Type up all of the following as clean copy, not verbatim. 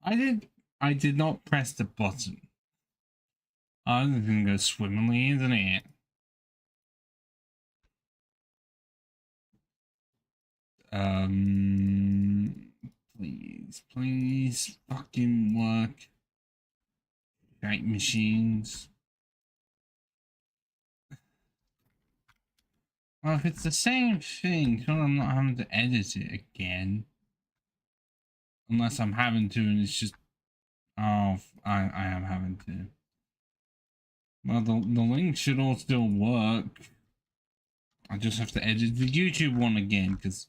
I did not press the button. Oh, this is gonna go swimmingly, isn't it? Please fucking work. Right, machines. Well, if it's the same thing, so I'm not having to edit it again. Unless I'm having to, and it's just... Oh, I am having to. Well, the link should all still work. I just have to edit the YouTube one again, because...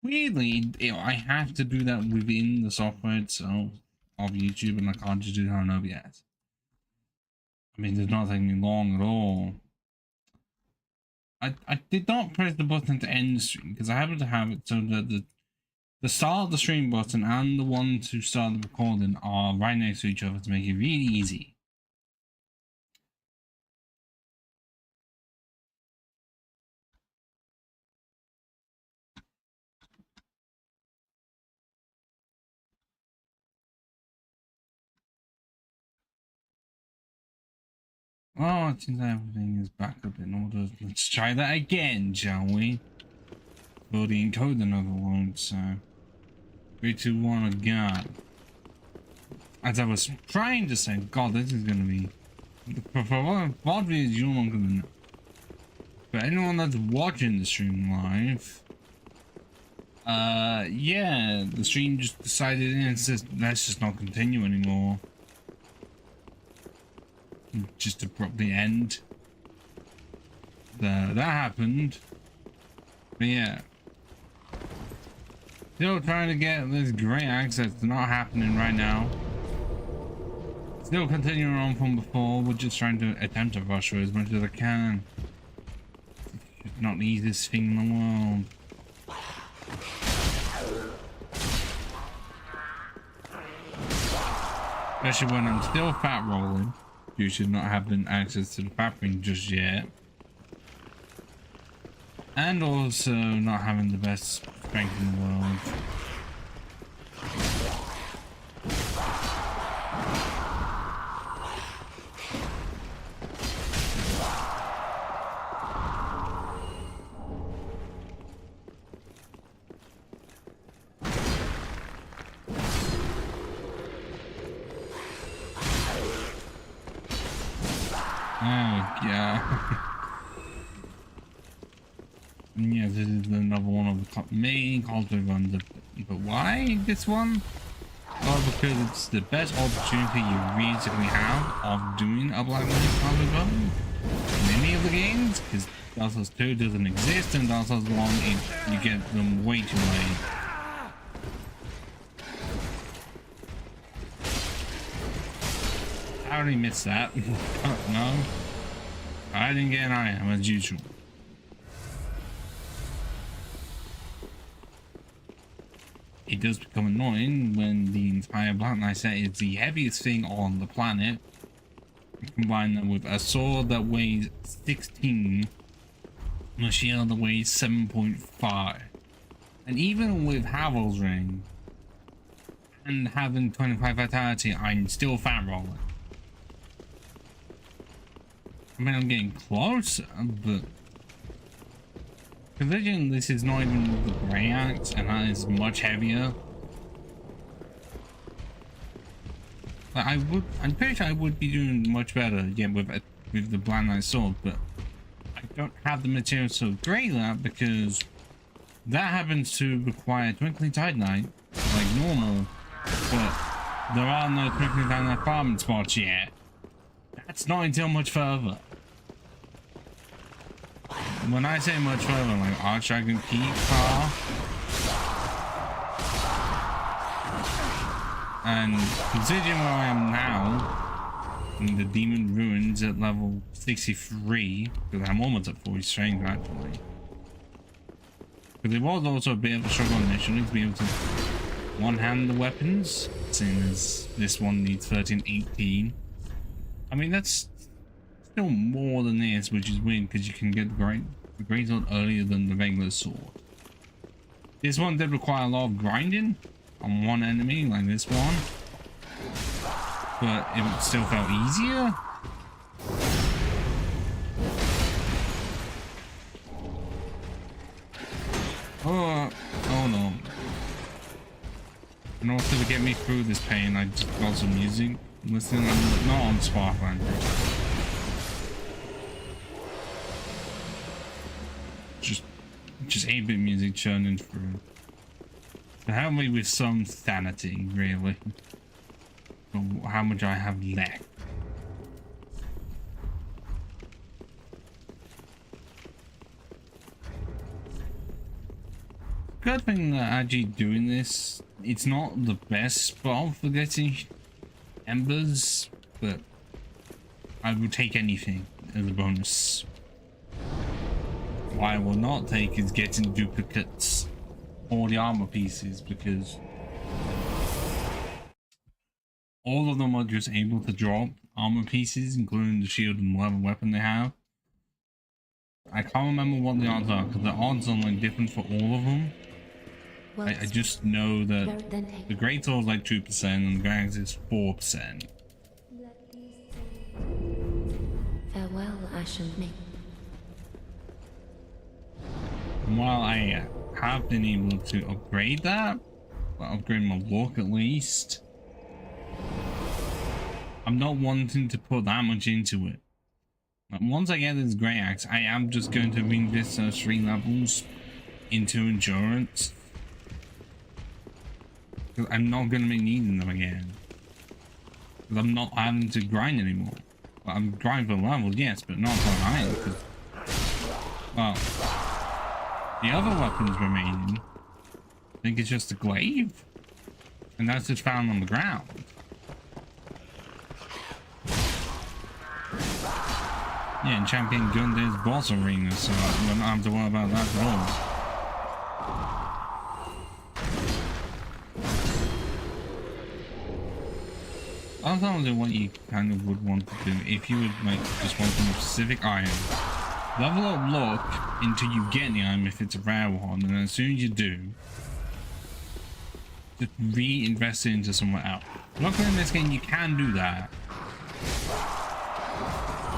Weirdly, I have to do that within the software itself of YouTube, and I can't just do it on OBS. I mean, it's not taking me long at all. I did not press the button to end the stream because I happen to have it so that the start of the stream button and the one to start the recording are right next to each other to make it really easy. Oh, it seems everything is back up in order. Let's try that again, shall we? Body encode another one, so 3, 2, 1, again. As I was trying to say, God, this is gonna be probably is you longer than that. For anyone that's watching the stream live, yeah, the stream just decided and says let's just not continue anymore. Just abruptly end. That happened. But yeah. Still trying to get this greataxe that's not happening right now. Still continuing on from before. We're just trying to attempt to rush her as much as I can. It's not the easiest thing in the world. Especially when I'm still fat rolling. You should not have access to the fat ring just yet. And also not having the best strength in the world. Yeah, this is another one of the main Cosplay Runs. But why this one? Well, because it's the best opportunity you realistically have of doing a Black Magic Cosplay Run in any of the games. Because Dark Souls 2 doesn't exist, and Dark Souls 1, you get them way too late. I already missed that. No. I didn't get an item as usual. It does become annoying when the entire Black Knight set is the heaviest thing on the planet. Combine that with a sword that weighs 16 and a shield that weighs 7.5. And even with Havel's Ring and having 25 vitality, I'm still fat rolling. I mean, I'm getting closer, but considering this is not even the greataxe and that is much heavier, like I'm pretty sure I would be doing much better, yeah, with the Black Knight sword, but I don't have the material so great that because that happens to require Twinkling Titanite like normal, but there are no Twinkling Titanite farming spots yet. That's not until much further. When I say much further, like Archdragon Peak Car, and considering where I am now, in the Demon Ruins at level 63, because I'm almost at 40 strength actually. But it was also a bit of a struggle initially to be able to one-hand the weapons, seeing as this one needs 1318. I mean, that's still more than this, which is weird because you can get the great sword earlier than the regular sword. This one did require a lot of grinding on one enemy, like this one, but it still felt easier. Oh no. In order to get me through this pain, I just got some music. Listening, I'm not on Spotify. Just 8-bit music churning through. To help me with some sanity, really. How much I have left. Good thing that actually doing this, it's not the best spot for getting embers, but I will take anything as a bonus. What I will not take is getting duplicates or the armor pieces, because all of them are just able to drop armor pieces, including the shield and whatever weapon they have. I can't remember what the odds are, because the odds are like different for all of them. I just know that the great sword is like 2% and the greataxe is 4%. Farewell, Ashen Ming. And while I have been able to upgrade that, well, upgrade my look at least, I'm not wanting to put that much into it. Like, once I get this greataxe, I am just going to reinvest those 3 levels into endurance. Because I'm not going to be needing them again. Because I'm not having to grind anymore. Well, I'm grinding for levels, yes, but not for iron. Because, well, the other weapons remaining, I think it's just a glaive. And that's just found on the ground. Yeah, and Champion Gundam's boss arena, so I don't have to worry about that at all. Sometimes what you kind of would want to do, if you would like just want some specific item, level up luck until you get the item if it's a rare one, and as soon as you do, just reinvest it into somewhere else. Luckily in this game you can do that.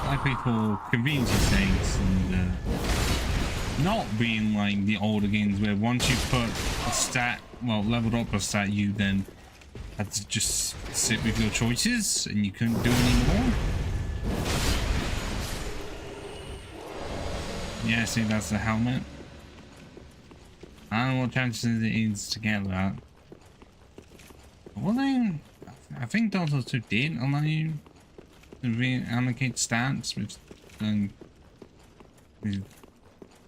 Likely for convenience sakes, and not being like the older games where once you put a stat, well, leveled up a stat, you then had to just sit with your choices and you couldn't do anymore. Yeah, see, that's the helmet. I don't know what chances it is to get that. Well then, I think Dota 2 did allow you to reallocate stats, which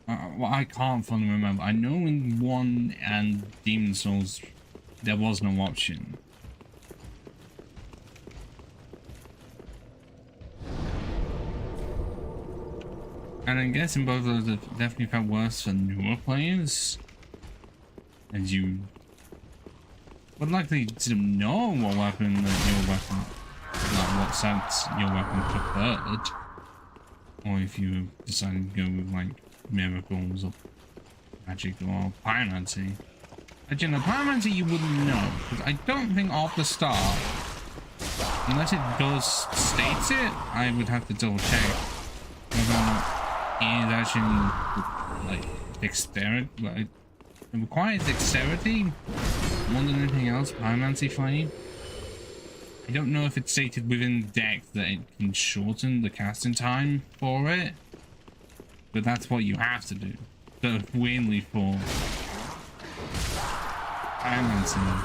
well, I can't fully remember. I know in 1 and Demon Souls there was no option. And I guess in both of those it definitely felt worse for newer players, as you would likely to know what weapon what sets your weapon preferred, or if you decided to go with like miracles or magic or pyromancy. But you know, pyromancy you wouldn't know, because I don't think off the start, unless it does state it, I would have to double check whether or not it is actually like dexterity, like it requires dexterity more than anything else. Pyromancy fighting, I don't know if it's stated within the deck that it can shorten the casting time for it, but that's what you have to do. So weirdly for pyromancy,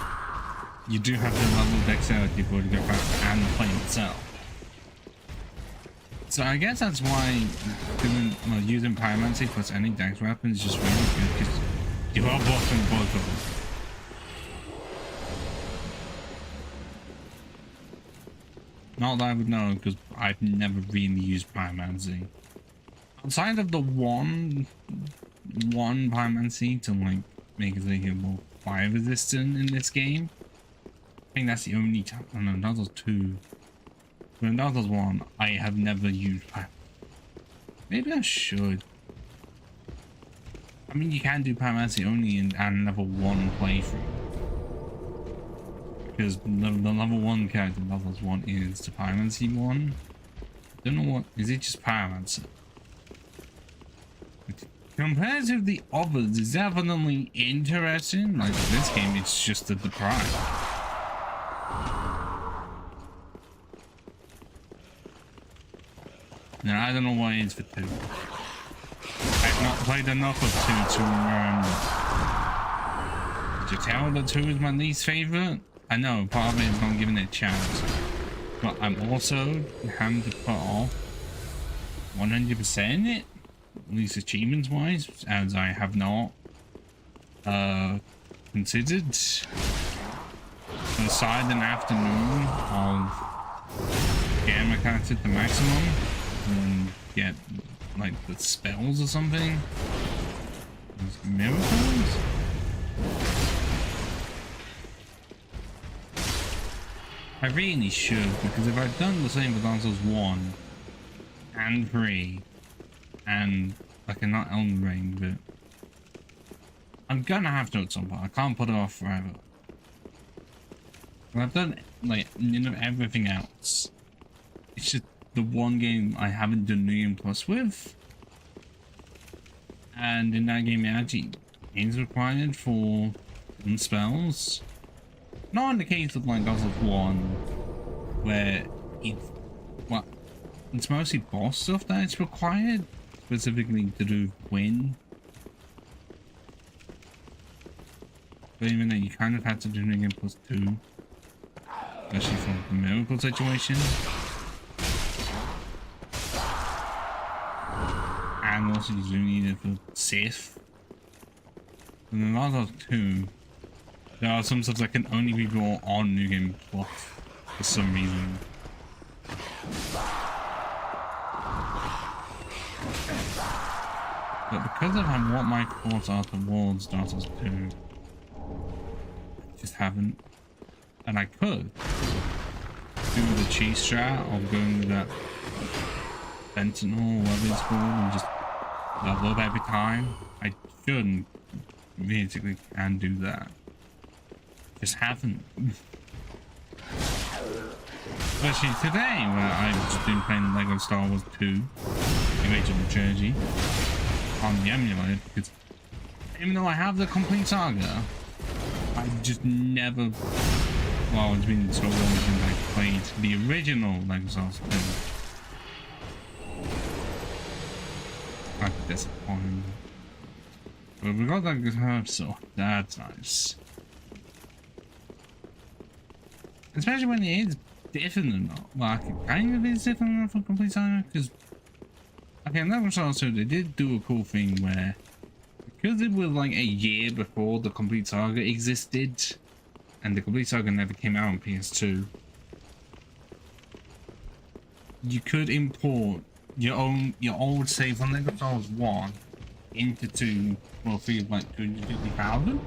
you do have to level dexterity for it to go faster, and the plane itself. So I guess that's why using pyromancy plus any dex weapon is just really good, because you are blocking both of them. Not that I would know, because I've never really used pyromancy. Outside of the one pyromancy to like make it a little more fire resistant in this game, I think that's the only time. Oh no, that was 2. But that was 1. I have never used pyromancy. Maybe I should. I mean, you can do pyromancy only in level 1 playthrough. because the level 1 character level 1 is the pyromancy one. I don't know what is it, just pyromancy. Compared to the others, it's definitely interesting. Like this game, it's just at the prime. Now I don't know what it is for 2. I've not played enough of 2 to remember. Did you tell that 2 is my least favorite? I know part of it is not giving it a chance, but I'm also having to put off 100% it, at least achievements wise, as I have not considered aside an afternoon of getting my character to maximum and get like the spells or something. Those miracles. I really should, because if I'd done the same for Dark Souls 1 and 3 and like not Elden Ring, but I'm gonna have to at some point. I can't put it off forever. But I've done like everything else. It's just the one game I haven't done New Game Plus with, and in that game it actually is required for some spells. Not in the case of like Dark Souls 1, where it's mostly boss stuff that it's required, specifically to do win. But even though you kind of had to do New Game Plus 2, especially for the miracle situation. And also you do need it for Sith. And then Dark Souls 2, there are some stuff that can only be brought on New Game Plus for some reason. But because of what my thoughts are towards Dark Souls 2, I just haven't. And I could do the cheese strat of going with that Sentinel, whatever it's called, and just level up every time. I shouldn't realistically can do that. Just haven't. Especially today, where I've just been playing Lego Star Wars 2, the original trilogy, on the emulator, because even though I have the complete saga, I just never, well, it's been so long since I played the original Lego Star Wars 2. That's disappointing. But we got that guitar, so that's nice. Especially when it is different enough. Like, it kind of is different enough for complete saga, because okay, in Lego Star Wars 2, they did do a cool thing where, because it was like a year before the complete saga existed, and the complete saga never came out on PS2, you could import your old save from Lego Star Wars 1 into 2 for a fee of like 250,000,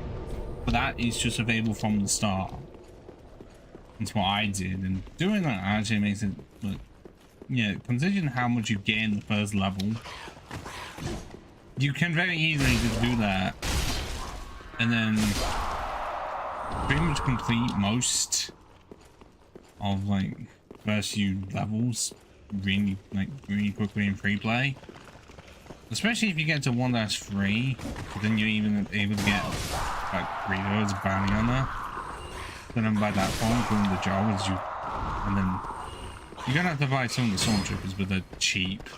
but that is just available from the start. That's what I did, and doing that actually makes it look, yeah, considering how much you get in the first level, you can very easily just do that and then pretty much complete most of like first few levels really quickly in free play, especially if you get to 1-3, then you're even able to get like Greataxe bounty on there. But then by that point, doing the job is you, and then you're gonna have to buy some of the stormtroopers, but they're cheap.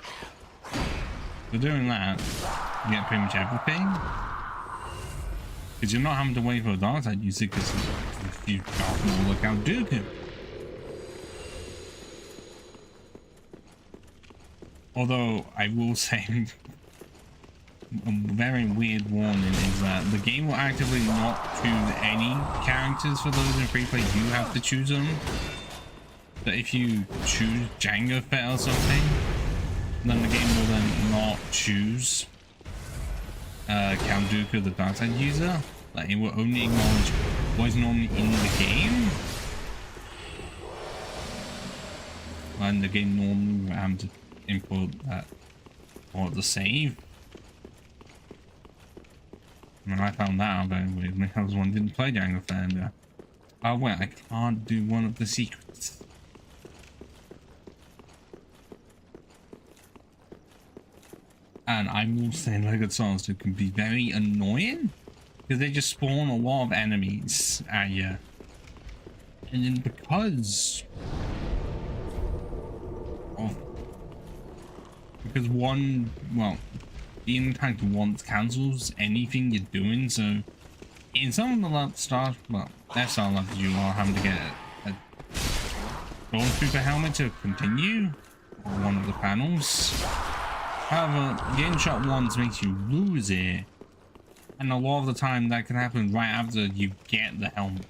For doing that, you get pretty much everything, because you're not having to wait for a dark side user, because you got more like Count Dooku. Although I will say, a very weird warning is that the game will actively not choose any characters for those in free play. You have to choose them. But if you choose Jango Fett or something, then the game will then not choose Count Dooku, the dark side user. Like, it will only acknowledge what is normally in the game, and the game normally will have to import that or the save. And I found that out very weirdly. I was one who didn't play Jango Fett. Oh wait, I can't do one of the secrets. And I will say Legosaurus can be very annoying because they just spawn a lot of enemies at you. And then because one, well, being attacked once cancels anything you're doing, so in some of the lab start, well, that's all labs you are having to get a Stormtrooper helmet to continue on one of the panels. However, getting shot once makes you lose it, and a lot of the time that can happen right after you get the helmet.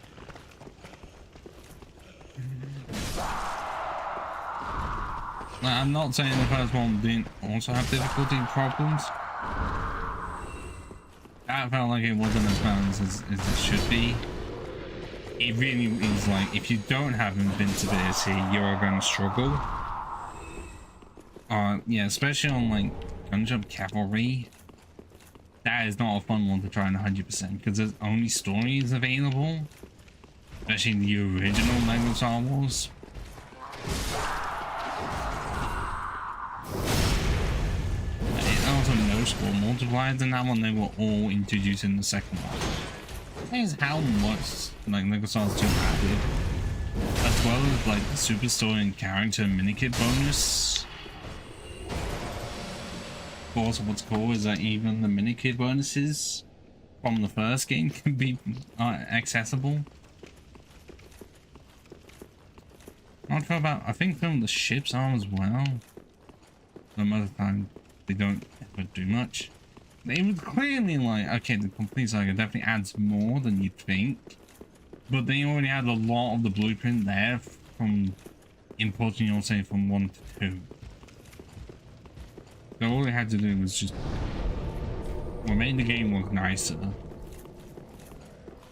Now, I'm not saying the first one didn't also have difficulty problems. That felt like it wasn't as balanced as it should be. It really is like, if you don't have invincibility, you're going to struggle. Yeah, especially on like gunship cavalry. That is not a fun one to try on 100% because there's only stories available, especially the original Lego Star Wars. It also no score multipliers in that one. They were all introduced in the second one. Is how much like Lego Star Wars 2 added, as well as like the super story and character minikit bonus. Also, what's cool is that even the minikit bonuses from the first game can be accessible. Not sure about, I think some of the ships are as well. Some other time they don't ever do much. They was clearly like, okay, the complete saga definitely adds more than you'd think, but they already had a lot of the blueprint there from importing, you'll say, from 1 to 2. So all they had to do was just, well, made the game look nicer.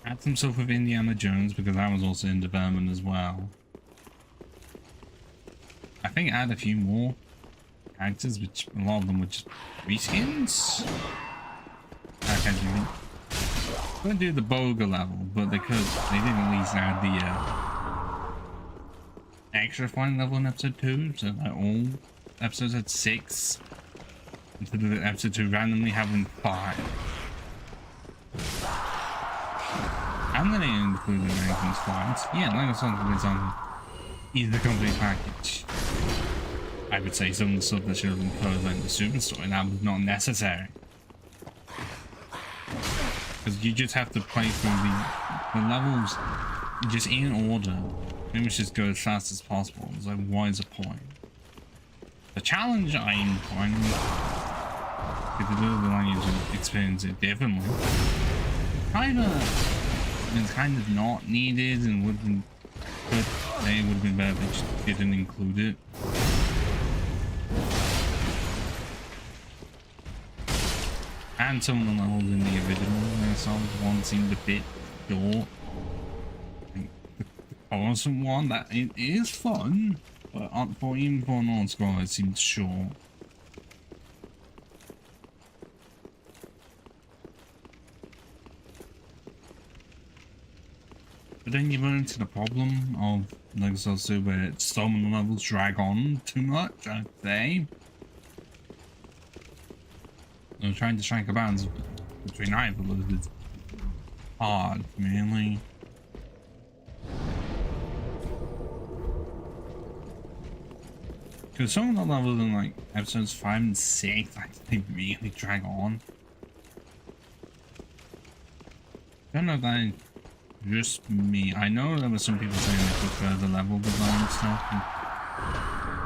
Add some stuff with Indiana Jones because that was also in development as well. I think add a few more characters, which a lot of them were just reskins. Okay, I'm gonna do the Boga level, but they didn't at least add the extra flying level in episode 2, so like all episodes had 6. Instead of episode 2 randomly having 5. And then they included rankings flights. Yeah, like something is on either complete package. I would say some of the stuff that should have been covered like the super story, that was not necessary. Because you just have to play through the levels just in order. Pretty much just go as fast as possible. It's like, what is the point? The challenge I'm finding, if you do the language and experience it differently, it's kind of not needed and would have been, but they would have been better if they just didn't include it. And some of the levels in the original songs one seemed a bit short. Like the constant one, that it is fun, but even for non-scroller it seems short. But then you run into the problem of like I said, where some of the levels drag on too much, I'd say. I'm trying to strike a balance between either of those. It's hard, really. Because some of the levels in like episodes 5 and 6, they really drag on. I don't know if that just me. I know there were some people saying they prefer the level design stuff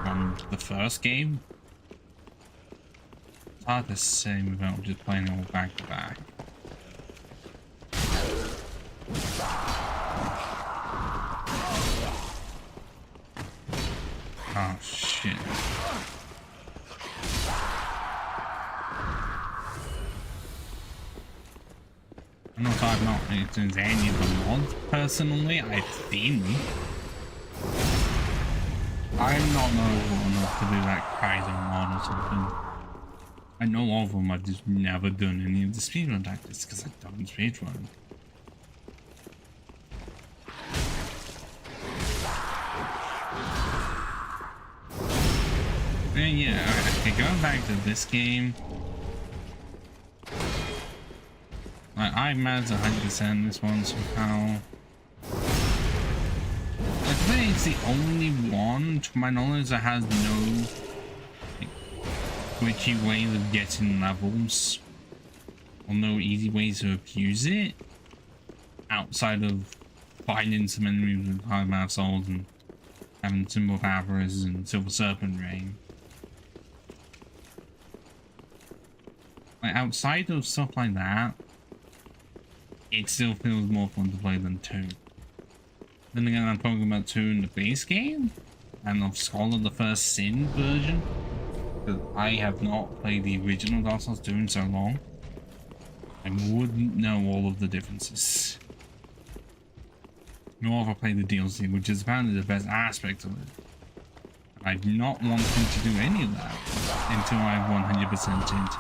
from the first game. It's hard to say without just playing it all back to back. Oh shit. I don't know if I've not experienced any of the mods personally. I've seen them. I'm not knowledgeable enough to do that Kaiser mod or something. I know of them, I've just never done any of the speedrun tactics because I don't speedrun. And yeah, okay, going back to this game. Like, I managed 100% this one somehow. I think it's the only one, to my knowledge, that has no like, glitchy way of getting levels. Or no easy way to abuse it. Outside of finding some enemies with high amount of souls and having simple avarice and silver serpent ring. Like, outside of stuff like that, it still feels more fun to play than 2. Then again, I'm talking about 2 in the base game, and of Scholar the First Sin version, because I have not played the original Dark Souls 2 in so long. I wouldn't know all of the differences. Nor have I played the DLC, which is apparently the best aspect of it. I've not wanted to do any of that until I've 100%ed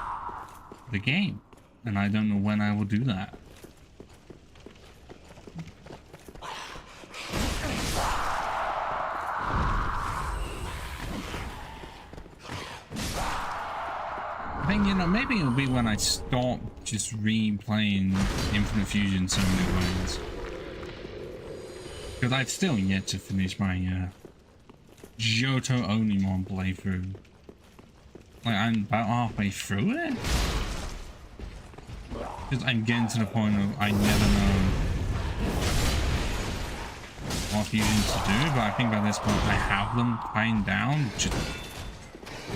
the game, and I don't know when I will do that. I think, you know, maybe it'll be when I stop just replaying Infinite Fusion so many ways. Because I've still yet to finish my Johto Onimon playthrough. Like, I'm about halfway through it. Because I'm getting to the point of I never know what fusions to do, but I think by this point I have them planned down. Just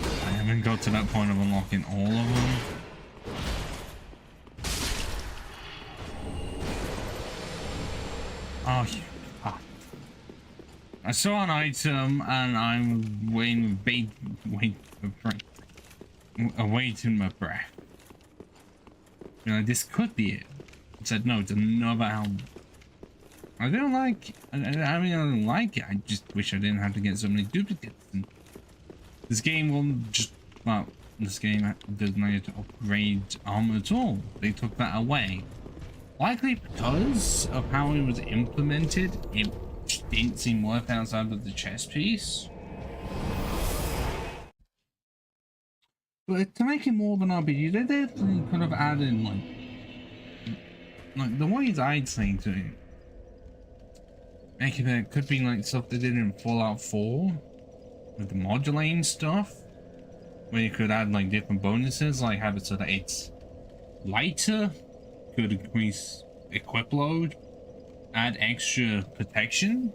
I haven't got to that point of unlocking all of them. Oh, you fuck. I saw an item and I'm awaiting my breath. You know, this could be it. I said no, it's another helmet. I don't like. I mean, I don't like it. I just wish I didn't have to get so many duplicates. And this game won't just. Well, this game doesn't need to upgrade armor at all. They took that away. Likely because of how it was implemented, it didn't seem worth outside of the chest piece. But to make it more of an RPG, they definitely could have added like the ways I'd say to it. Make it could be like stuff they did in Fallout 4 with the modulating stuff, where you could add like different bonuses, like have it so that it's lighter, could increase equip load, add extra protection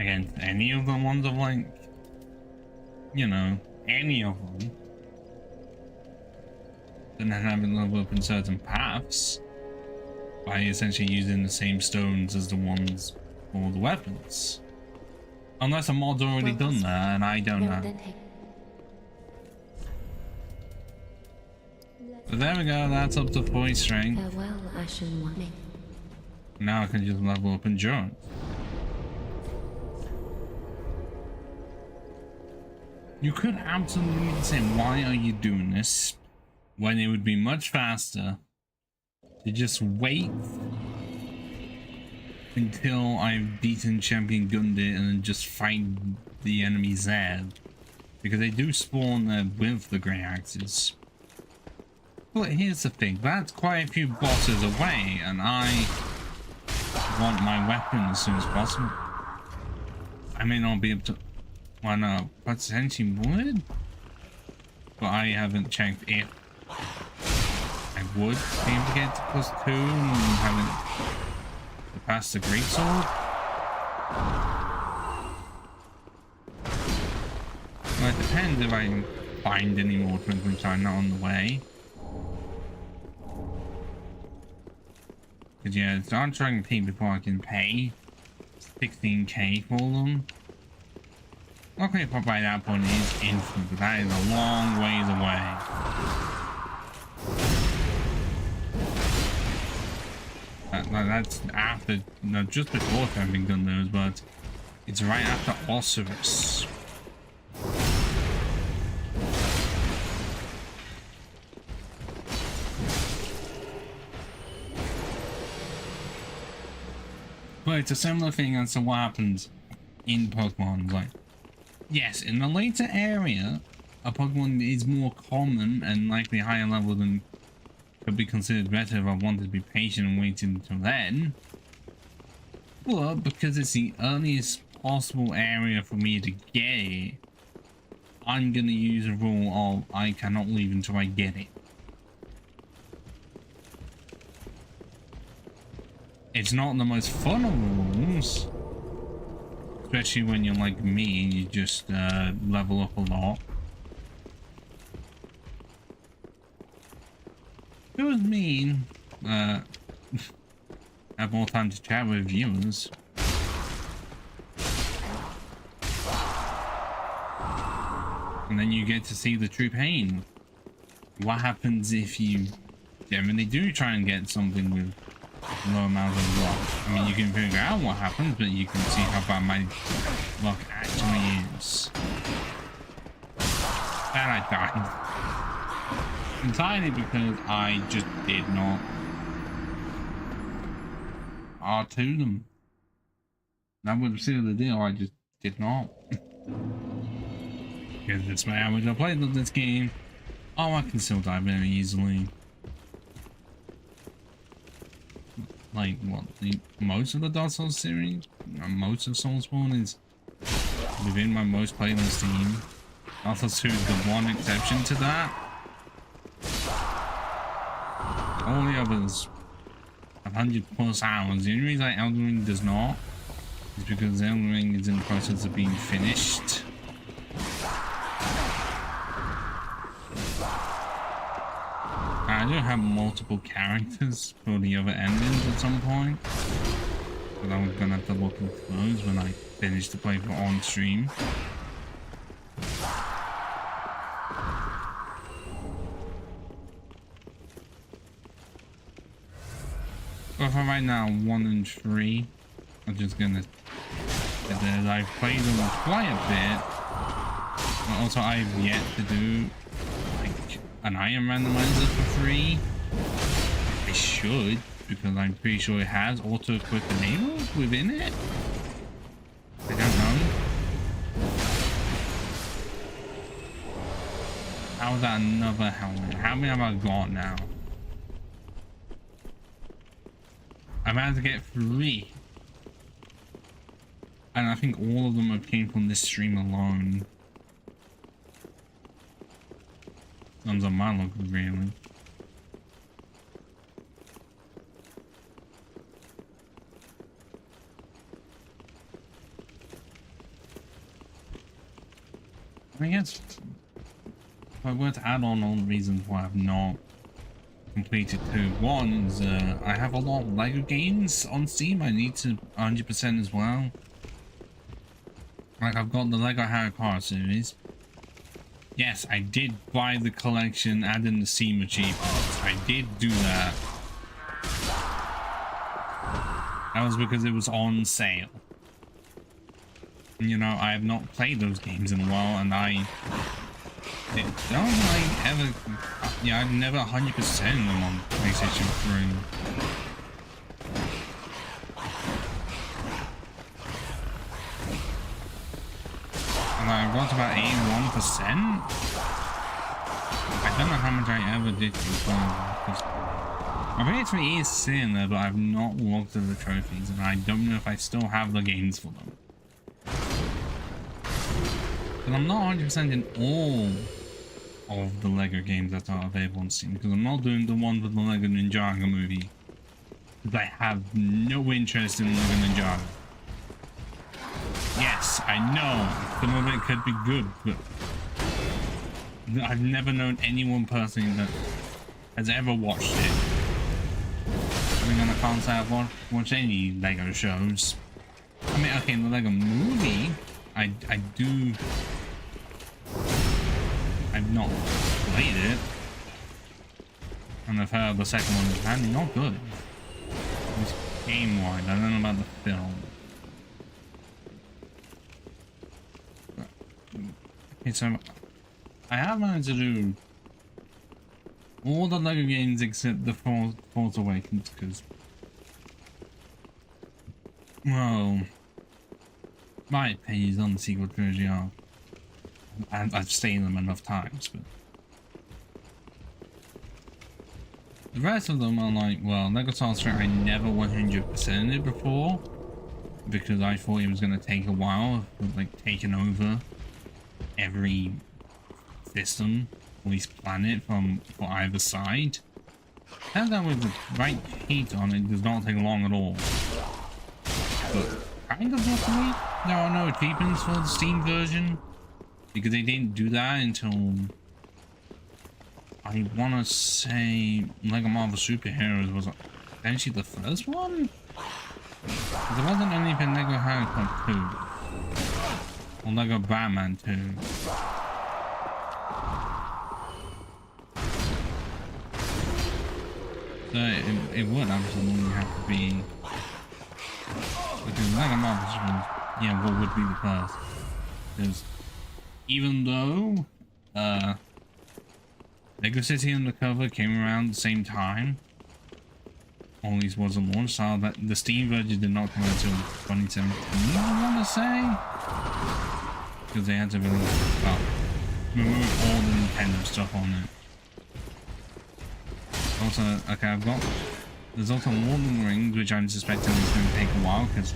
against any of the ones of like, you know, any of them. Then having level up in certain paths by essentially using the same stones as the ones for the weapons. Unless a mod's already done that, and I don't know. So there we go, that's up to 40 strength. Farewell, Ashen One. Now I can just level up endurance. You could absolutely say, why are you doing this? When it would be much faster to just wait until I've beaten Champion Gundit and then just fight the enemies there. Because they do spawn there with the greataxes. But here's the thing, that's quite a few bosses away, and I want my weapon as soon as possible. I may not be able to, well no, potentially would, but I haven't checked if I would be able to get to +2 and haven't passed the greatsword. Well, it depends if I can find any more Twinkling China on the way. Because yeah, it's on trying to pay before I can pay 16k for them. Okay, but by that point it is infinite, but that is a long ways away. That's after, no, just before having done those, but it's right after Osiris. But it's a similar thing as to what happens in Pokemon. Like, yes, in the later area, a Pokemon is more common and likely higher level than could be considered better if I wanted to be patient and wait until then. But because it's the earliest possible area for me to get it, I'm gonna use a rule of I cannot leave until I get it. It's not the most fun of rules, especially when you're like me and you just level up a lot. It was mean. Have more time to chat with viewers. And then you get to see the true pain. What happens if you generally do try and get something with low amount of luck? I mean, you can figure out what happens, but you can see how bad my luck actually is. And I died. Entirely because I just did not R2 them. That would have sealed the deal, I just did not. Because it's my average I played of this game. Oh, I can still die very easily. Like, what, most of the Dark Souls series? Most of Soulspawn is within my most played on Steam. Dark Souls 2 is the one exception to that. All the others have 100+ hours. The only reason Elden Ring does not is because Elden Ring is in the process of being finished. I do have multiple characters for the other endings at some point, but I'm gonna have to look into those when I finish the playthrough on stream. But for right now, 1 and 3, I'm just gonna. I've played them quite a bit, but also I've yet to do like an item randomizer for 3. I should, because I'm pretty sure it has auto equip enabled within it. I don't know. How is that another helmet? How many have I got now? I'm about to get 3. And I think all of them have came from this stream alone. One's on my look, really. I guess if I were to add on all the reasons why I've not completed 2, one is I have a lot of Lego games on Steam I need to 100% as well. Like, I've got the Lego Harry Potter series. Yes, I did buy the collection, add in the Steam achievements. I did do that. That was because it was on sale. You know, I have not played those games in a while, and I don't like ever. Yeah, I've never 100% them on PlayStation 3. And I got about 81%. I don't know how much I ever did before. My PS3 is sitting there, but I've not looked at the trophies, and I don't know if I still have the games for them. But I'm not 100% in all of the Lego games that are available on Steam, because I'm not doing the one with the Lego Ninjago movie. Because I have no interest in Lego Ninjago. Yes, I know some of it could be good, but I've never known anyone personally that has ever watched it. I mean, I can't say I've watched any Lego shows. I mean, okay, in the Lego movie, I do. I've not played it, and I've heard the second one is apparently not good. It's game-wide. I don't know about the film. Okay, so I have managed to do all the Lego games except the Force Awakens, because, well, my opinions on the sequel trilogy are I've seen them enough times, but the rest of them are like, well, Lego Star Trek I never 100%ed it before because I thought it was gonna take a while, like taking over every system, at least planet for either side. Turns out with the right heat on it does not take long at all. But kind of luckily, there are no achievements for the Steam version because they didn't do that until I want to say Lego Marvel Superheroes was potentially the first one. There wasn't anything Lego Harry Potter 2 or Lego Batman 2. So it would absolutely have to be because Lego Marvel Superheroes, yeah, what would be the first? Because even though Lego City Undercover came around the same time, all these wasn't launched, so that the Steam version did not come out until 2017, I want to say, because they had to really remove all the Nintendo stuff on it. Also, okay, there's also Lord of the Rings, which I'm suspecting is going to take a while, because,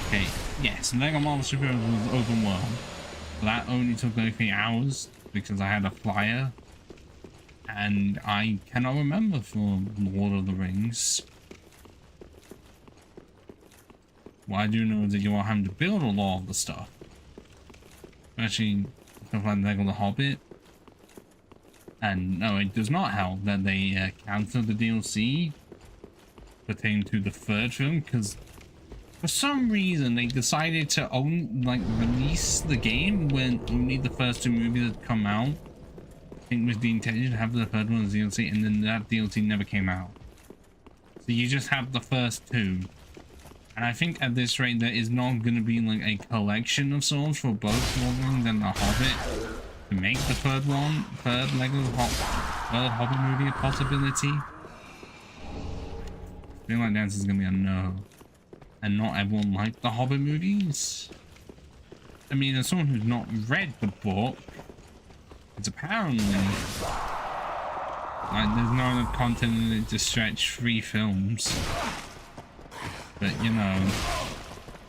okay, yes, Lego Marvel Superheroes was open world, but that only took like 3 hours, because I had a flyer, and I cannot remember for Lord of the Rings. Well, I do know that you are having to build a lot of the stuff, especially stuff like Lego the Hobbit. And no, it does not help that they cancelled the DLC pertaining to the third film, because for some reason they decided to release the game when only the first 2 movies had come out. I think with the intention to have the third one as DLC, and then that DLC never came out. So you just have the first 2. And I think at this rate there is not going to be like a collection of sorts for both Lord of the Rings and The Hobbit to make the third Hobbit movie a possibility. I feel like the answer is going to be a no. And not everyone liked the Hobbit movies. I mean, as someone who's not read the book, it's apparently like there's no enough content in it to stretch 3 films. But you know,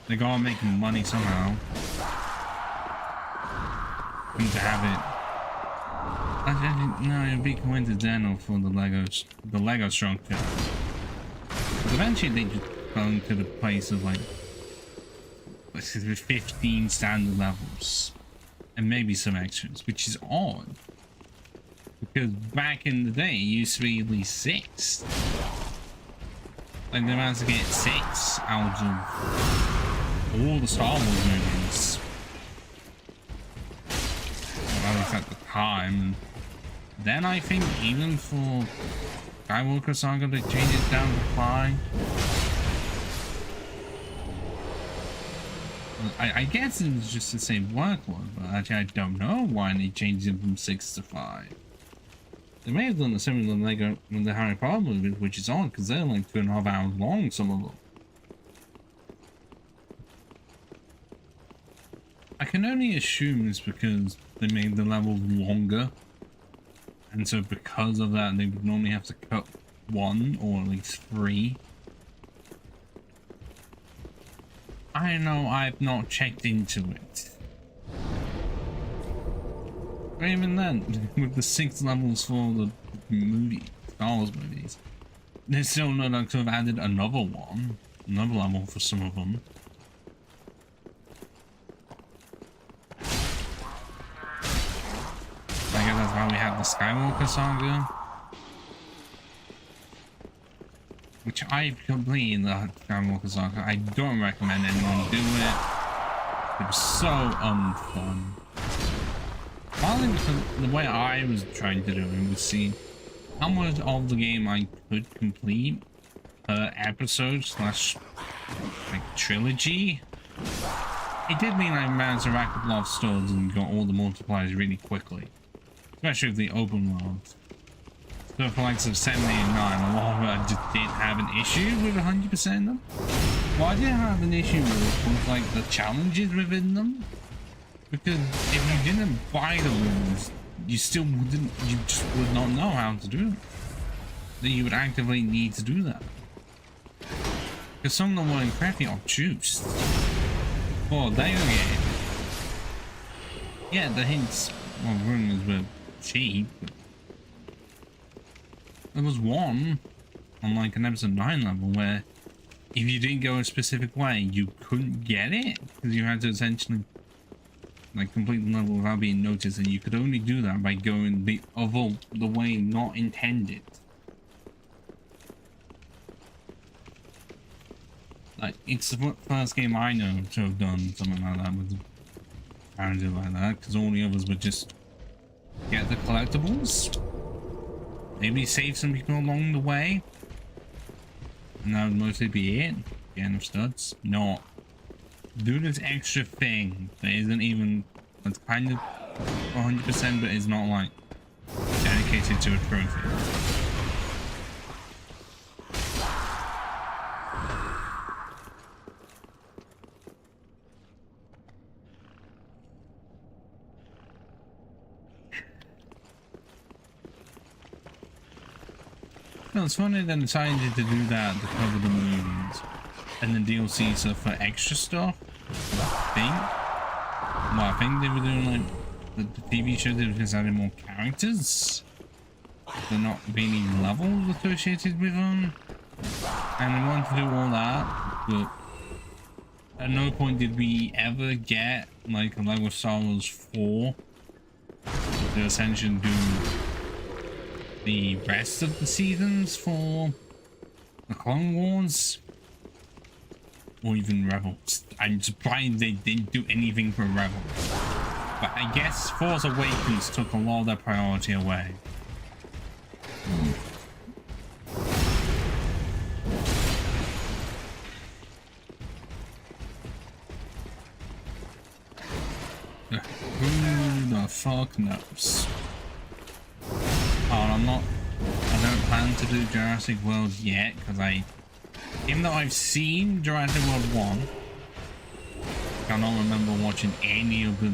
they gotta make money somehow. And to have it, actually, no, it'd be coincidental for the Lego structure. But eventually they just go into the place of like 15 standard levels. And maybe some extras, which is odd. Because back in the day, it used to be at least 6. Like, they managed to get 6 out of all the Star Wars movies. Well, at least at the time. Then I think even for Skywalker Saga, they changed it down to 5. I guess it was just the same workload, but actually I don't know why they changed it from 6 to 5. They may have done the similar Lego with the Harry Potter movies, which is odd because they're like 2.5 hours long, some of them. I can only assume it's because they made the levels longer, and so because of that they would normally have to cut 1 or at least 3. I know I've not checked into it. But even then, with the 6 levels for the Star Wars movies, there's still no like to have added another level for some of them. I guess that's why we have the Skywalker Saga, which I've completed the Skywalker Saga. I don't recommend anyone do it. It was so unfun. Partly because the way I was trying to do it was see how much of the game I could complete per episode slash like trilogy. It did mean I managed to rack up a lot of studs and got all the multipliers really quickly, especially with the open world. So for like 7, 8, and 9, a lot of it I just didn't have an issue with 100% of them. What I did have an issue with was like the challenges within them. Because if you didn't buy the rules, you still wouldn't, you just would not know how to do it. That you would actively need to do that. Because some of them were incredibly obtuse. For a Lego game. Yeah, the hints, well, runes were cheap. But there was one on like an episode 9 level where if you didn't go a specific way, you couldn't get it. Because you had to essentially like complete the level without being noticed, and you could only do that by going the way not intended. Like, it's the first game I know to have done something like that with apparently like that, because all the others would just get the collectibles, maybe save some people along the way, and that would mostly be it. The end of studs. No, do this extra thing that isn't even, that's kind of 100% but is not like dedicated to a trophy. No, it's funny they decided to do that to cover the movies and the DLC stuff for extra stuff. I think they were doing like the TV show that was adding more characters. There not really levels associated with them, and they wanted to do all that, but at no point did we ever get like a Lego Star Wars 4 to essentially do the rest of the seasons for the Clone Wars or even Rebels. I'm surprised they didn't do anything for Rebels, but I guess Force Awakens took a lot of their priority away. Who the fuck knows? Oh, I don't plan to do Jurassic World yet, because even though I've seen Jurassic World 1, I cannot remember watching any of the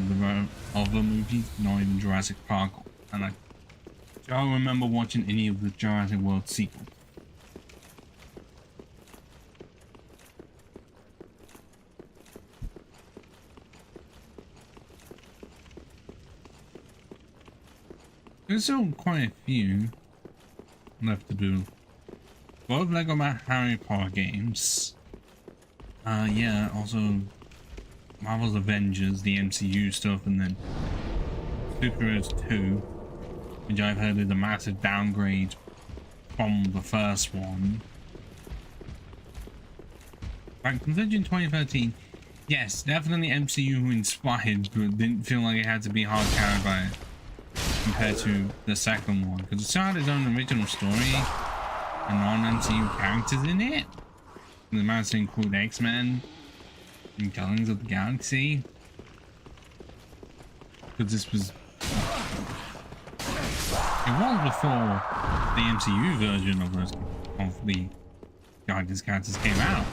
other movies, not even Jurassic Park, and I don't remember watching any of the Jurassic World sequels. There's still quite a few left to do. Both Lego Harry Potter games. Yeah, also Marvel's Avengers, the MCU stuff, and then Superheroes 2, which I've heard is a massive downgrade from the first one. Right, considering 2013, yes, definitely MCU inspired, but didn't feel like it had to be hard carried by it compared to the second one, because it still had its own original story and non-MCU characters in it. And the managed to include X-Men and Guardians of the Galaxy, because this was before the MCU version of the Guardians characters came out.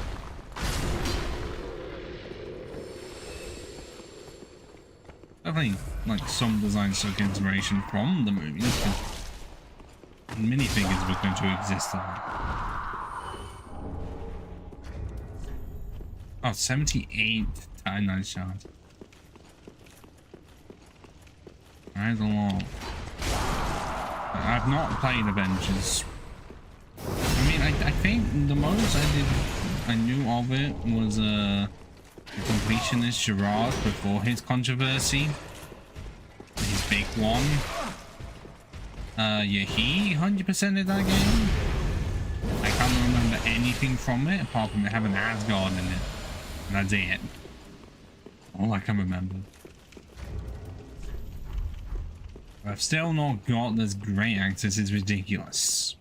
Definitely, like, some designs took inspiration from the movies, because minifigures were going to exist on it. Oh, 78 nice shot. That is a lot. I've not played Avengers. I mean, I think the most I knew of it was the completionist Gerard before his controversy, his big one. Yeah, he 100%ed that game. I can't remember anything from it apart from it having Asgard in it, and that's it. All I can remember. I've still not got this greataxe. This is ridiculous.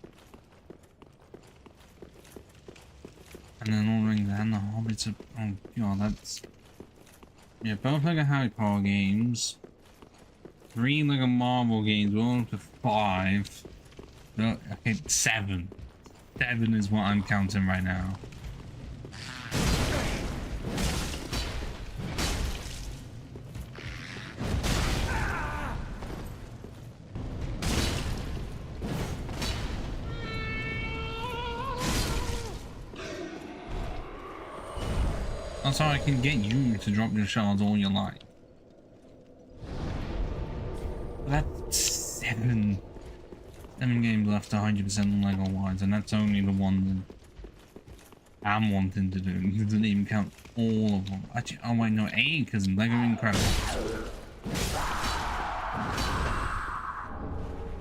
And then Lord of the Rings and the Hobbits are, oh god, that's, yeah, both Lego Harry Potter games, 3 Lego Marvel games, 1 to 5, no, okay, 7 is what I'm counting right now. That's how I can get you to drop your shards all you like. That's seven games left 100% Lego wise, and that's only the one that I'm wanting to do. It doesn't even count all of them. Actually, oh wait, no, 8 because Lego Incredible.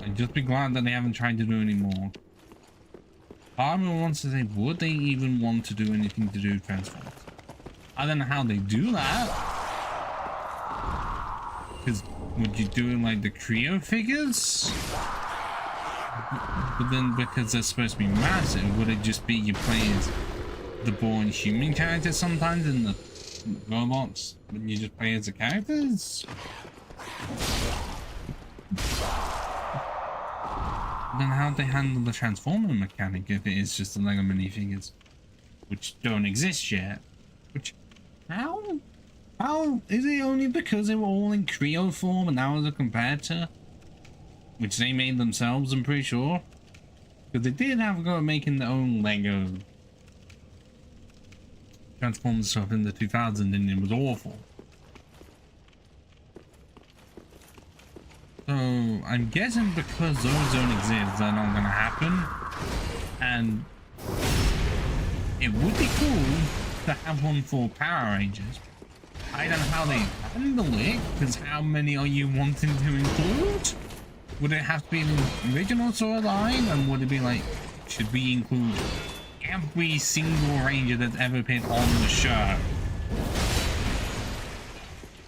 I'd just be glad that they haven't tried to do any more. Part of me wants to say, would they even want to do anything to do Transformers? I don't know how they do that. Because would you do it like the Creo figures? But then because they're supposed to be massive, would it just be you play as the born human characters sometimes in the robots, but you just play as the characters? Then how'd they handle the Transformer mechanic if it is just the Lego minifigures, which don't exist yet? Which, how is it only because they were all in Creo form and that was a competitor, which they made themselves? I'm pretty sure, because they did have a go at making their own Lego Transformers stuff in the 2000s, and it was awful. So I'm guessing because those don't exist, they're not gonna happen. And it would be cool to have one for Power Rangers. I don't know how they handle it, because how many are you wanting to include? Would it have to be the original storyline, and would it be like, should we include every single Ranger that's ever appeared on the show?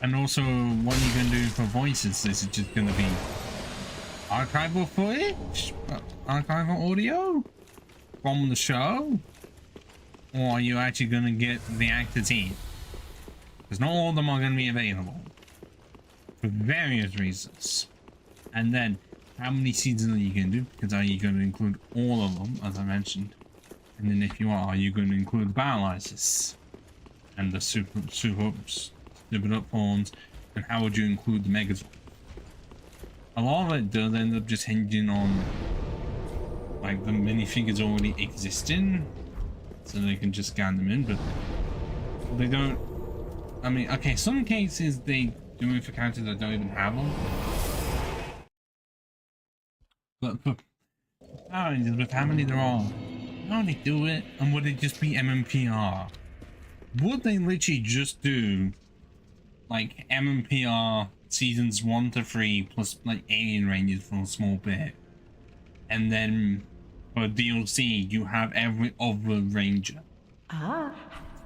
And also, what are you going to do for voices? This is just going to be archival footage? Archival audio? From the show? Or are you actually going to get the actors in? Because not all of them are going to be available. For various reasons. And then, how many seasons are you going to do? Because are you going to include all of them, as I mentioned? And then if you are you going to include the Paralysis? And the super up forms, and how would you include the Megazord? A lot of it does end up just hinging on like the minifigures already existing, so they can just scan them in, but they don't. I mean, okay, some cases they do it for characters that don't even have them, but for Power Rangers, with how many there are, how do they do it? And would it just be MMPR? Would they literally just do like MMPR seasons 1 to 3 plus like Alien Rangers for a small bit, and then for DLC you have every other Ranger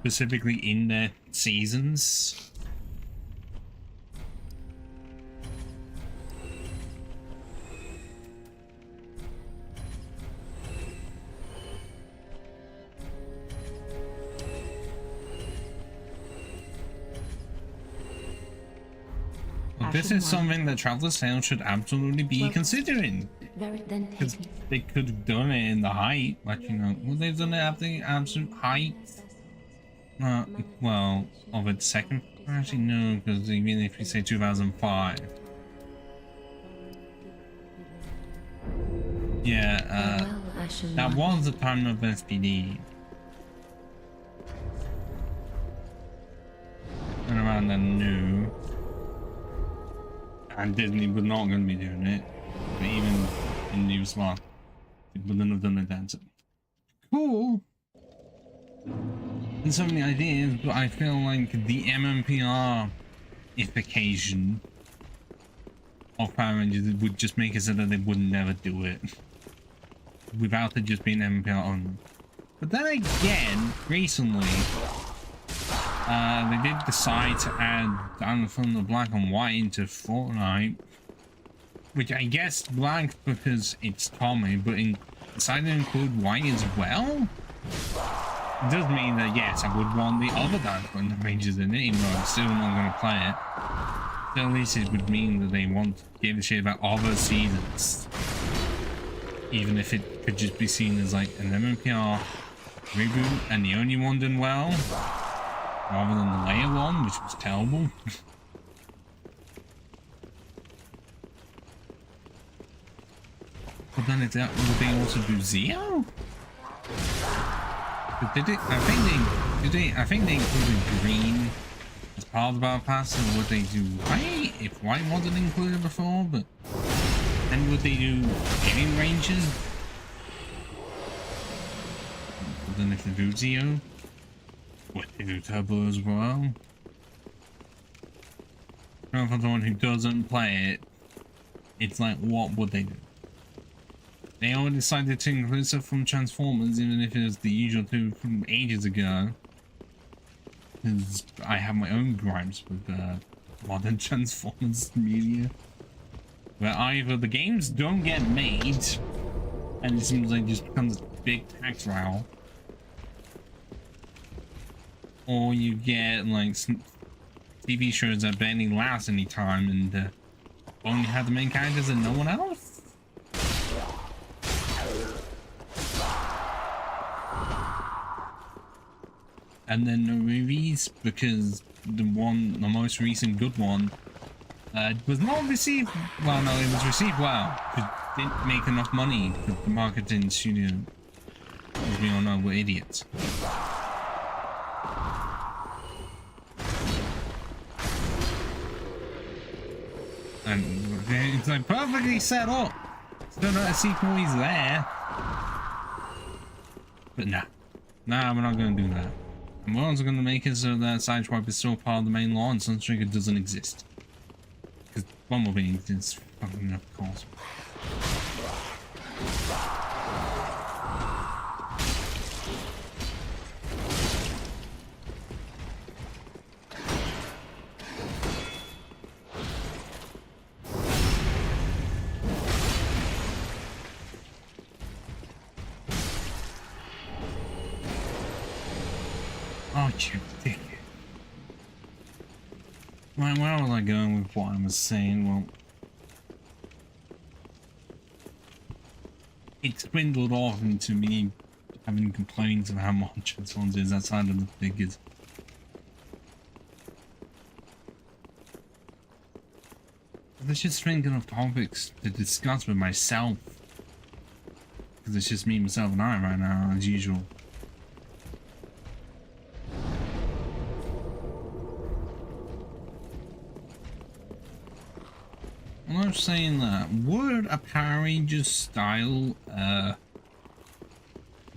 specifically in their seasons? This is something that Traveler's Tales should absolutely be considering. Because they could have done it in the height, like, you know, would they've done it at the absolute height? Well, of its second. Actually, no, because even if you say 2005. Yeah, that was the time of SPD. And around then, no. And Disney was not going to be doing it, but even in New Smart, it wouldn't have done it then. So cool, and so many ideas, but I feel like the MMPR-ification of Power Rangers would just make it so that they would never do it without it just being MMPR only. But then again, recently, they did decide to add Down from the Black and White into Fortnite, which I guess black because it's Tommy, but decided to include white as well. It does mean that yes, I would want the other Down from the Rangers in it, even though I'm still not going to play it. So at least it would mean that they want to give a shit about other seasons, even if it could just be seen as like an MMPR reboot and the only one done well, rather than the layer one, which was terrible. But then would they also do Zeo? But did it? I think they Do they? I think they included green as part of the battle pass, or would they do white if white wasn't included before? But then would they do aiming ranges? But then if they do Zeo, would they do turbo as well? For someone who doesn't play it, it's like, what would they do? They all decided to include stuff from Transformers, even if it was the usual two from ages ago. Because I have my own gripes with modern Transformers media. Where either the games don't get made, and it seems like it just becomes a big tax row, or you get like TV shows that barely last any time and only have the main characters and no one else. And then no movies, because the most recent good one was not received well. No, it was received well, but didn't make enough money because the marketing studio, as we all know, were idiots. And it's like perfectly set up. Still not a sequel is there. But nah, we're not gonna do that. And we're also gonna make it so that Sideswipe is still part of the main lore and Sunstreaker doesn't exist. Because Bumblebee exists, fucking enough, of course. Oh, you dick. Right, where was I going with what I was saying? Well, it dwindled off into me having complaints of how much Transformers is outside of the figures. There's just thinking of topics to discuss with myself. Because it's just me, myself, and I right now, as usual. I'm not saying that. Would a Power Rangers style,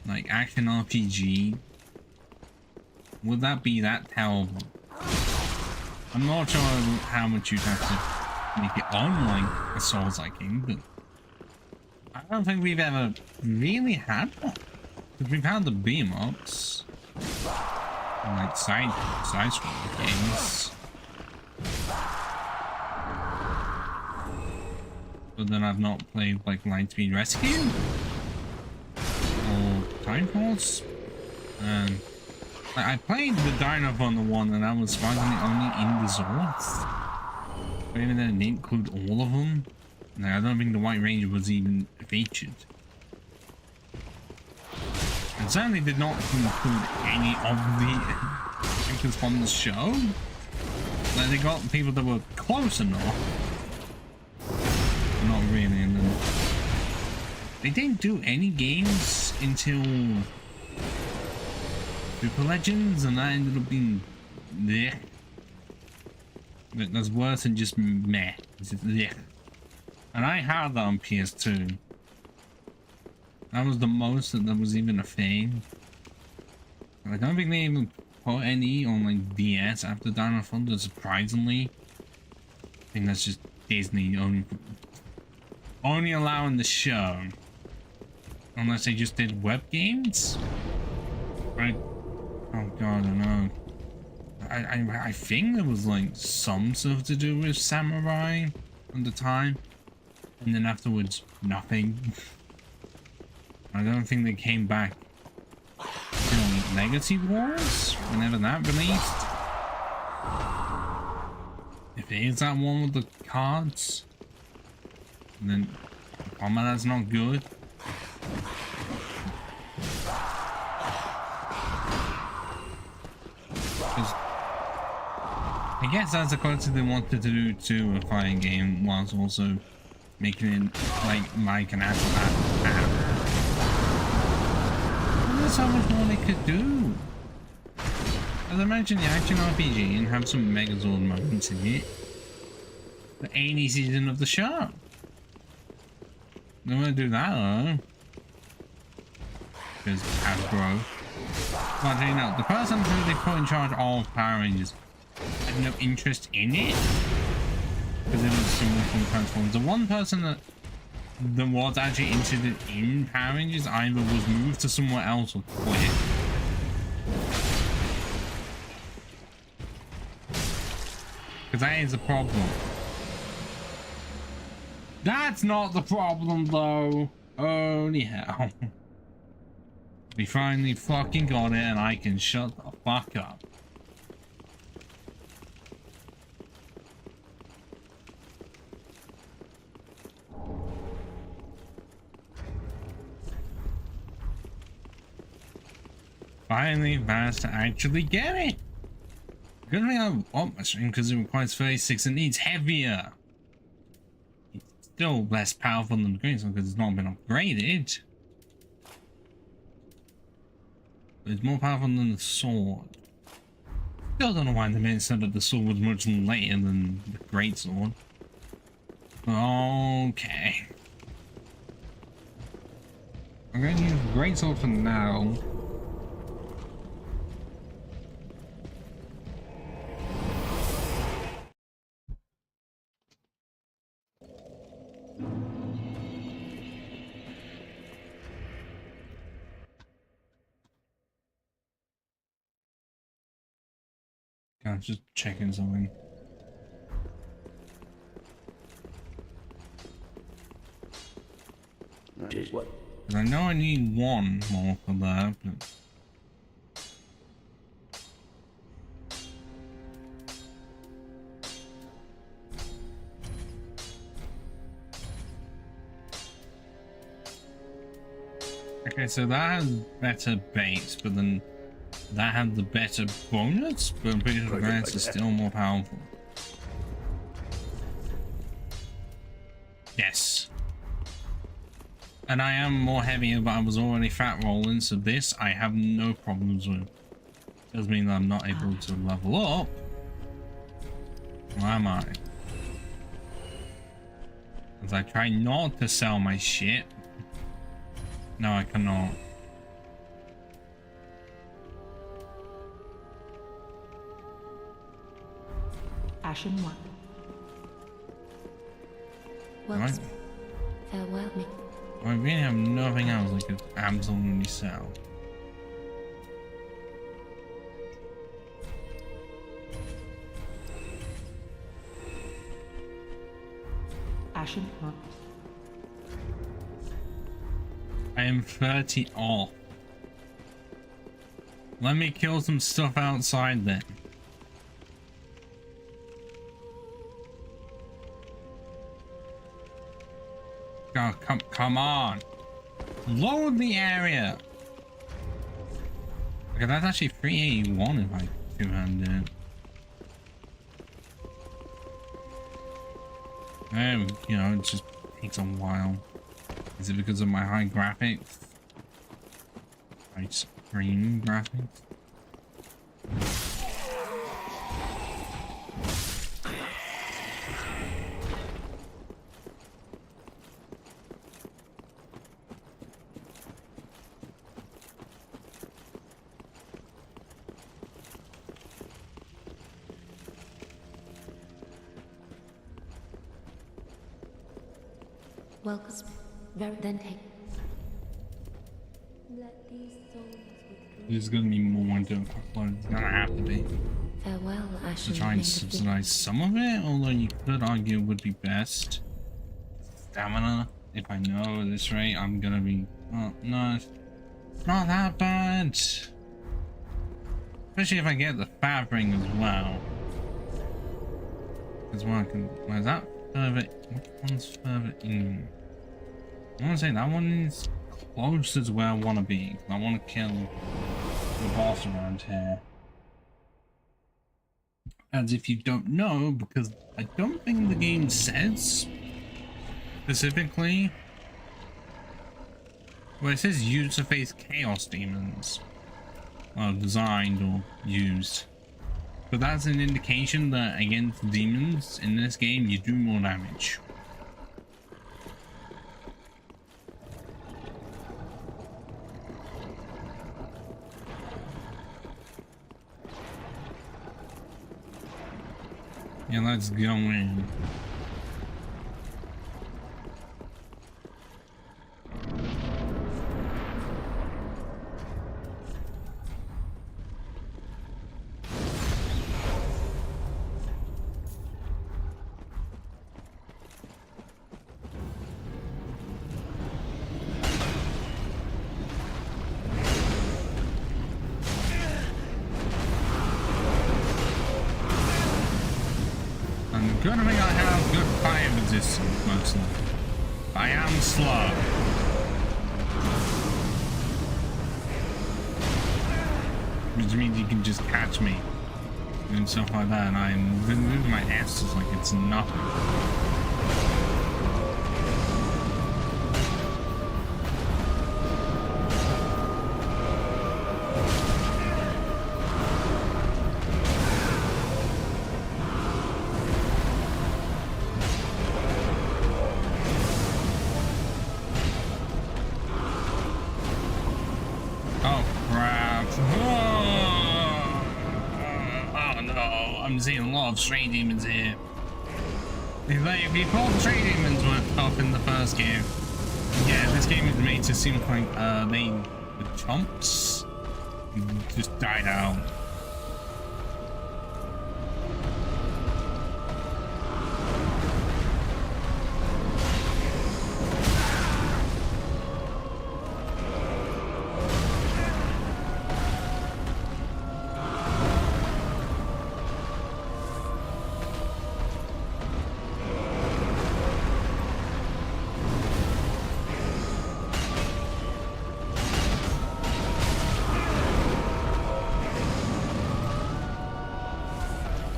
like action RPG, would that be that terrible? I'm not sure how much you'd have to make it unlike a Souls-like game, but I don't think we've ever really had one. Because we've had the beam-ups, and like side-scroller games. But then I've not played like Lightspeed Rescue or Time Force, and I played the Dino Thunder one, and I was surprisingly only in the Zords. But even then, it didn't include all of them. Like, I don't think the White Ranger was even featured, and certainly did not include any of the characters from the show. Like, they got people that were close enough. Not really, and then they didn't do any games until Super Legends, and that ended up being bleh. That's worse than just meh. It's just bleh. And I had that on PS2. That was the most that was even a thing. I don't think they even put any on like DS after Dino Thunder, surprisingly. I think that's just Disney only allowing the show, unless they just did web games, right? Oh god, I don't know. I think there was like some stuff to do with Samurai at the time, and then afterwards nothing. I don't think they came back till Legacy Wars, whenever that released. If it is that one with the cards, then that's not good. I guess that's the closest they wanted to do to a fighting game, whilst also making it like Mike and Apple have. There's so much more they could do. As I mentioned, the action RPG and have some Megazord moments in it. The 80 season of the show. Don't want to do that though. Because Hasbro. But you know, the person who they put in charge of Power Rangers had no interest in it. Because it was similar from Transformers. The one person that was actually interested in Power Rangers either was moved to somewhere else or quit. Because that is a problem. That's not the problem though. Holy hell. We finally fucking got it and I can shut the fuck up. Finally managed to actually get it. Good thing I want my stream because it requires 36 and needs heavier. It's still less powerful than the green sword because it's not been upgraded. But it's more powerful than the sword. Still don't know why they said that the sword was much later than the great sword. Okay. I'm going to use the great sword for now. I'm just checking something. What? I know I need one more for that, but... Okay, so that has better base, but then that had the better bonus, but I'm pretty sure the grants are still more powerful. Yes. And I am more heavier, but I was already fat rolling, so this I have no problems with. Does mean that I'm not able to level up. Or am I? As I try not to sell my shit. No, I cannot. Ashen 1. Welcome. Farewell, me. I really have nothing else I could absolutely sell. Ashen 1. I am 30 off. Let me kill some stuff outside then. Oh, come on. Load the area. Okay, that's actually 381 if I two-hand it. You know, it just takes a while. Is it because of my high graphics? High screen graphics? Welcome. Then take. Let these souls withdraw. There's gonna be more to upload. It's gonna have to be. Farewell, To try and subsidize some of it, although you could argue it would be best. Stamina. If I know at this rate, I'm gonna be. Oh, no, it's not that bad. Especially if I get the fab ring as well. Because one can. Where's that? Further. Which one's further in? I want to say that one is closer to where I want to be. I want to kill the boss around here. As if you don't know, because I don't think the game says specifically. Well, it says use to face chaos demons. designed or used. But that's an indication that against demons in this game, you do more damage. Yeah, let's go in. Good thing I have good fire resistance mostly. I am slow. Which means you can just catch me and stuff like that, and I'm moving my ass just like it's nothing. I'm seeing a lot of stray demons here. If you thought the stray demons were tough in the first game, yeah, this game is made to seem like the chumps just died out.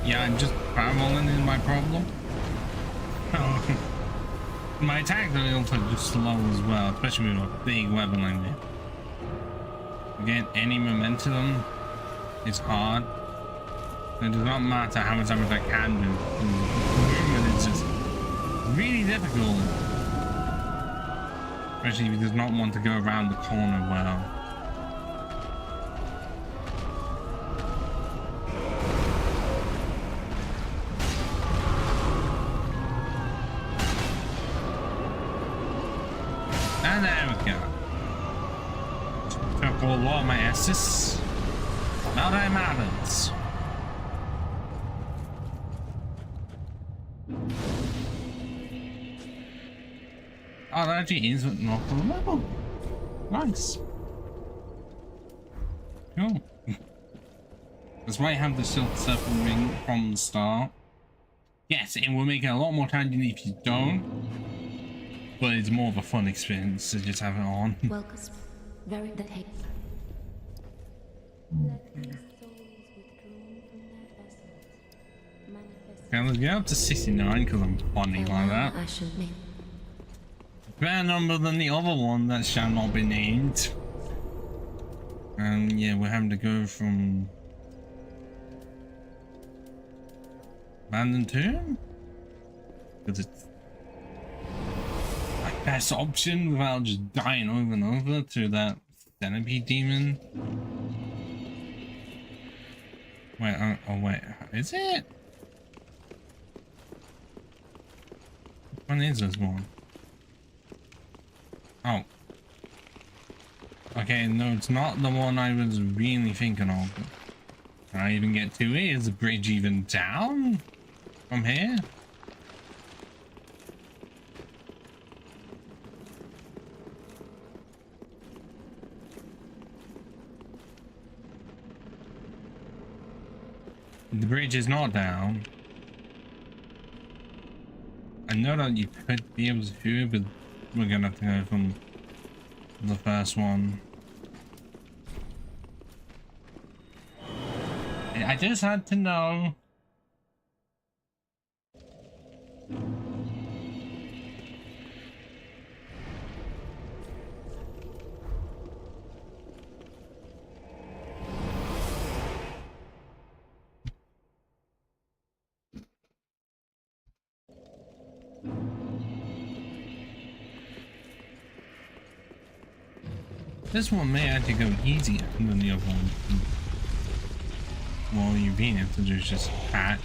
Yeah, I'm just traveling is my problem. My attacks are also just slow as well, especially with a big weapon like this. Again, any momentum is hard. It does not matter how much damage I can do. Movement is just really difficult. Especially if he does not want to go around the corner well. And there we go. Took a lot of my S's. Now that matters. Oh, that actually is not for the level. Nice. Cool. That's why I have the silk circle ring from the start. Yes, it will make it a lot more challenging if you don't. But it's more of a fun experience to just have it on. Welcome. Very that hate. Okay, let's get up to 69 because I'm funny like that. Better number than the other one that shall not be named. And yeah, we're having to go from abandoned tomb because it's like best option without just dying over and over to that centipede demon. Wait, oh wait, is it? Which one is this one? Oh. Okay, no, it's not the one I was really thinking of. Can I even get to it? Is the bridge even down from here? The bridge is not down. I know that you could be able to do it, but we're gonna have to go from the first one. I just had to know. This one may actually go easier than the other one. Well, you've been able to do is just pat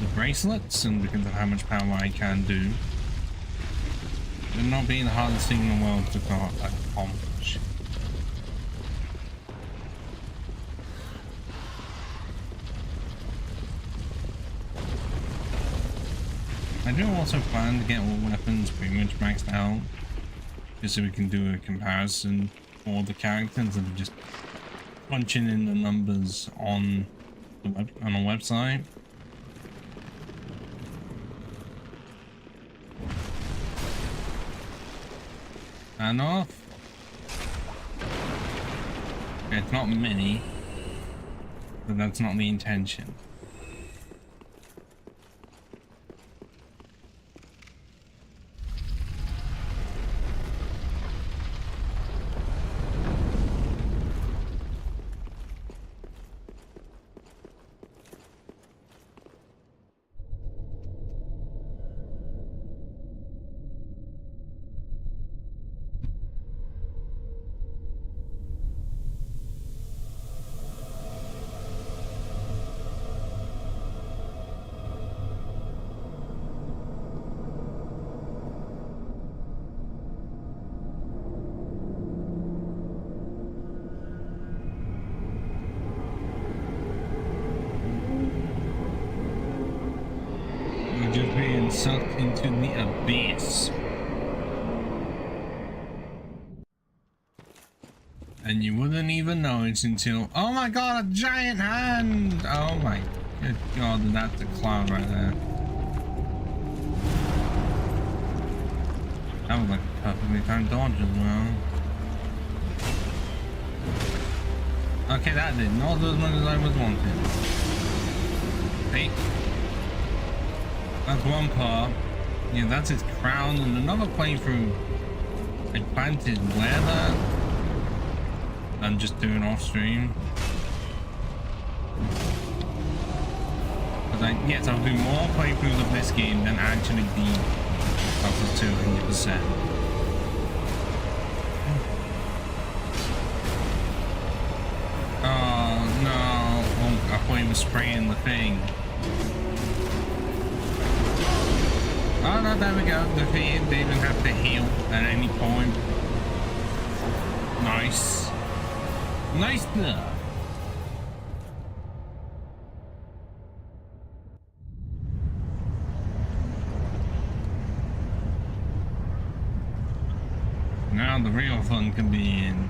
the bracelets, and because of how much power I can do, they're not being the hardest thing in the world to accomplish. I do also plan to get all weapons pretty much maxed out, just so we can do a comparison for the characters instead of just punching in the numbers on the on a website. And off. It's not many, but that's not the intention. Just being sucked into the abyss, and you wouldn't even know it until, oh my god, a giant hand! Oh my good god, that's a cloud right there. That was like a perfectly timed dodge as well. Okay, that did not do as much as I was wanting. Hey. That's one part. Yeah, that's his crown, and another playthrough I plan to wear that. I'm just doing off stream. But yes, I'll do more playthroughs of this game than actually beat Cosplay 200%. Oh no! Oh, I thought he was spraying the thing. Oh no, there we go. Defeated. They didn't have to heal at any point. Nice. Nice stuff. Now the real fun can be in.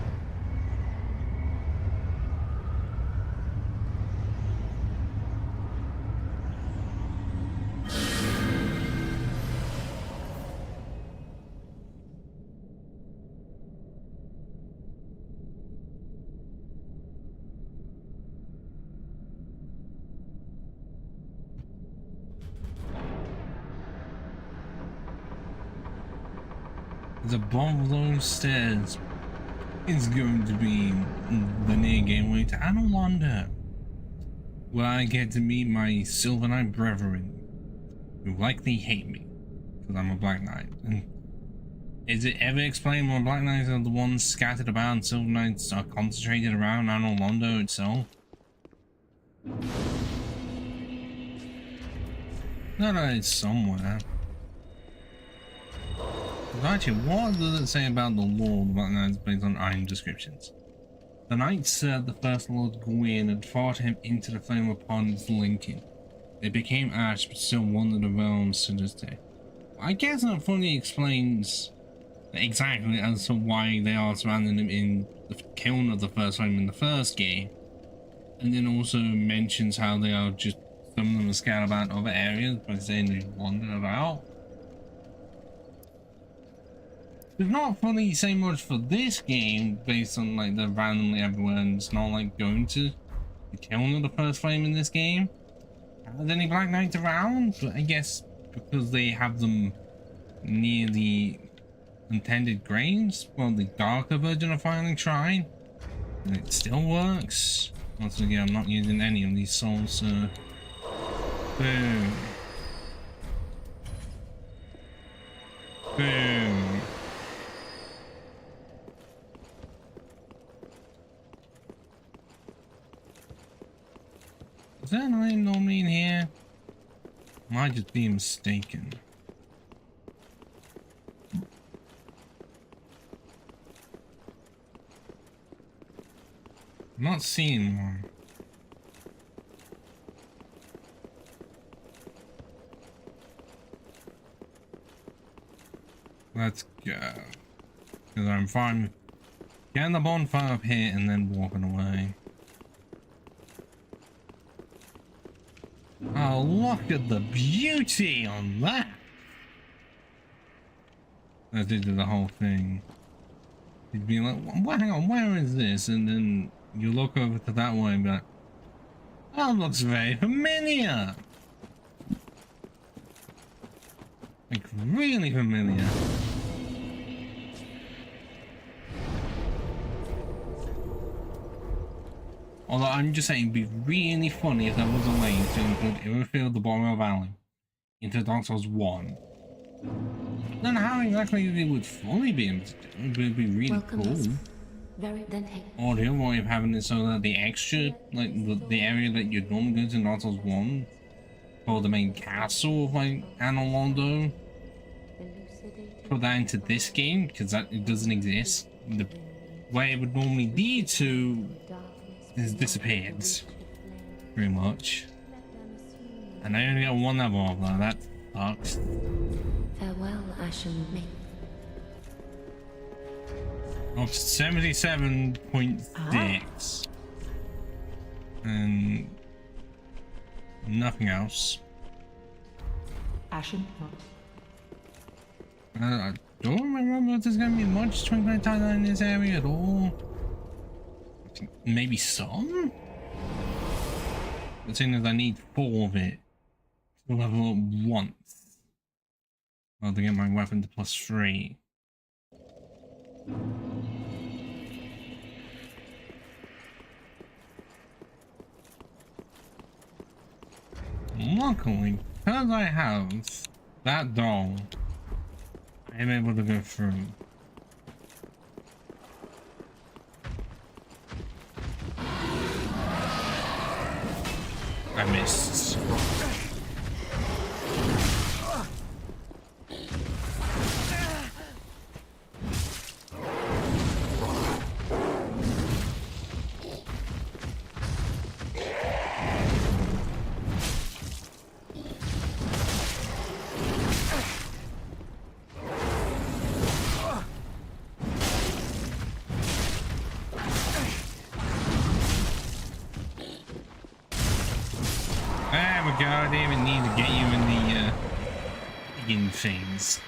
The bottom of those stairs is going to be the near gateway to Anor, where I get to meet my Silver Knight brethren, who likely hate me because I'm a Black Knight. And is it ever explained why Black Knights are the ones scattered about and Silver Knights are concentrated around Anor itself? No, it's somewhere. Actually, what does it say about the lore of the Black Knights based on iron descriptions? The knights said the First Lord Gwyn had fought him into the flame upon its linking. They became ash, but still wander the realms to this day. I guess that fully explains exactly as to why they are surrounding him in the kiln of the First Flame in the first game. And then also mentions how they are just, some of them are scattered about other areas by saying they wander about. It's not fully say much for this game based on like the randomly everywhere, and it's not like going to the kiln of the First Flame in this game. Are there any Black Knights around? But I guess because they have them near the intended graves, well, the darker version of Filing Shrine, and it still works. Once again, I'm not using any of these souls, so boom. Boom. Is there an iron normally in here? Might just be mistaken. I'm not seeing one. Let's go. Because I'm fine with getting the bonfire up here and then walking away. Oh, look at the beauty on that! I did the whole thing. You'd be like, well, hang on, where is this? And then you look over to that one and be like, that looks very familiar! Like, really familiar. Although I'm just saying, it'd be really funny if there was a way to include Everfield the Boreal Valley into Dark Souls 1. Then how exactly it would fully be able to do it would be really cool. Very then take. Or the other way of having it so that the extra, like the area that you'd normally go to in Dark Souls 1, or the main castle of like Anolondo, put that into this game, because that it doesn't exist. The way it would normally be to has disappeared, pretty much. And I only got one level of that. That sucks. Farewell, Ashen Mate. Of 77.6 and nothing else. Ashen Rock. I don't remember if there's going to be much twinkling timeline in this area at all. Maybe some? The thing is, I need 4 of it to level up once. Well, to get my weapon to +3. Luckily, because I have that doll, I am able to go through. I missed. There we go, I didn't even need to get you in the things.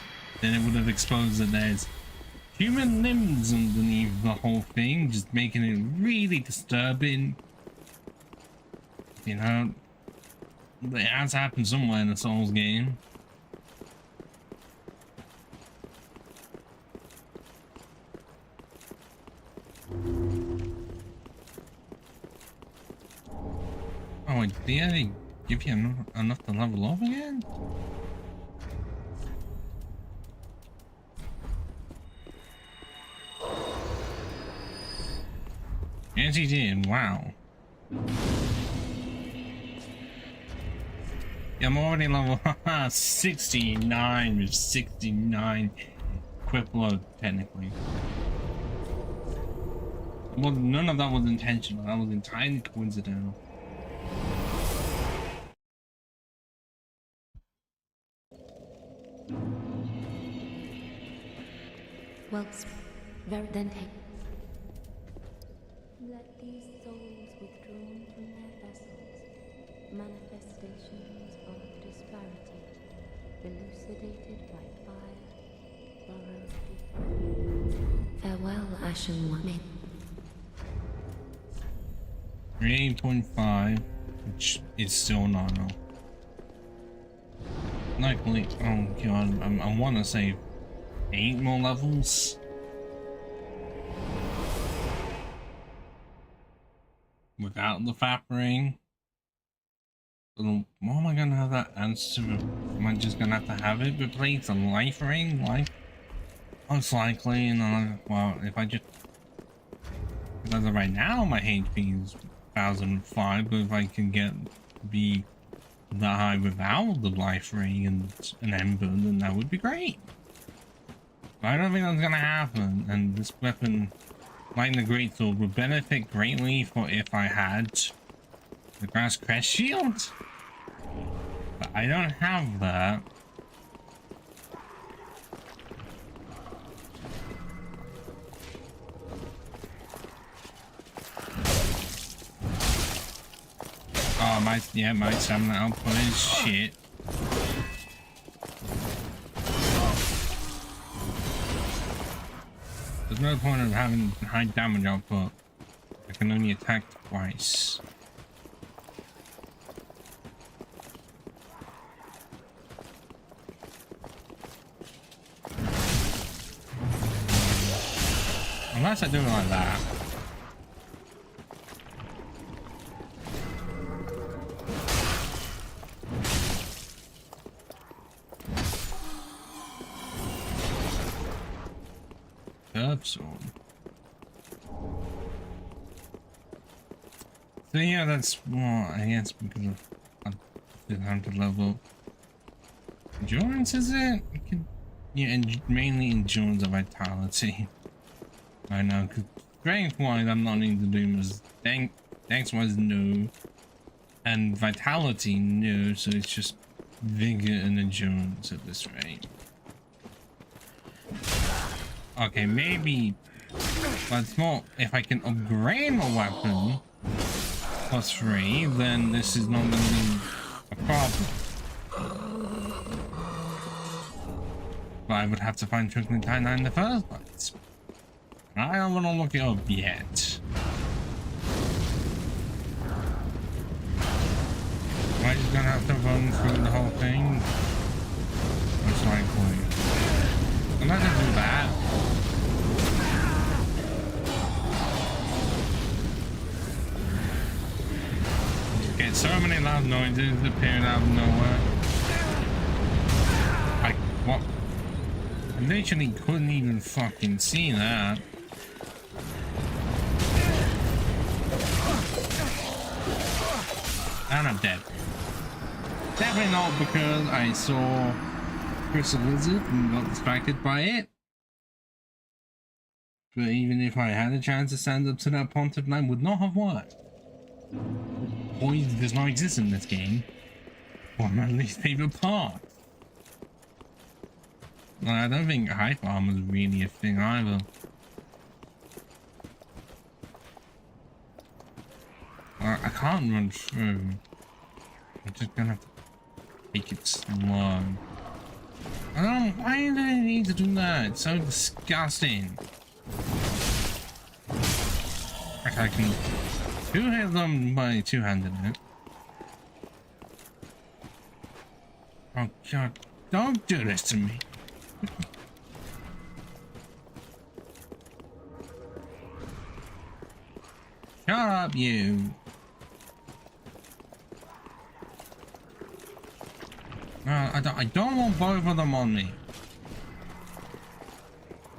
Then it would have exposed that there's human limbs underneath the whole thing, just making it really disturbing. You know, it has happened somewhere in the Souls game. Oh wait, did they give you enough to level up again? Yes, he did. Wow. Yeah, I'm already level 69 with 69 equip load, technically. Well, none of that was intentional. That was entirely coincidental. Well, very then take. Let these souls withdrawn from their vessels, manifestations of disparity, elucidated by fire, borrowed. Farewell, Ashen One. 8.5, which is still not enough. Likely, oh god, I want to say 8 more levels. Without the fap ring. But what am I gonna have that answer to? Am I just gonna have to have it replace a life ring? Life Most likely, and well, if I just, as of right now, my HP is 1005, but if I can get be that high without the life ring and an ember, then that would be great. But I don't think that's gonna happen, and this weapon, like the greatsword, would benefit greatly for if I had the grass crest shield. But I don't have that. Oh, my stamina output is shit. There's no point of having high damage output. I can only attack twice. Unless I do it like that. Sword. So yeah, that's well, I guess because of I didn't have to level endurance, is it? Yeah, and mainly endurance and vitality. I know, because strength wise I'm not needing to do much. Dex wise no, and vitality no, so it's just vigor and endurance at this rate. Okay, maybe, but it's more if I can upgrade my weapon +3, then this is not going to be a problem. But I would have to find Twinkling Titanite in the first place. I don't want to look it up yet. Am I just going to have to run through the whole thing? Most likely. I'm not going to do that. Get so many loud noises appearing out of nowhere. What? I literally couldn't even fucking see that. And I'm dead. Definitely not because I saw Crystal Lizard and got distracted by it. But even if I had a chance to stand up to that pontiff, I would not have worked. Poison does not exist in this game. One of my least favorite parts. Well, I don't think hype armor is really a thing either. I can't run through. I'm just gonna have to take it slow. I don't. Why do I need to do that? It's so disgusting. I can two-hit them by two-handed it. Oh god, don't do this to me. Shut up, you. I don't want both of them on me.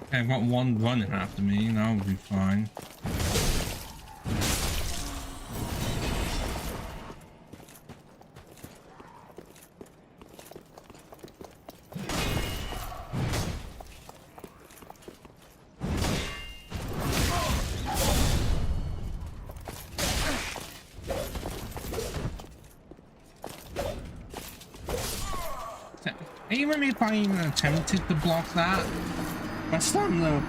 Okay, I've got one running after me, that'll be fine. Even if I even attempted to block that, my stamina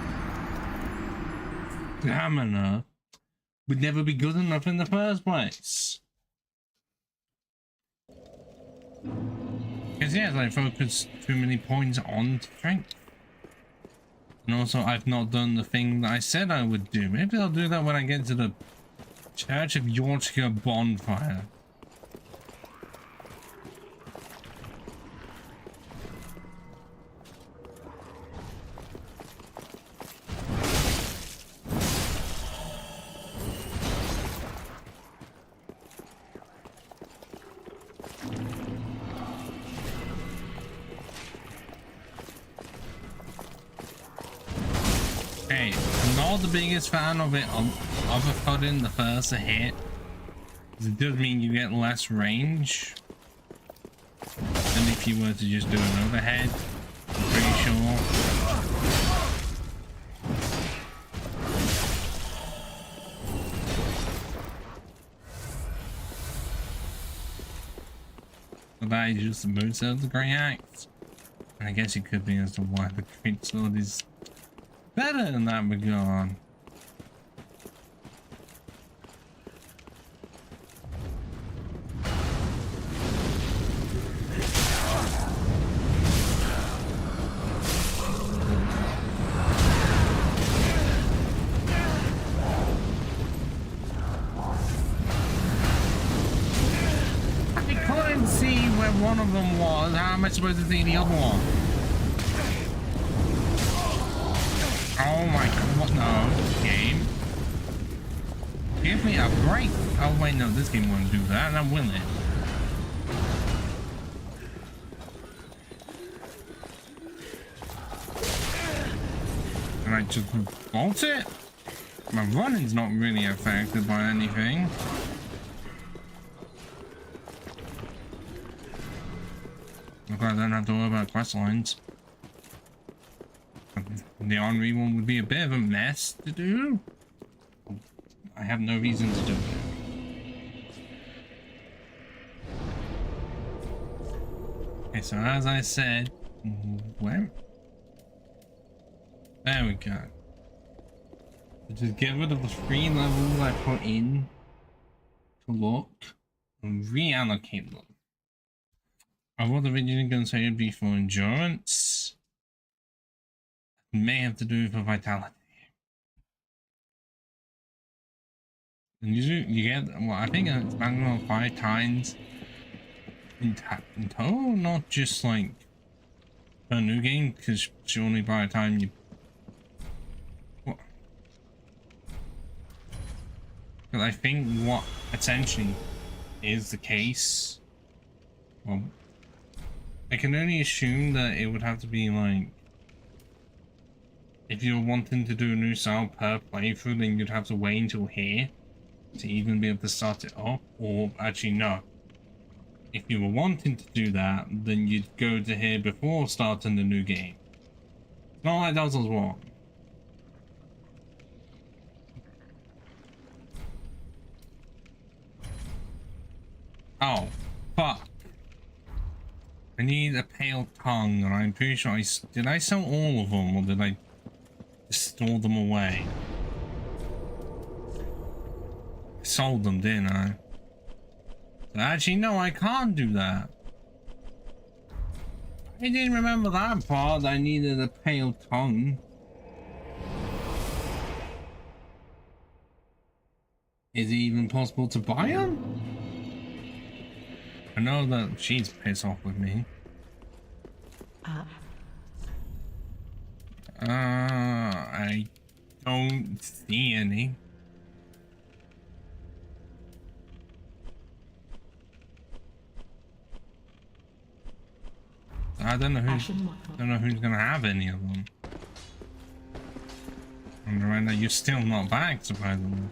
would never be good enough in the first place. Because yes, I focused too many points on strength. And also I've not done the thing that I said I would do. Maybe I'll do that when I get to the Church of Yorkshire bonfire. not the biggest fan of it uppercutting the first hit. It does mean you get less range than if you were to just do an overhead, I'm pretty sure. But that is just the moveset of the greataxe. And I guess it could be as to why the greatsword is better in that regard. One of them was. How am I supposed to see the other one? Oh my god, what? No, game. Give me a break. Oh wait, no, this game won't do that, now will it? Can I just bolt it? My running's not really affected by anything. I don't have to worry about quest lines. The Henri one would be a bit of a mess to do. I have no reason to do it. Okay, so as I said, where? There we go. So just get rid of the 3 levels I put in to look and reallocate them. I was originally going to say it'd be for endurance. It may have to do for vitality. And you get, well, I think it's maximum 5 times in total, not just like per new game, because surely by the time you... What? Because I think what essentially is the case, well, I can only assume that it would have to be like, if you're wanting to do a new style per playthrough, then you'd have to wait until here to even be able to start it up. Or actually no, if you were wanting to do that, then you'd go to here before starting the new game. It's not like that was wrong. Oh, fuck. I need a pale tongue, and I'm pretty sure did I sell all of them, or did I just store them away? I sold them, didn't I? So actually, no, I can't do that. I didn't remember that part. I needed a pale tongue. Is it even possible to buy them? I know that she's pissed off with me. I don't see any. I don't know who's gonna have any of them. And right now you're still not back, surprisingly.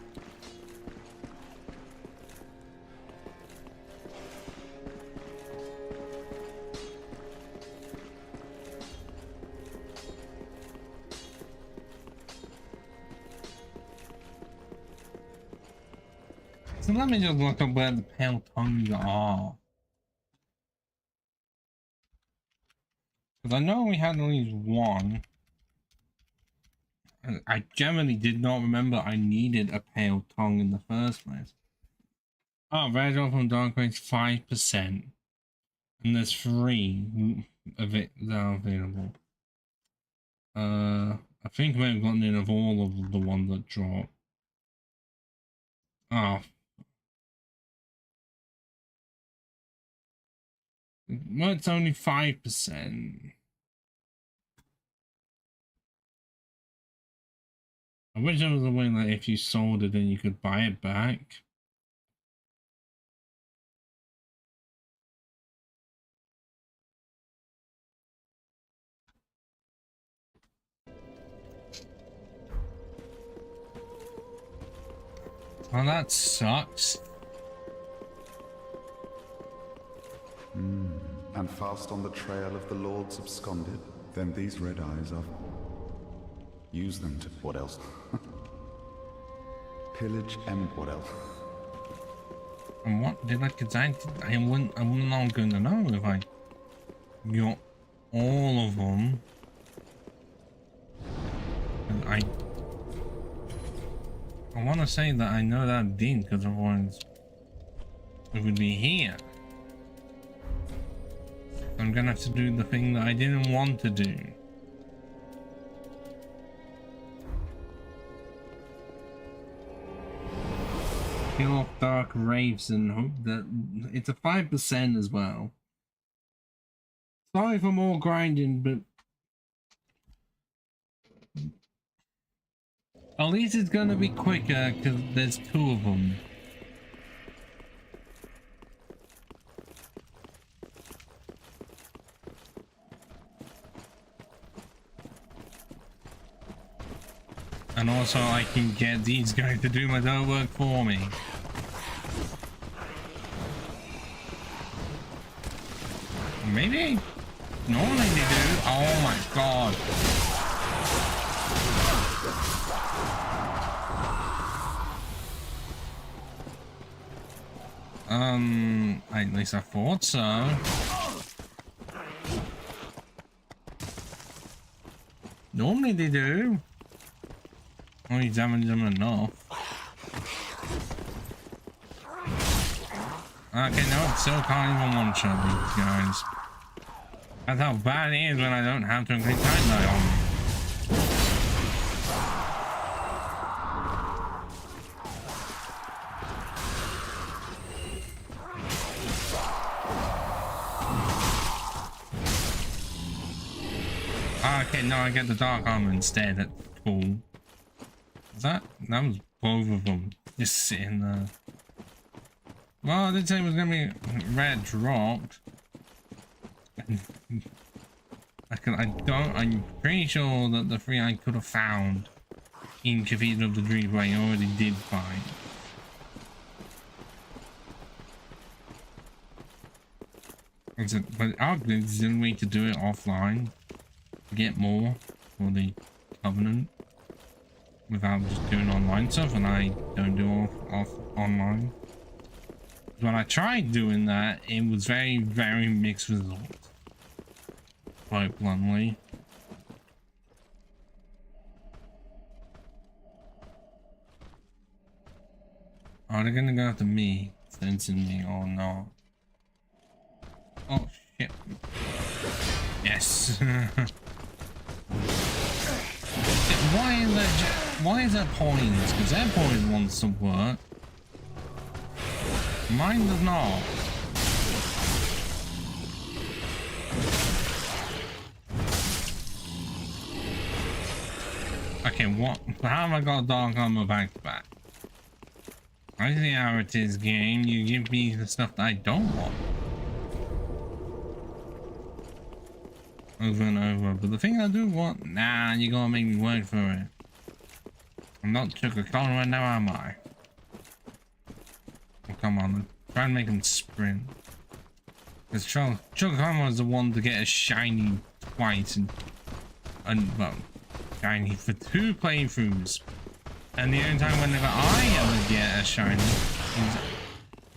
So let me just look up where the pale tongues are. Because I know we had at least one. I generally did not remember I needed a pale tongue in the first place. Oh, red from Dark Race 5%. And there's 3 of it that are available. I think we have gotten rid of all of the ones that drop. Oh. Well, it's only 5%. I wish there was a way that if you sold it, then you could buy it back. Well, that sucks. And fast on the trail of the Lords absconded. Then these red eyes are... Use them to... what else? Pillage and what else? And what did I... cause I'm not gonna know if I got all of them. And I want to say that I know that I did, because otherwise it would be here. I'm gonna have to do the thing that I didn't want to do. Kill off dark wraiths and hope that it's a 5% as well. Sorry for more grinding, but at least it's gonna be quicker because there's 2 of them. And also I can get these guys to do my dirt work for me. Maybe? Normally they do. Oh my god. At least I thought so. Normally they do. Only damage them enough. Okay, no, still can't even one-shot these guys. That's how bad it is when I don't have to increase Titanite on me. Okay, no, I get the dark armor instead. That's cool. That was both of them just sitting there. Well, I did say it was gonna be red dropped. I'm pretty sure that the 3 I could have found in Cathedral of the Dream I already did find. But arguably there's a way to do it offline to get more for the Covenant without just doing online stuff, and I don't do off online. When I tried doing that, it was very mixed results, quite bluntly. Are they gonna go after me, sensing me or not? Oh shit. Yes. Why is that points? Because their point wants to work. Mine does not. Okay, what? How have I got dark armor back to back? I see how it is, game. You give me the stuff that I don't want. Over and over. But the thing I do want, nah, you gotta make me work for it. I'm not Chuckacon right now, am I? Oh, come on, try and make him sprint. Because Chuckacon was the one to get a shiny twice and well, shiny for 2 playthroughs. And the only time whenever I ever get a shiny is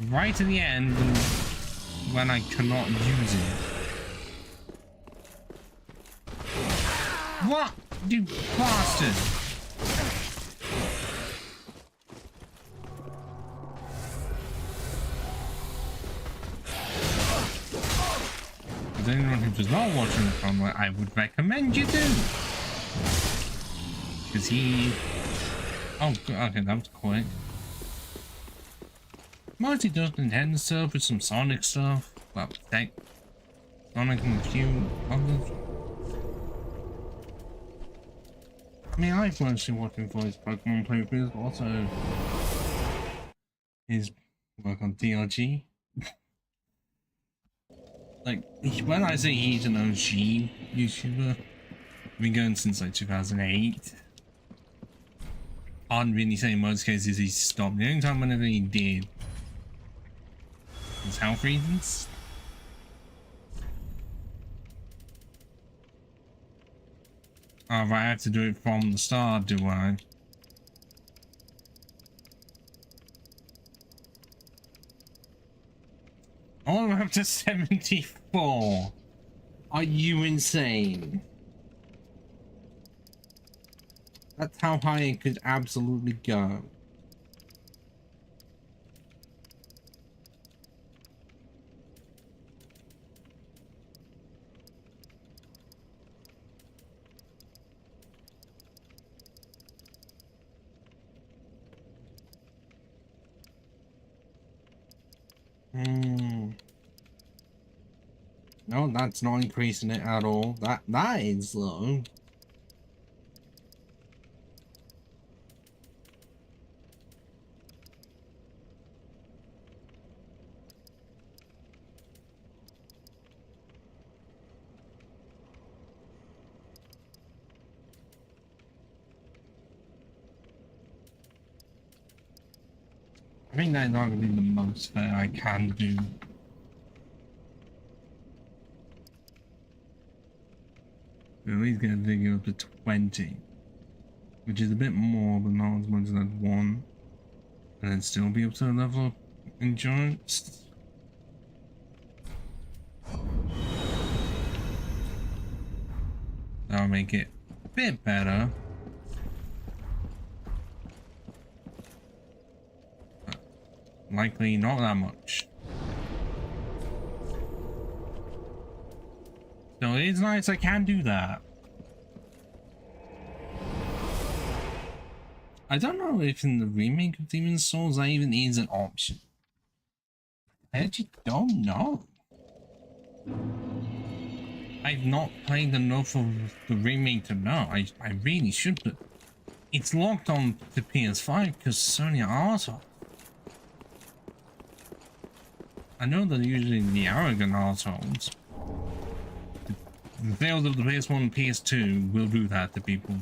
right at the end when I cannot use it. What? You bastard! For anyone who does not watch him from where I would recommend you do. Because he... Oh, okay, that was quick. Mostly does Nintendo stuff with some Sonic stuff. Well, Sonic and a few others. I mean, I've mostly watching for his Pokemon playthroughs, but also his work on DRG. Like, when I say he's an OG YouTuber, I've been going since like 2008. can't really say in most cases he stopped. The only time whenever he did was health reasons. Oh, if I have to do it from the start, do I? Oh, I'm up to 74. Are you insane? That's how high it could absolutely go. No, that's not increasing it at all. That is low. I think that's not gonna be the most that I can do. At least get a figure up to 20, which is a bit more, but not as much as I'd want. And then still be up to the level of endurance. That'll make it a bit better. But likely not that much. So it is nice I can do that. I don't know if in the remake of Demon's Souls that even is an option. I actually don't know. I've not played enough of the remake to know. I really should, but it's locked on to PS5 because Sony are arsehole. I know they're usually the arrogant assholes. The fails of the PS1 and PS2 will do that to people.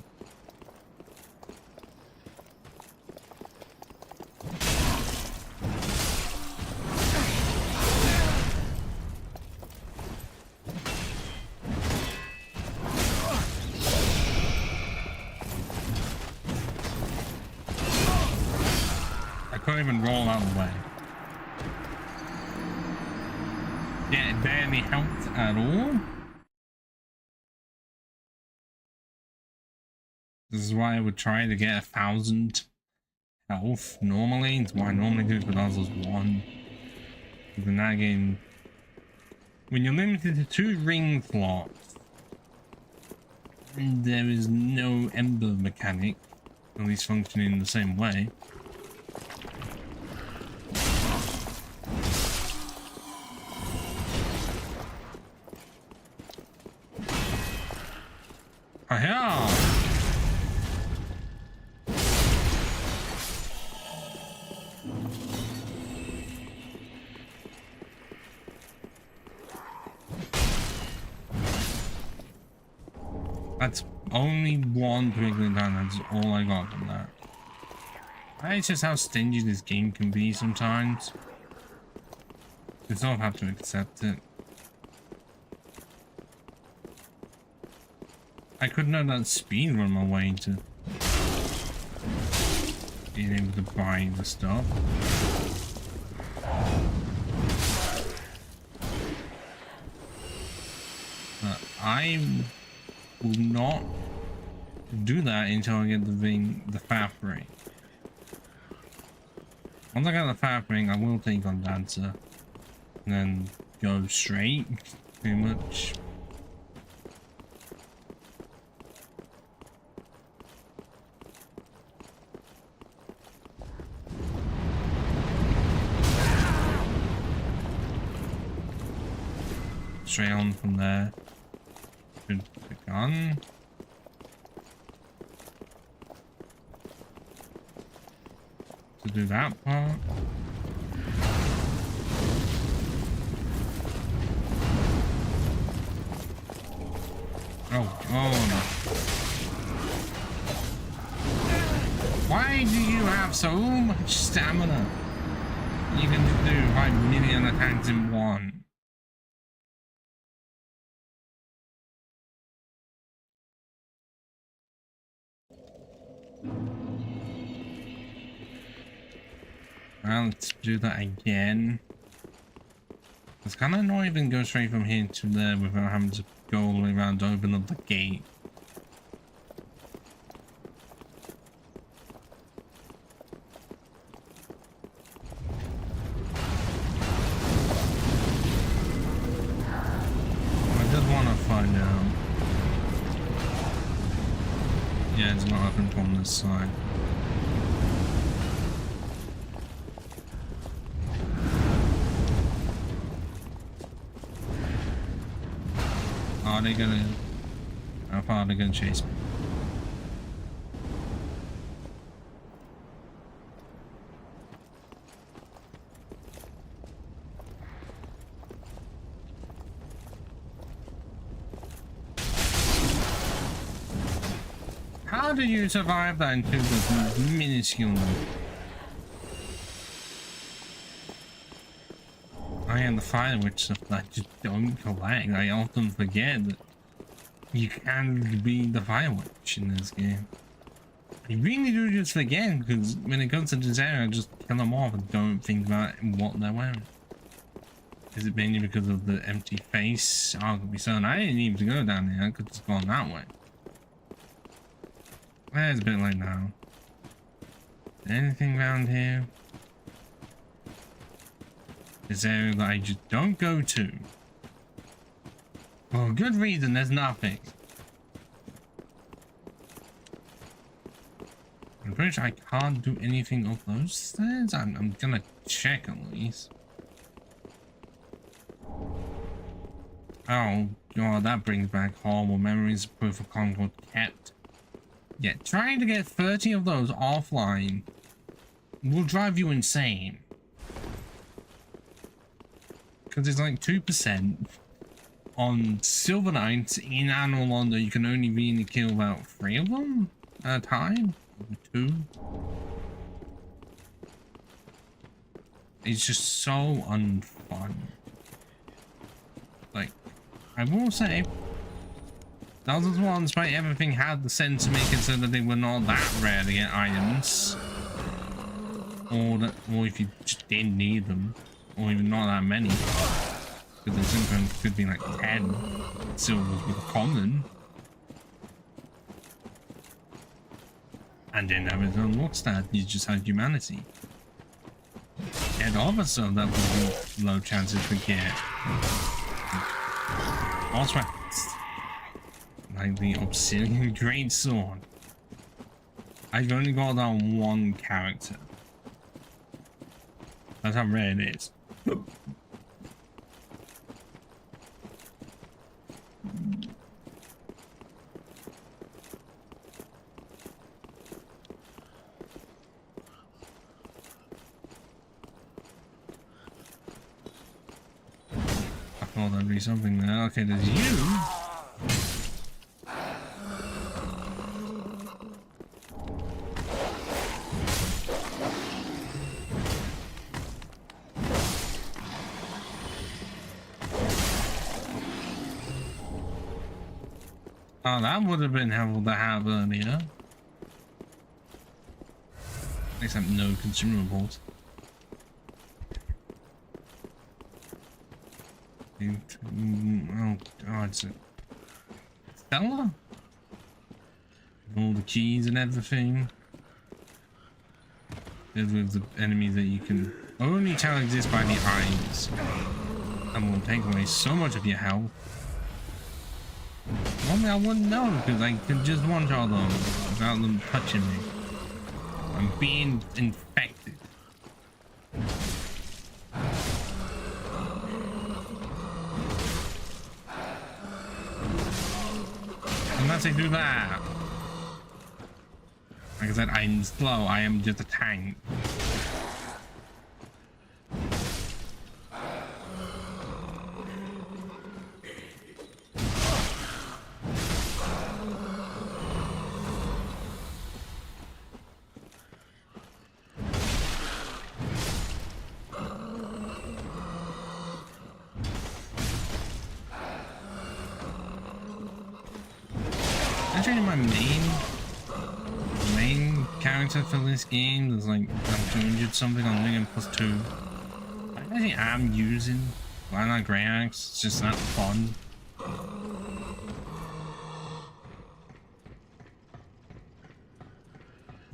I couldn't even roll out of the way. Yeah, it barely helped at all. This is why I would try to get 1,000 health normally. It's what I normally do for those one. But then again, when you're limited to 2 ring slots, and there is no ember mechanic, at least functioning in the same way. Aha! That's only one twinkling down. That's all I got from that. That's just how stingy this game can be sometimes. You sort of have to accept it. I could not speedrun my way into being able to buy the stuff. But I will not do that until I get the Faff ring. Once I get the Faff ring, I will take on Dancer and then go straight, pretty much. Straight on from there. Should pick on. To do that part. Oh no. Why have so much stamina. You can do 5 million attacks in one. Well, let's do that again. It's kind of not even go straight from here to there without having to go all the way around to open up the gate. I just want to find out. Yeah, it's not open from this side. Are they gonna... How far are they gonna chase me? How do you survive that into the minuscule? I am the fire witch stuff that I just don't collect. I often forget that you can be the fire witch in this game. I really do just forget, because when it comes to this area, I just kill them off and don't think about what they're wearing. Is it mainly because of the empty face? Oh, could be so. I didn't need to go down there. I could just gone that way. There's a bit like now. Anything around here? This area that I just don't go to. For good reason, there's nothing. I'm pretty sure I can't do anything of those stairs. I'm gonna check at least. Oh god, that brings back horrible memories of proof of Concord kept. Yeah, trying to get 30 of those offline will drive you insane. Because it's like 2%. On Silver Knights in Annual London, you can only really kill about 3 of them at a time. Or 2. It's just so unfun. Like, I will say, those ones, right, everything had the sense to make it so that they were not that rare to get items. Or if you just didn't need them. Or even not that many. Because there sometimes could be like 10 silvers with common. And then have its own look stat, you just have humanity. And officer that would be low chances to get. Also, like the Obsidian Great Sword. I've only got that on one character. That's how rare it is. I thought there'd be something there. Okay, there's you. Oh, that would have been helpful to have earlier. Except no consumables. Oh god, it's a Stella? All the keys and everything. There's with the enemies that you can only tell exist by the eyes. And will take away so much of your health. Normally I wouldn't know because I could just one-shot them without them touching me. I'm being infected. Unless I do that. Like I said, I'm slow. I am just a tank. Actually, my main character for this game is like 200 something on Megan +2. I actually am using why not greataxe? It's just not fun.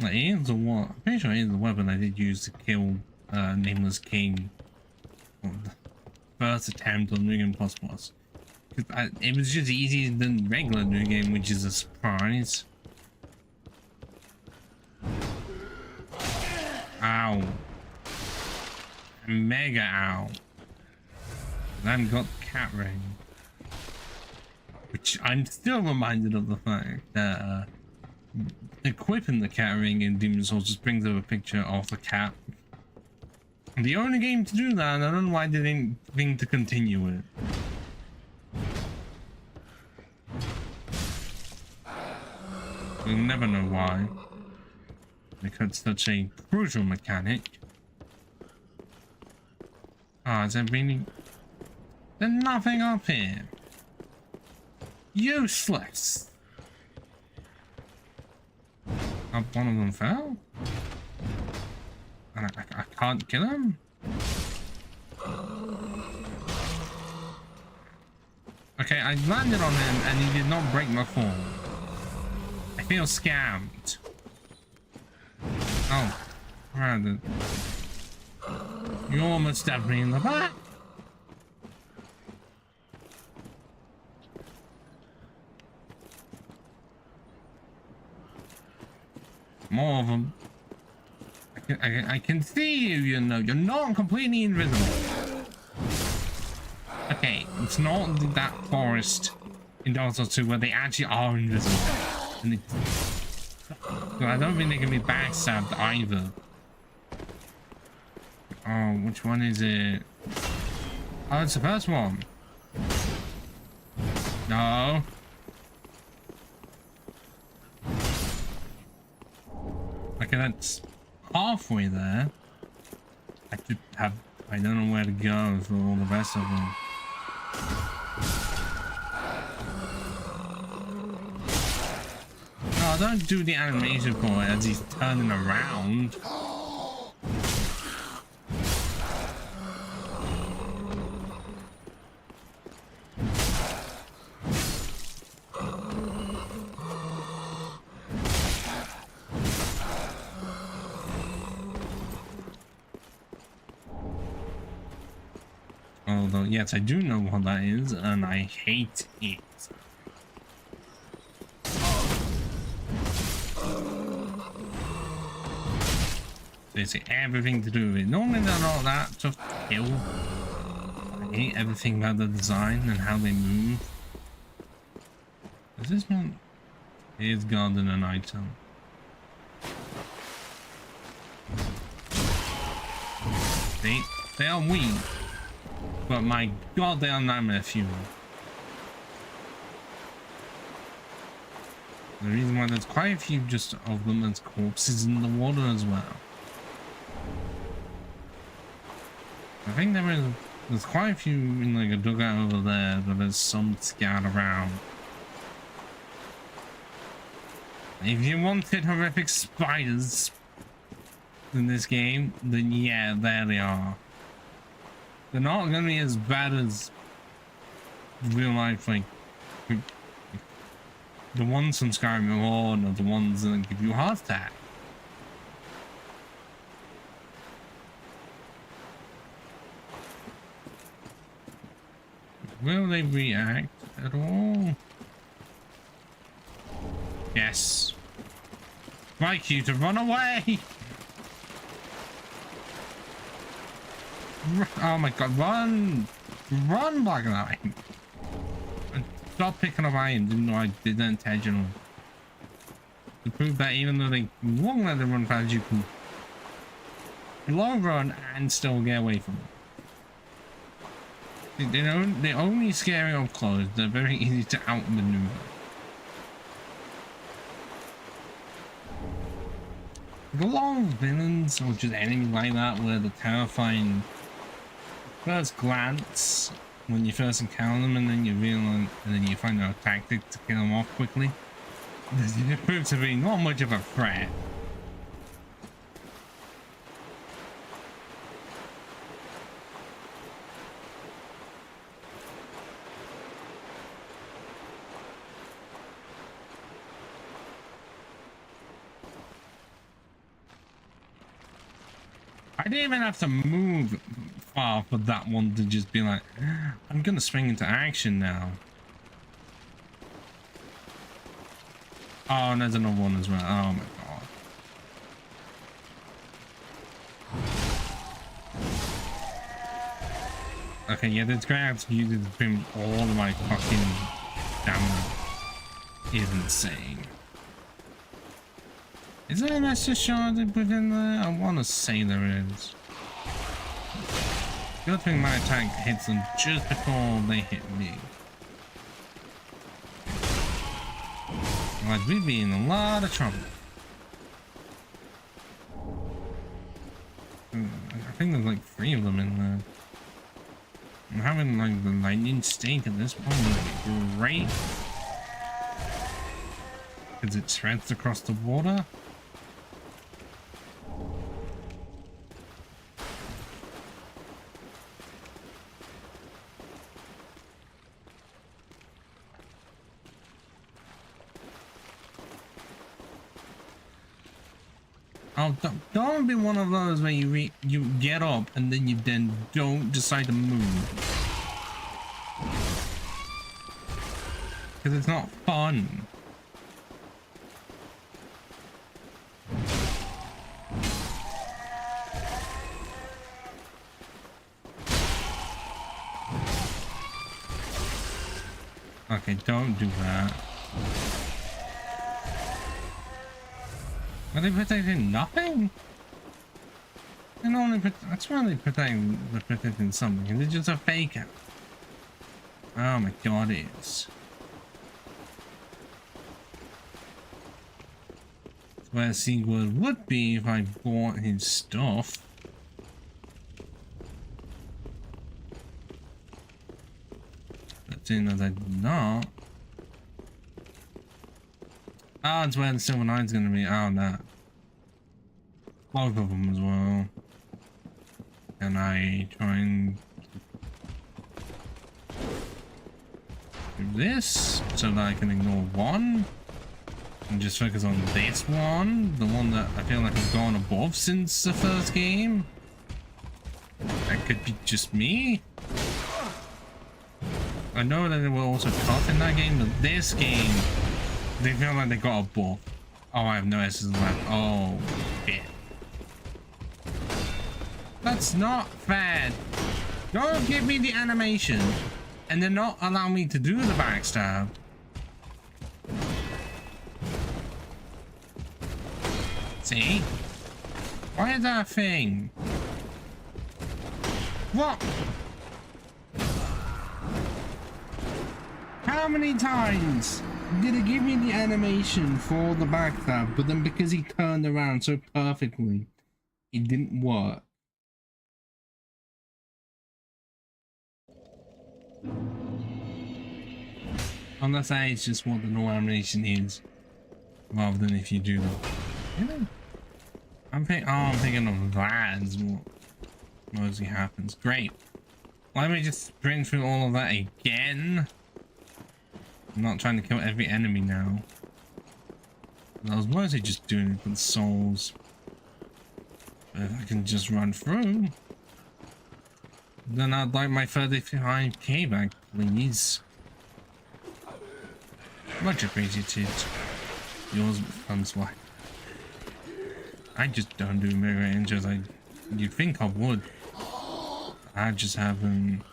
Like, it is the one. I'm pretty sure it is the weapon I did use to kill Nameless King. Well, the first attempt on New Game Plus Plus. It was just easier than regular New Game, which is a surprise. Ow. Mega ow. Then got cat ring. Which I'm still reminded of the fact that equipping the cat ring in Demon's Souls just brings up a picture of the cat. The only game to do that, and I don't know why they didn't think to continue it. We'll never know why. Because it's such a crucial mechanic. Ah, is there really... There's nothing up here. Useless. Oh, one of them fell? And I can't kill him? Okay, I landed on him and he did not break my fall. I feel scammed. Oh, rather. You almost stabbed me in the back. More of them. I can see you, you know. You're not completely invisible. Okay, it's not that forest in Dark Souls 2 where they actually are invisible. And so I don't think they can be backstabbed either. Oh, which one is it? Oh, it's the first one. No. Okay, that's halfway there. I don't know where to go for all the rest of them. Oh, don't do the animation for it as he's turning around. Although, yes, I do know what that is, and I hate it. Basically everything to do with it. Normally they're not that tough to kill. I hate everything about the design and how they move. Is this one? It is garden an item. They are weak. But my god, they are nightmare fuel. The reason why there's quite a few just of them as corpses in the water as well. I think there's quite a few in like a dugout over there, but there's some scattered around. If you wanted horrific spiders in this game, then yeah, there they are. They're not gonna be as bad as real life, like the ones from Skyrim are the ones that give you a heart attack. Will they react at all? Yes. Like you to run away! Oh my god, run! Run, Black Knight! Stop picking up items even though I did that intentionally. To prove that even though they won't let them run fast, you can long run and still get away from them. They're only scary up close, they're very easy to outmaneuver. There's a lot of villains or just enemies like that where they're terrifying first glance when you first encounter them, and then you realize, and then you find out a tactic to kill them off quickly. It proved to be not much of a threat. I didn't even have to move far for that one to just be like, I'm gonna swing into action now. Oh, and there's another one as well. Oh my god. Okay, yeah, this greataxe uses pretty much all of my fucking damage. Is insane. Is there an extra shard they put in there? I want to say there is. Good thing my attack hits them just before they hit me. Like, we'd be in a lot of trouble. I think there's like 3 of them in there. I'm having like the lightning stink at this point would be great. Because it spreads across the water. Oh, don't be one of those where you get up and then you then don't decide to move. Because it's not fun. Okay, don't do that. Are they protecting nothing? And only that's why they're protecting something. Is it just a fake out? Oh my god, it is. That's where Sigurd would be if I bought his stuff. But seeing as I did not. Oh, it's where the Silver Knight's gonna be. Oh, no. Both of them as well. Can I try and do this so that I can ignore one and just focus on this one, the one that I feel like I've gone above since the first game? That could be just me. I know that they were also tough in that game, but this game, they feel like they got a buff. Oh, I have no S's left. Oh, shit. That's not fair. Don't give me the animation and then not allow me to do the backstab. See? Why is that a thing? What? How many times did it give me the animation for the backstab, but then because he turned around so perfectly, it didn't work? Unless that is just what the normal animation is, rather than if you do that. Really? I'm thinking of that as what mostly happens. Great. Why don't we just sprint through all of that again? I'm not trying to kill every enemy now. I was mostly just doing it for the souls. But if I can just run through, then I'd like my 35k back, please. Much appreciated. Yours becomes why. I just don't do mega intros. You'd think I would. I just haven't.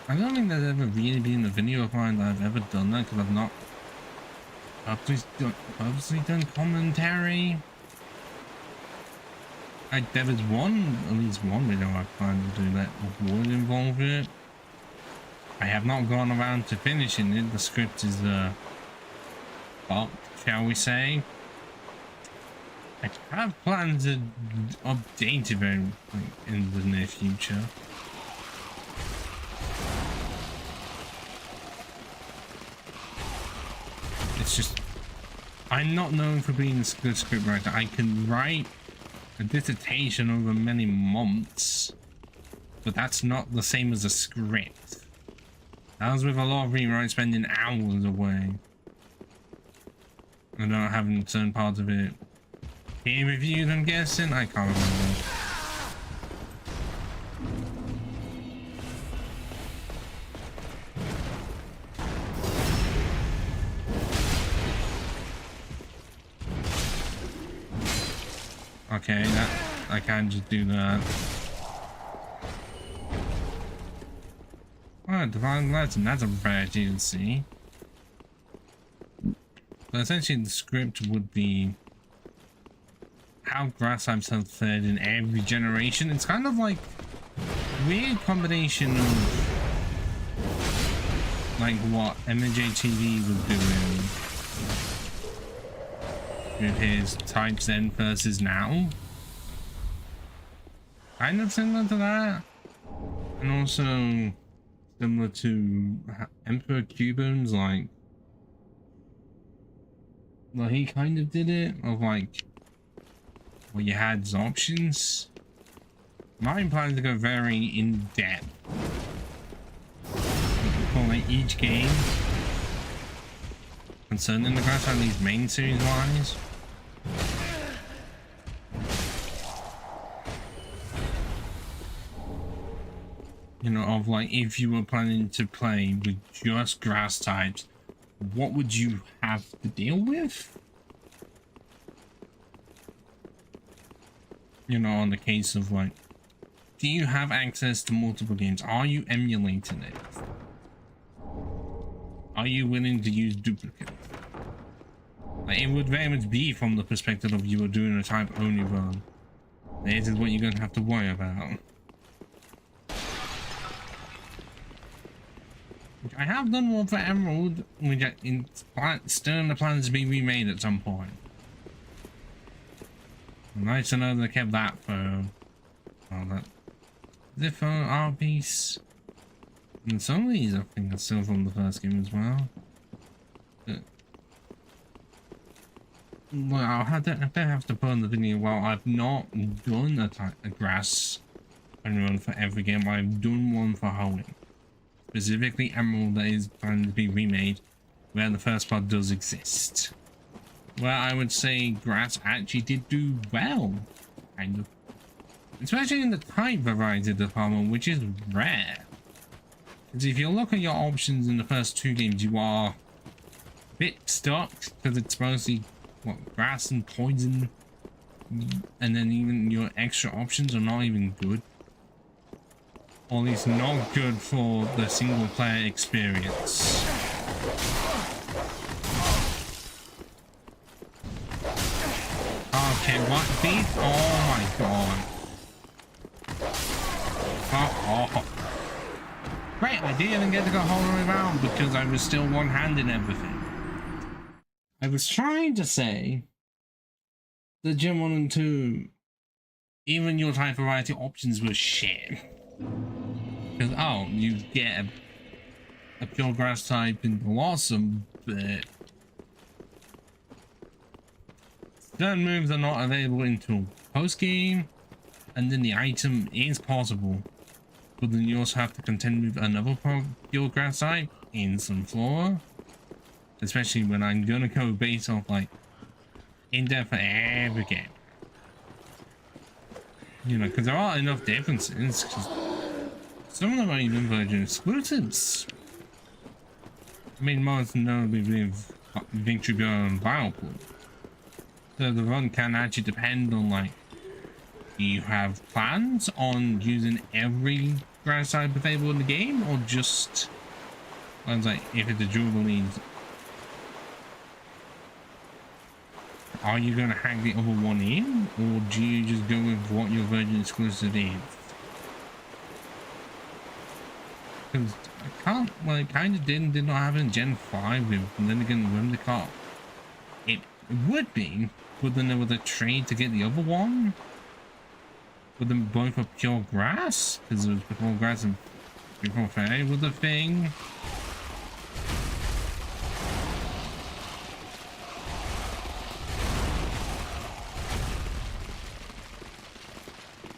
I don't think there's ever really been a video of mine that I've ever done that, because I've not purposely done commentary. There was at least one video I planned to do that would involve it. I have not gone around to finishing it. The script is fucked, shall we say. I have plans to update it very in the near future. It's just, I'm not known for being a good scriptwriter. I can write a dissertation over many months, but that's not the same as a script. That was with a lot of rewrites spending hours away. I don't having certain parts of it peer reviewed, I'm guessing. I can't remember. Okay, that I can't just do that. Oh, divine lesson, that's a rare DLC. But essentially the script would be how grass types have fared in every generation. It's kind of like a weird combination of like what MJTV was doing with his types then versus now. Kind of similar to that. And also similar to Emperor Cubans, like well, he kind of did it of like what you had as options. Mine plans to go very in depth for like each game concerning the grass, at least main series wise. You know, of like if you were planning to play with just grass types, what would you have to deal with? You know, on the case of like, do you have access to multiple games? Are you emulating it? Are you willing to use duplicates? Like, it would very much be from the perspective of you were doing a type only run. This is what you're going to have to worry about. I have done one for Emerald, which still in the plans to be remade at some point. Nice to know they kept that for that. Is it for our piece? And some of these I think are still from the first game as well. Well, I don't have to put on the video. Well, I've not done a grass run for every game. I've done one for hoeing. Specifically Emerald, that is planned to be remade, where the first part does exist. Where I would say grass actually did do well, kind of. Especially in the type variety department, which is rare. Because if you look at your options in the first two games, you are a bit stuck, because it's mostly, what, grass and poison. And then even your extra options are not even good. Or at least not good for the single player experience. Okay, what beat? Oh my god. Oh. Great, I didn't even get to go all the way around because I was still one-handed everything. I was trying to say the Gen 1 and 2, even your type variety options were shit. Because, oh, you get a pure grass type in Blossom, but certain moves are not available until post-game, and then the item is possible. But then you also have to contend with another pure grass type in some flora. Especially when I'm gonna go based off, like, in-depth for every game. You know, because there are enough differences, because some of them are even Virgin exclusives. I mean, most notably with Victory Beyond and Vileport. So the run can actually depend on, like, do you have plans on using every grass type available in the game, or just ones like if it's a durable needs? Are you going to hack the other one in, or do you just go with what your Virgin exclusive is? Because I can't, well, it kind of did not happen in Gen 5 with, and then again, Whimsicott. It It would be, but then there was a trade to get the other one. But then both were pure grass, because it was before grass and before fairy was a thing.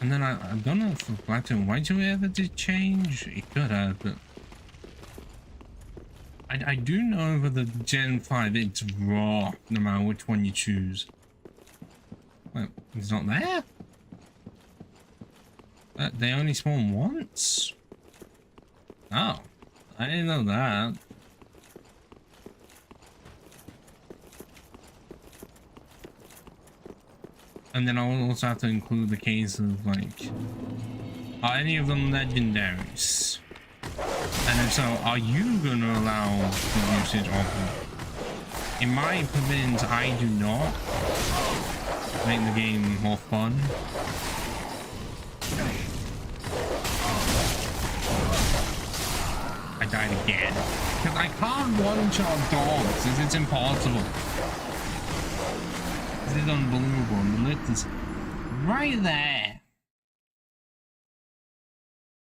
And then I don't know if black and white ever did change. It could have, but I do know that the Gen 5 it's raw no matter which one you choose. Well, it's not there. They only spawn once? Oh, I didn't know that. And then I'll also have to include the case of like, are any of them legendaries? And if so, are you going to allow the usage of them? In my opinion, I do not. Make the game more fun. I died again. Because I can't one-shot dogs. It's impossible. This is unbelievable. And the lift is right there.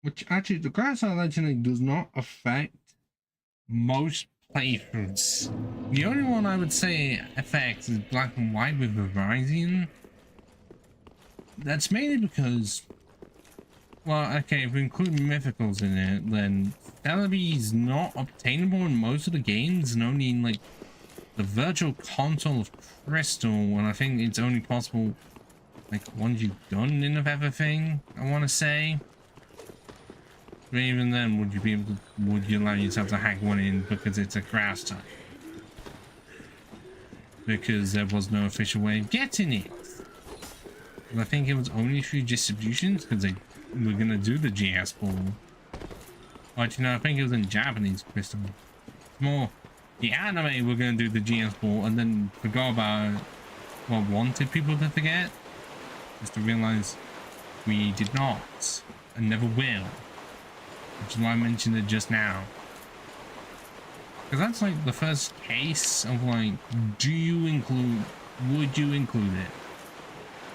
Which actually, the grass allegedly does not affect most playthroughs. The only one I would say affects is black and white with Verizon. That's mainly because, well, okay, if we include mythicals in it, then Celebi is not obtainable in most of the games, and only in like the virtual console of Crystal, and I think it's only possible like once you've done enough everything, I want to say. But even then, would you be able to, would you allow yourself to hack one in because it's a grass type? Because there was no official way of getting it. And I think it was only through distributions because they were going to do the GS ball. Actually, no, I think it was in Japanese Crystal. More, the anime were going to do the GS ball and then forgot about what wanted people to forget. Just to realize we did not and never will. Which is why I mentioned it just now. Because that's like the first case of like, do you include, would you include it?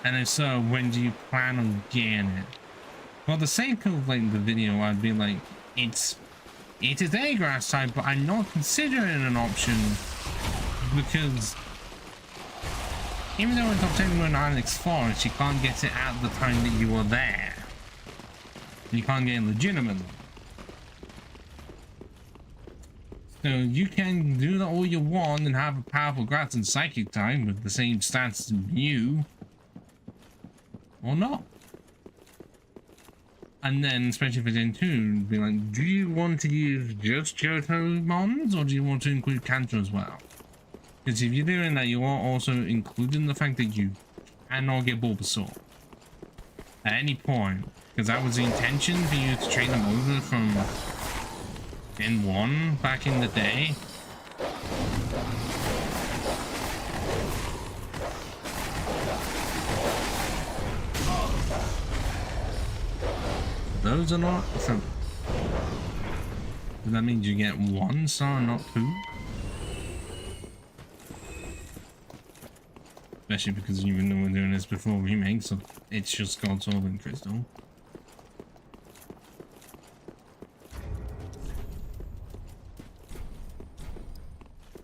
And if so, when do you plan on getting it? For the sake of like the video, I'd be like, it is a grass type, but I'm not considering an option because even though it's obtainable in Ilex Forest, you can't get it at the time that you are there. You can't get it legitimately. So you can do that all you want and have a powerful grass and psychic type with the same stats as you, or not. And then, especially for Gen 2, be like, do you want to use just Johto mons, or do you want to include Kanto as well? Because if you're doing that, you are also including the fact that you cannot get Bulbasaur at any point, because that was the intention for you to train them over from Gen 1 back in the day. Those are not, so that means you get 1 star, not 2. Especially because even though we're doing this before remake, so it's just Gold Sword and Crystal.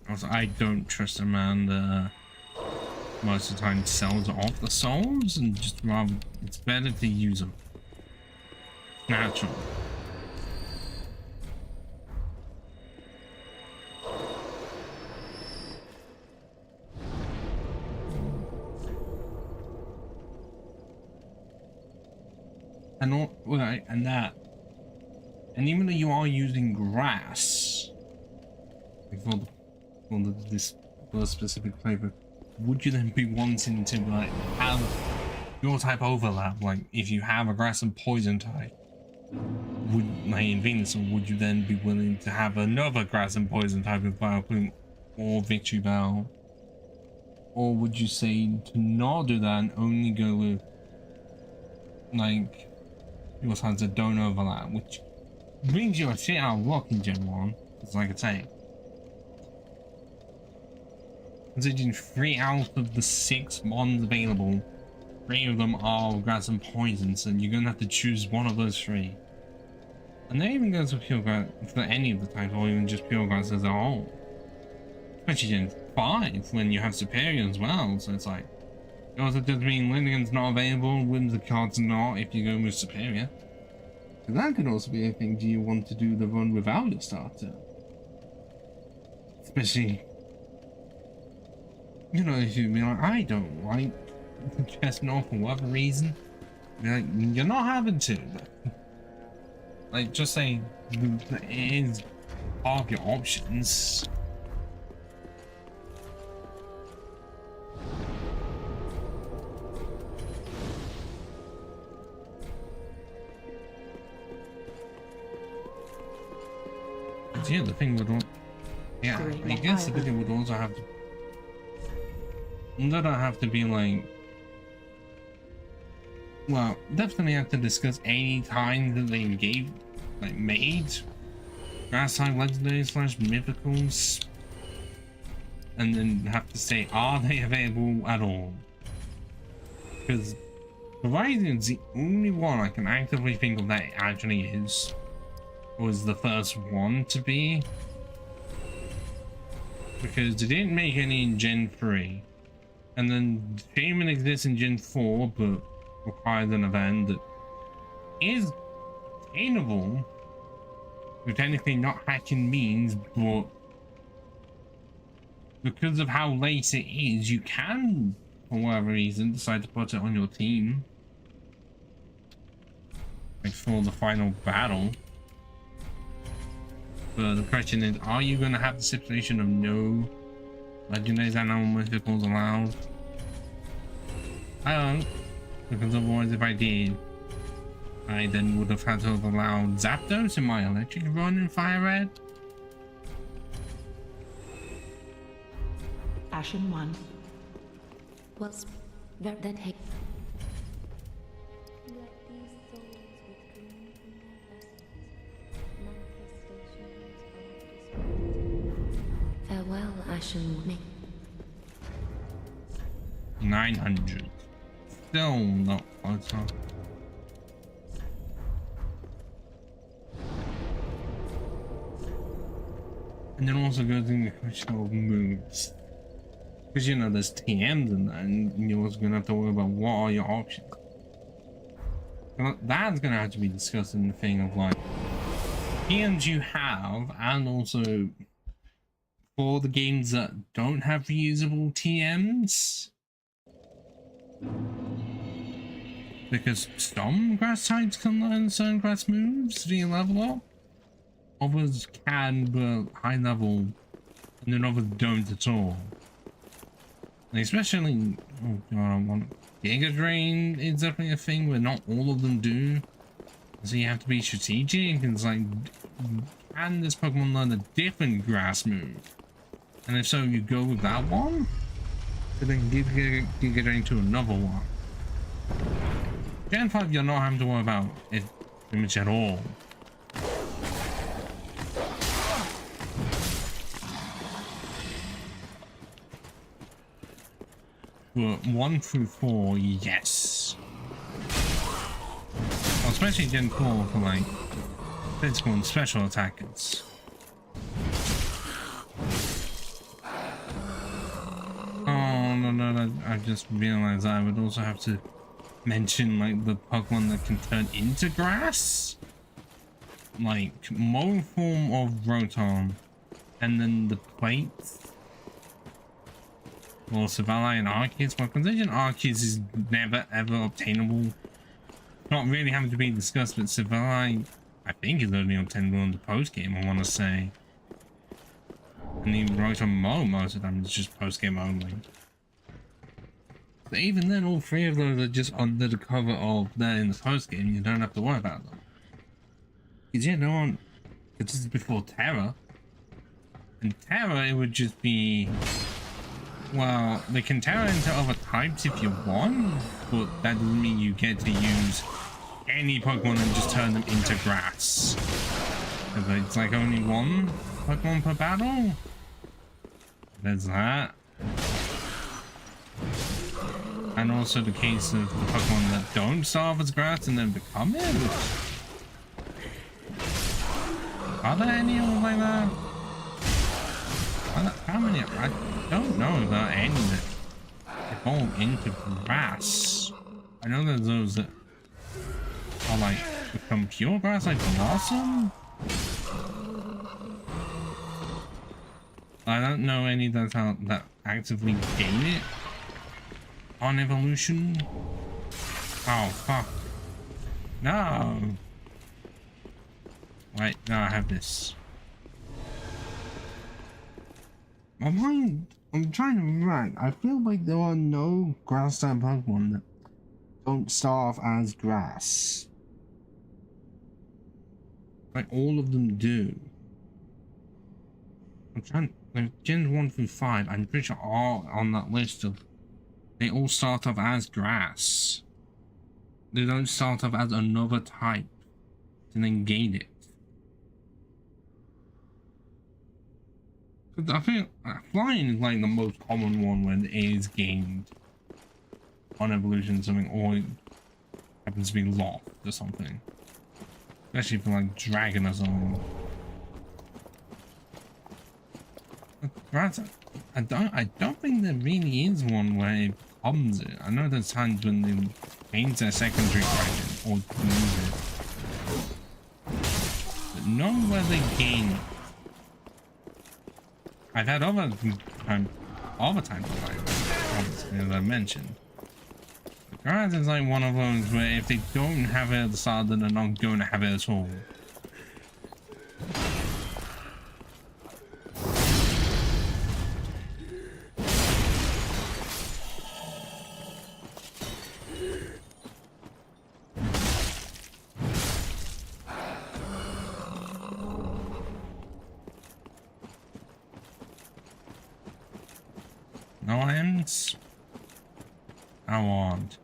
Also, I don't trust a man that most of the time sells off the souls, and just rather, it's better to use them. Natural. And all, right, and that, and even though you are using grass for this specific flavor, would you then be wanting to like have your type overlap? Like if you have a grass and poison type, would like in Venusaur, would you then be willing to have another grass and poison type with Vileplume or Victory Bell? Or would you say to not do that and only go with like your types that don't overlap, which brings you a shit out of luck in Gen 1, because like I say, Considering 3 out of the 6 ones available, 3 of them are grass and poison, so you're gonna have to choose one of those 3. And that even goes for pure grass for any of the types, or even just pure grass as a whole. Especially in 5 when you have superior as well, so it's like it also does mean Lindigan's not available, Whimsy cards not if you go with superior. So that could also be a thing. Do you want to do the run without your starter? Especially, you know, if you be like, I don't like Chestnut for whatever reason, be like, you're not having to. Like, just say it is part of your options. But yeah, the thing would, yeah, I guess the thing would also have to. That I have to be like, well, definitely have to discuss any time that they gave, like, made grass type legendary / mythicals, and then have to say, are they available at all? Because Horizon's the only one I can actively think of that actually is, was the first one to be, because they didn't make any in Gen 3. And then Shaman exists in Gen 4, but requires an event that is attainable with technically not hacking means, but because of how late it is, you can, for whatever reason, decide to put it on your team. Like for the final battle. But the question is, are you going to have the situation of no legendaries and no mythicals allowed? I don't, because otherwise if I did, I then would have had to have allowed Zapdos in my electric run in Fire Red. Ashen 1. Was there that heck? Let these souls withdrawn from their vessels, manifestations of despair. Farewell, Ashen Woman. 900. Still not close enough. And then also goes in the question of moves. Because you know there's TMs in that, and you're also gonna have to worry about what are your options. Well, that's gonna have to be discussed in the thing of like TMs you have, and also for the games that don't have reusable TMs. Because some grass types can learn certain grass moves via level up. Others can, but high level, and then others don't at all. And especially, oh god, Giga Drain is definitely a thing where not all of them do. So you have to be strategic. It's like, can this Pokemon learn a different grass move? And if so, you go with that one, but then Giga Drain to another one. Gen 5, you're not having to worry about it pretty much at all. But 1 through 4, yes. Well, especially Gen 4 for like physical and special attackers. Oh no, I just realized I would also have to mention like the Pokemon that can turn into grass, like model form of Rotom, and then the plates. Well, Savalli and Arceus. Well, considering Arceus is never ever obtainable, not really having to be discussed, but Savalli I think is only obtainable in the post game, I want to say. And even Rotom most of them is just post game only. But even then, all 3 of those are just under the cover of they're in the post game. You don't have to worry about them. Because yeah, no one. Because this is before Terra. And Terra, it would just be. Well, they can Terra into other types if you want, but that doesn't mean you get to use any Pokemon and just turn them into grass. It's like only 1 Pokemon per battle. There's that. And also the case of the Pokemon that don't start off as grass and then become it. Are there any like that? How many? I don't know about any that evolve into grass. I know there's those that are like become pure grass, like Blossom. I don't know any that actively gain it on evolution. Oh fuck! No. Wait, no, I have this. I'm trying to rank. I feel like there are no grass type Pokemon that don't start off as grass. Like all of them do. I'm trying. Like Gens 1 through 5, I'm pretty sure are on that list of. They all start off as grass. They don't start off as another type to then gain it. I think flying is like the most common one when it is gained on evolution, something, or it happens to be lost or something. Especially for like dragon or something. But I don't think there really is one where it becomes it. I know there's times when they change their secondary dragon or lose it. But none where they gain it. I've had other times obviously, as I mentioned. The grass is like one of those where if they don't have it at the start, then they're not going to have it at all. No ends? I want.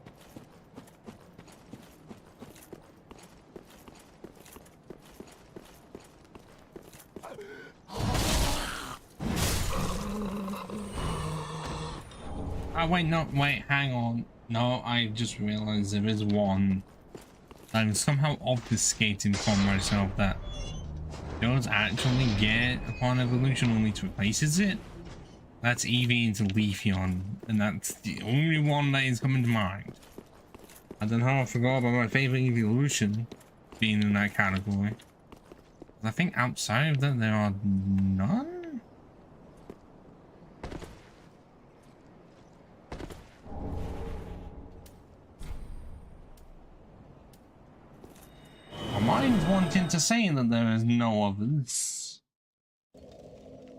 Oh wait, no, wait, hang on. No, I just realized there is one. I'm somehow obfuscating from myself that does actually get upon evolution only to replaces it. That's Eevee into Leafeon, and that's the only one that is coming to mind. I don't know how I forgot about my favorite evolution being in that category. I think outside of that there are none? My mind's wanting to say that there is no others.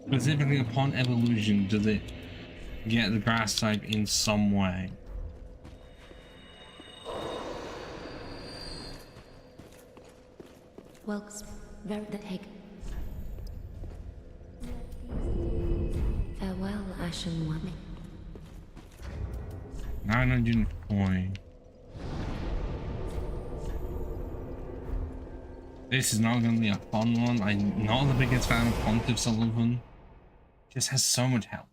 Specifically upon evolution, does it get the grass type in some way? Welks, very the egg. Farewell, Ashen Woman. 920. This is not going to be a fun one. I'm not the biggest fan of Pontiff Sullivan. Just has so much health.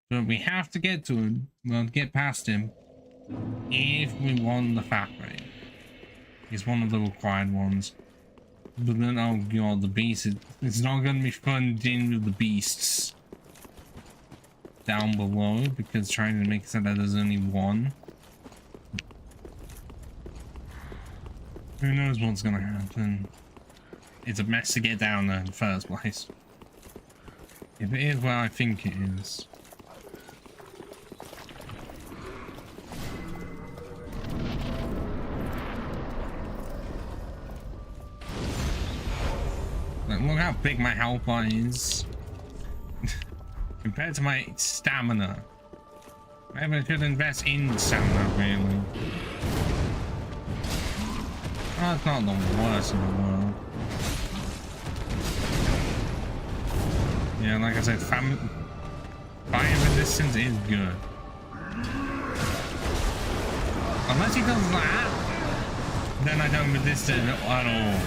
But we have to get to him. We'll get past him if we won the fat rate. He's one of the required ones. But then, oh god, the beast. It's not going to be fun dealing with the beasts down below because trying to make it so that there's only one. Who knows what's going to happen? It's a mess to get down there in the first place. If it is where I think it is. Like, look how big my health bar is. Compared to my stamina. Maybe I should invest in stamina, really. Oh, it's not the worst in the world. Yeah, like I said, fire resistance is good. Unless he does that, then I don't resist it at all.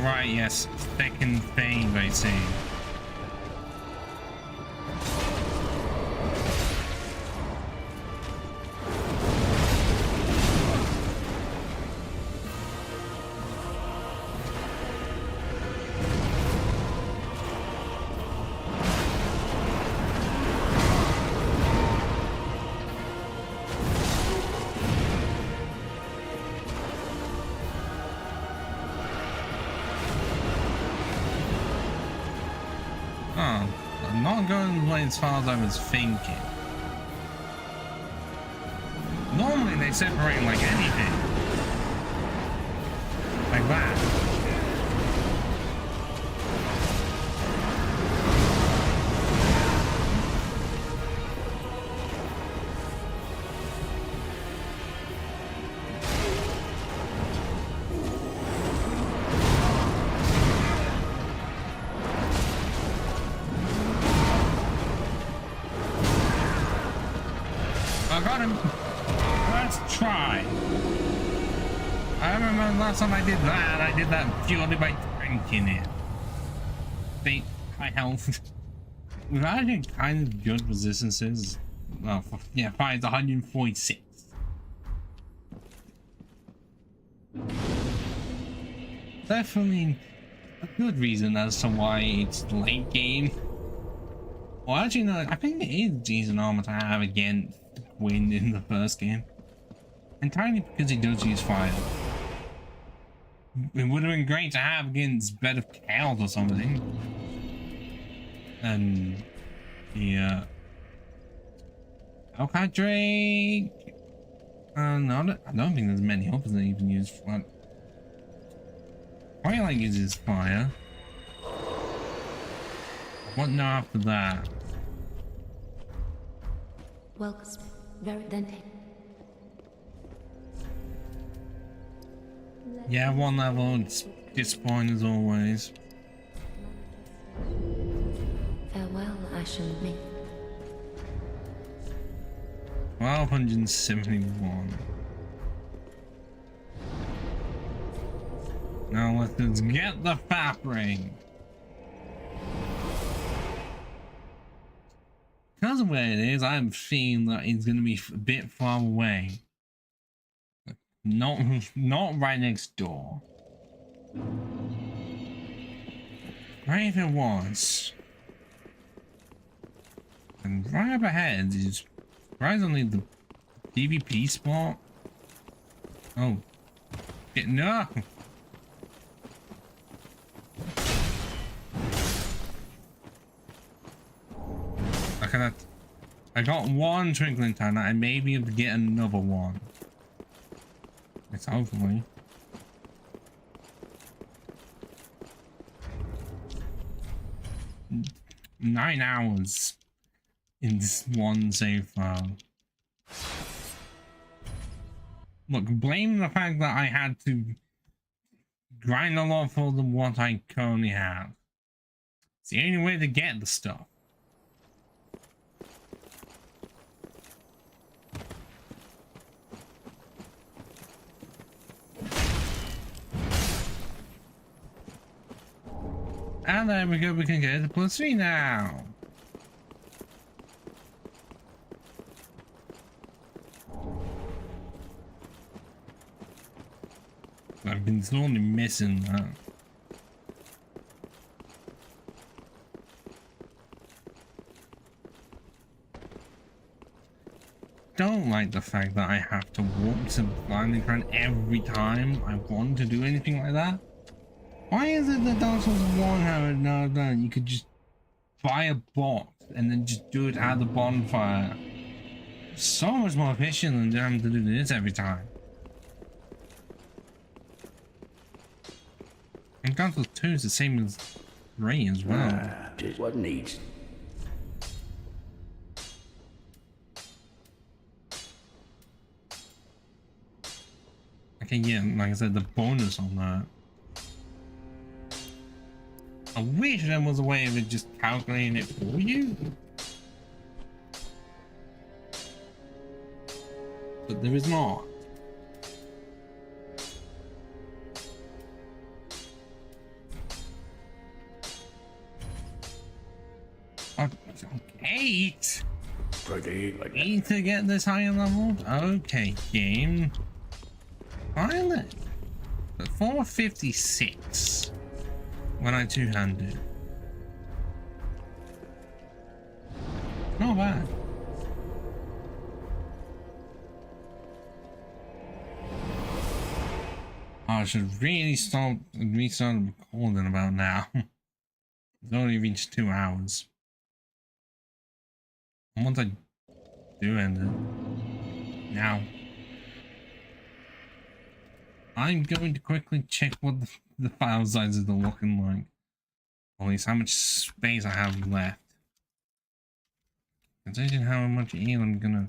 right, yes. Second phase, I see. Oh, I'm not going as far as I was thinking. Normally they separate like anything. Like that. I got him. Let's try. I remember last time I did that purely by drinking it. See, high health. We've actually kind of good resistances. Well, yeah, fire is 146. Definitely a good reason as to why it's late game. Well, actually, no, I think it is decent armor to have against wind in the first game. Entirely because he does use fire. It would have been great to have against bed of cows or something. And yeah. Drake. No, I don't think there's many others that even use fire. Twilight uses fire. What now after that? Welcome. Very then take. Yeah, one level, it's disappointing as always. Farewell, Ashen me. 1271. Now let's get the fat ring. Because of where it is, I'm feeling that it's going to be a bit far away. Not right next door. Right if it was. And right up ahead is surprisingly the PvP spot. Oh. No! Look at that. I got one twinkling time. I may be able to get another one. It's hopefully. Nine hours in this one save file. Look, blame the fact that I had to grind a lot for the what I currently have. It's the only way to get the stuff. And there we go, we can get it to +3 now. I've been slowly missing that. Don't like the fact that I have to walk to Blinding Crown every time I want to do anything like that. Why is it that Dark Souls 1 had no, you could just buy a box and then just do it at the bonfire? So much more efficient than having to do this every time. And Dark Souls 2 is the same as 3 as well. Just what needs. Okay, yeah, like I said, the bonus on that. I wish there was a way of it just calculating it for you. But there is not. Oh, 8? Pretty like 8 to get this higher level? Okay, game. Pilot. But 456 when I two-handed. Not bad. I should really restart recording about now. It's only reached 2 hours. And once I do end it, now, I'm going to quickly check what the file sizes are looking like. Or at least how much space I have left. Considering how much eel I'm gonna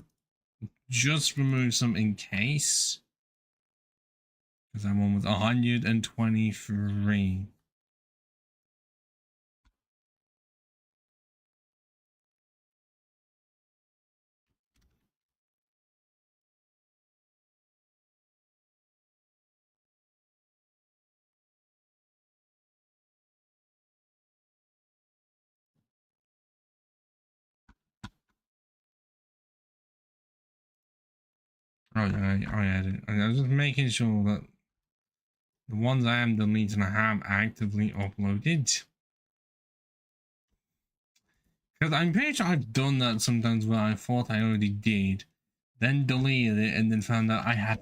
just remove some in case. Because that one was 123. Oh yeah, I had it. I was just making sure that the ones I am deleting I have actively uploaded. Because I'm pretty sure I've done that sometimes where I thought I already did, then deleted it and then found out I had.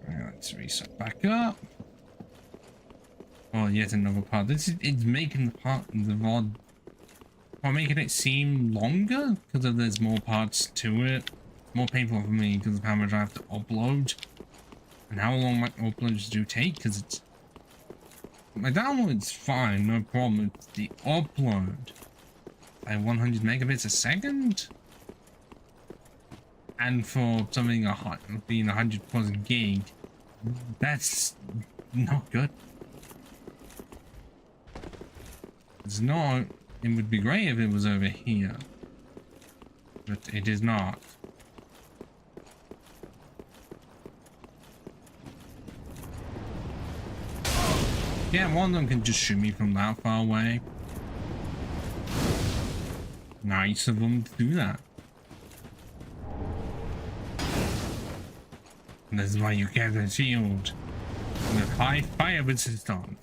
Alright, let's reset back up. Oh, yet another part. It's making the VOD, or making it seem longer because of there's more parts to it. More painful for me because of how much I have to upload and how long my uploads do take. Because it's my download's fine, no problem. It's the upload at 100 megabits a second, and for something being 100 plus gig, that's not good. It's not. It would be great if it was over here, but it is not. Yeah, one of them can just shoot me from that far away. Nice of them to do that. And this is why you get a shield with high fire resistance.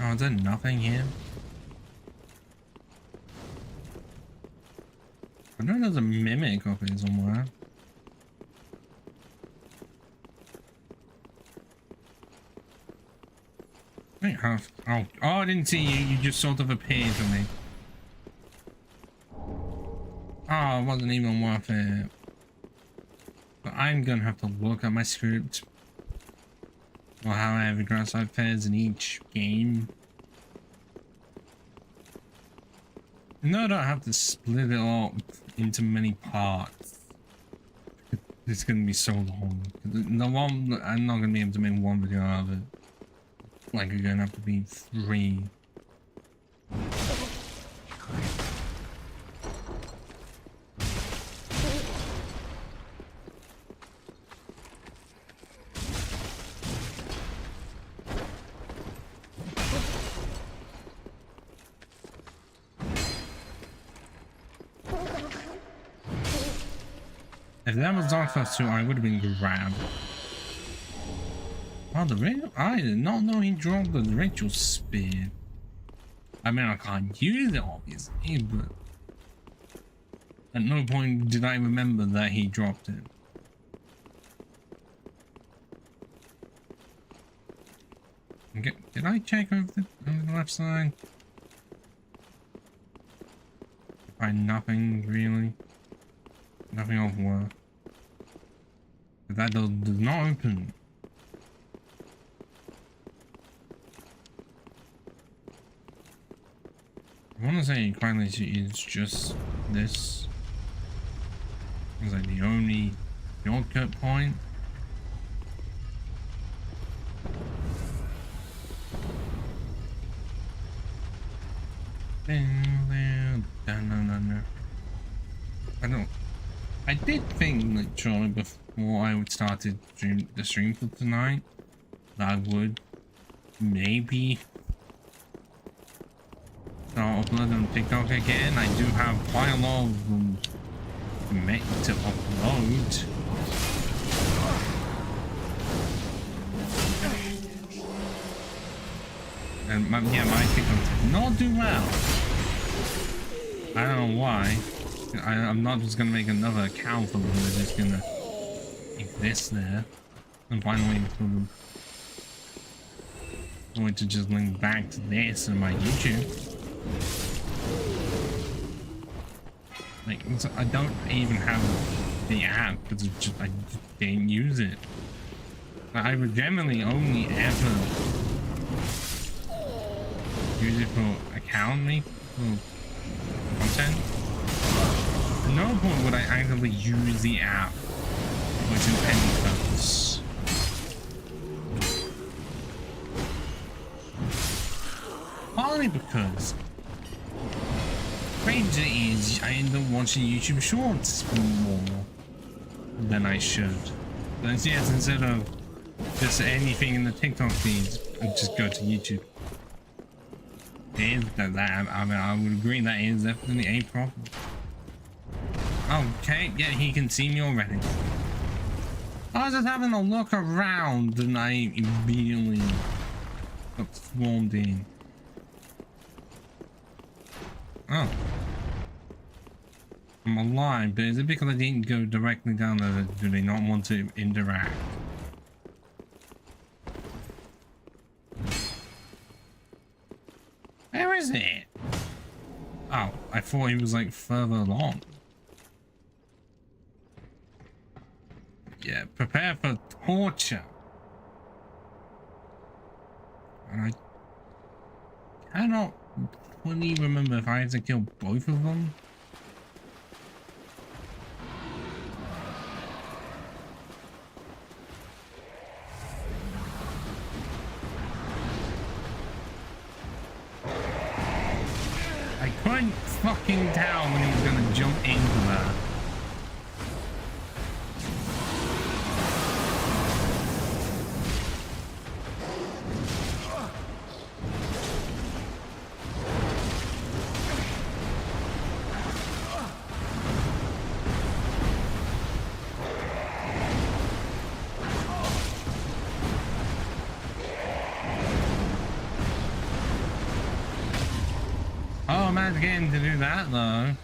Oh, is there nothing here? I know there's a mimic up here somewhere. Wait, oh, I didn't see you. You just sort of appeared to me. Oh, it wasn't even worth it. But I'm gonna have to look at my script. Or how every grass side fares in each game. No, I don't have to split it up into many parts. It's gonna be so long. The one, I'm not gonna be able to make one video out of it. Like, you're gonna have to be 3. If that was Dark Souls 2, I would have been grabbed. Oh, the ritual? I did not know he dropped the ritual spear. I mean, I can't use it, obviously, but at no point did I remember that he dropped it. Okay, did I check over the left side? Find nothing, really. Nothing of worth. But that does not open. I want to say quite literally it's just this. It's like the only shortcut point. I did think literally before I would start to the stream for tonight that I would maybe start uploading on TikTok again. I do have quite a lot of them to upload. And my TikTok did not do well. I don't know why. I'm not just gonna make another account for them. They're just gonna exist there and find a way to just link back to this and my YouTube. Like, I don't even have the app because I just didn't use it. I would generally only ever use it for account for content. At no point would I actively use the app for its intended purpose. Partly because stranger is I end up watching YouTube Shorts more than I should. But yes, instead of just anything in the TikTok feed, I just go to YouTube. Is that I mean, I would agree that is definitely a problem. Okay, yeah, he can see me already. I was just having a look around and I immediately got swarmed in. Oh. I'm alive, but is it because I didn't go directly down there? Do they not want to interact? Where is it? Oh, I thought he was like further along. Yeah, prepare for torture. And I cannot fully remember if I had to kill both of them. I couldn't fucking tell when he was gonna jump into that. Oh, man's getting to do that though.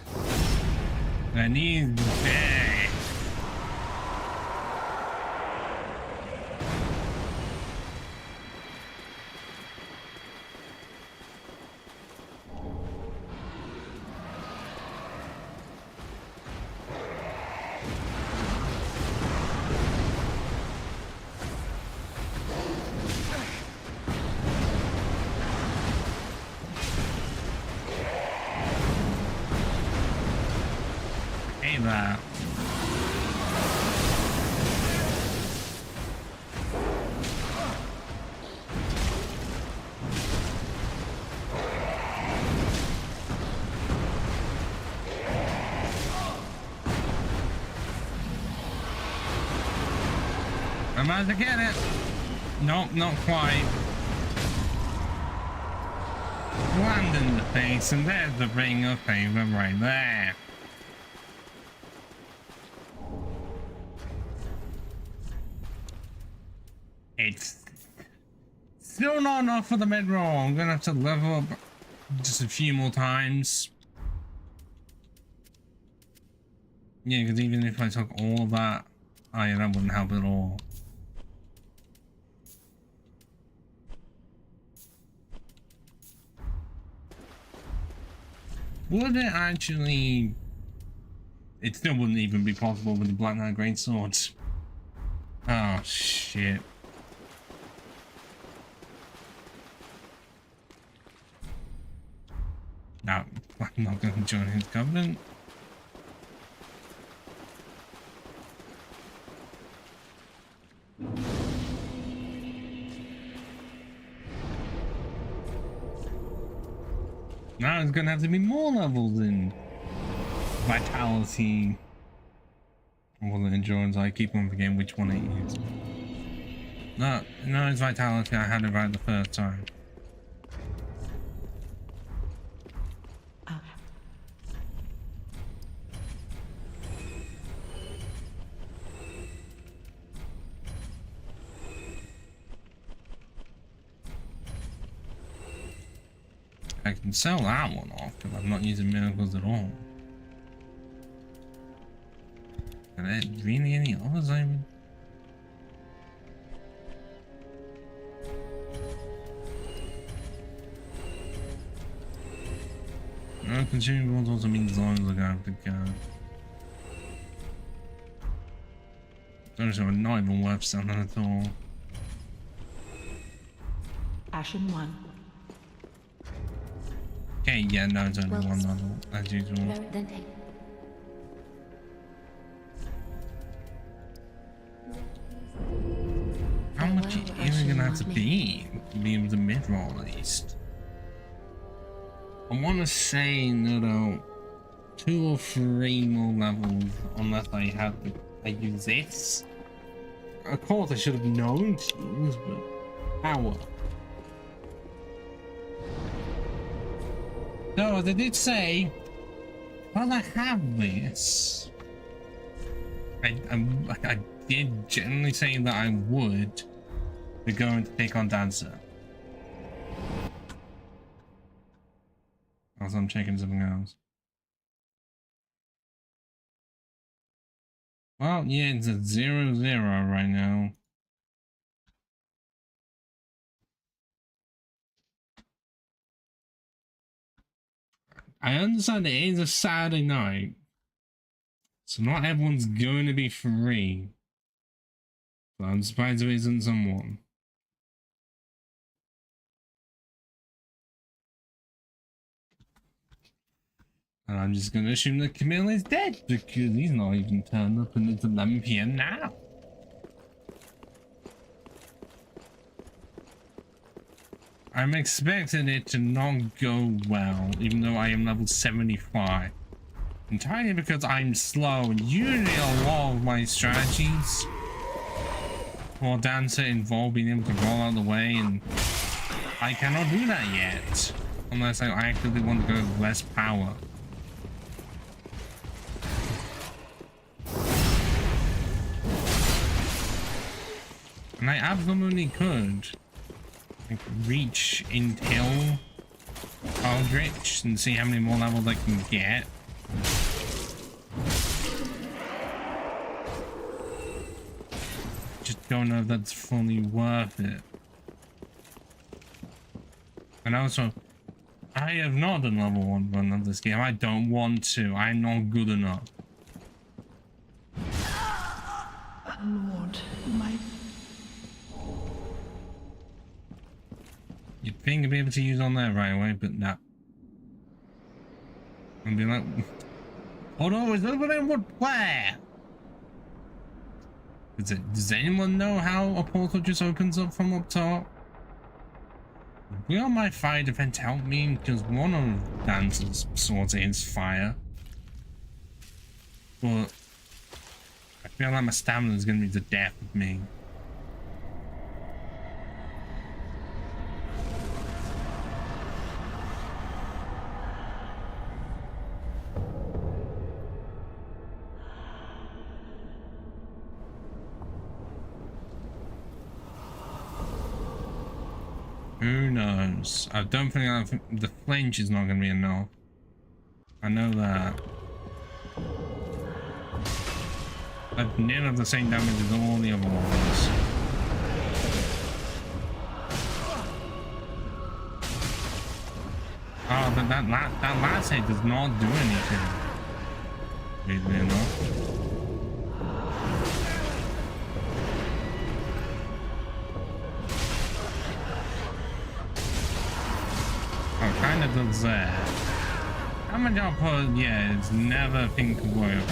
And he's dead. That. I'm about to get it. Nope, not quite. Land in the face, and there's the ring of favor right there. It's still not enough for the mid-roll. I'm gonna have to level up just a few more times. Yeah, because even if I took all of that, oh yeah, that wouldn't help at all. Would it actually... It still wouldn't even be possible with the Black Knight Great Swords. Oh, shit. No, I'm not going to join his covenant. Now there's going to have to be more levels in. vitality. Or the endurance. I keep on forgetting which one it is. No, it's vitality. I had it right the first time. I can sell that one off because I'm not using miracles at all. Are there really any others I would? No, consumables also means zones are going to have to go. Those are not even worth selling at all. Ashen 1. Okay, yeah, no, it's only one level, as usual. Very then take. How much are you even gonna have to be able to mid-roll at least? I want to say another 2 or 3 more levels, unless I use this. Of course, I should have known to use, but power. So, as I did say, while I have this, I did generally say that I would be going to take on Dancer. Also, I'm checking something else. Well, yeah, it's a 0-0 right now. I understand it is a Saturday night, so not everyone's going to be free. But I'm surprised there isn't someone. And I'm just going to assume that Camille is dead because he's not even turned up and it's 11 PM now. I'm expecting it to not go well, even though I am level 75. Entirely because I'm slow, and usually a lot of my strategies for Dancer involve being able to roll out of the way, and I cannot do that yet. Unless I actively want to go with less power. And I absolutely could. I could reach until Aldrich and see how many more levels I can get. Just don't know if that's fully worth it. And also, I have not done level 1 run of this game. I don't want to. I'm not good enough. Lord, my... You'd think I'd be able to use on there right away, but no. I'd be like, hold on, is over there? What? Where? Does anyone know how a portal just opens up from up top? Will my fire defense help me? Because one of Dancer's swords is fire. But I feel like my stamina is going to be the death of me. Who knows? I don't think the flinch is not going to be enough. I know that. I've nearly the same damage as all the other ones. Oh, but that last hit does not do anything. Weirdly enough. Kind of does that. How much I'll put, yeah, it's never a thing to worry about.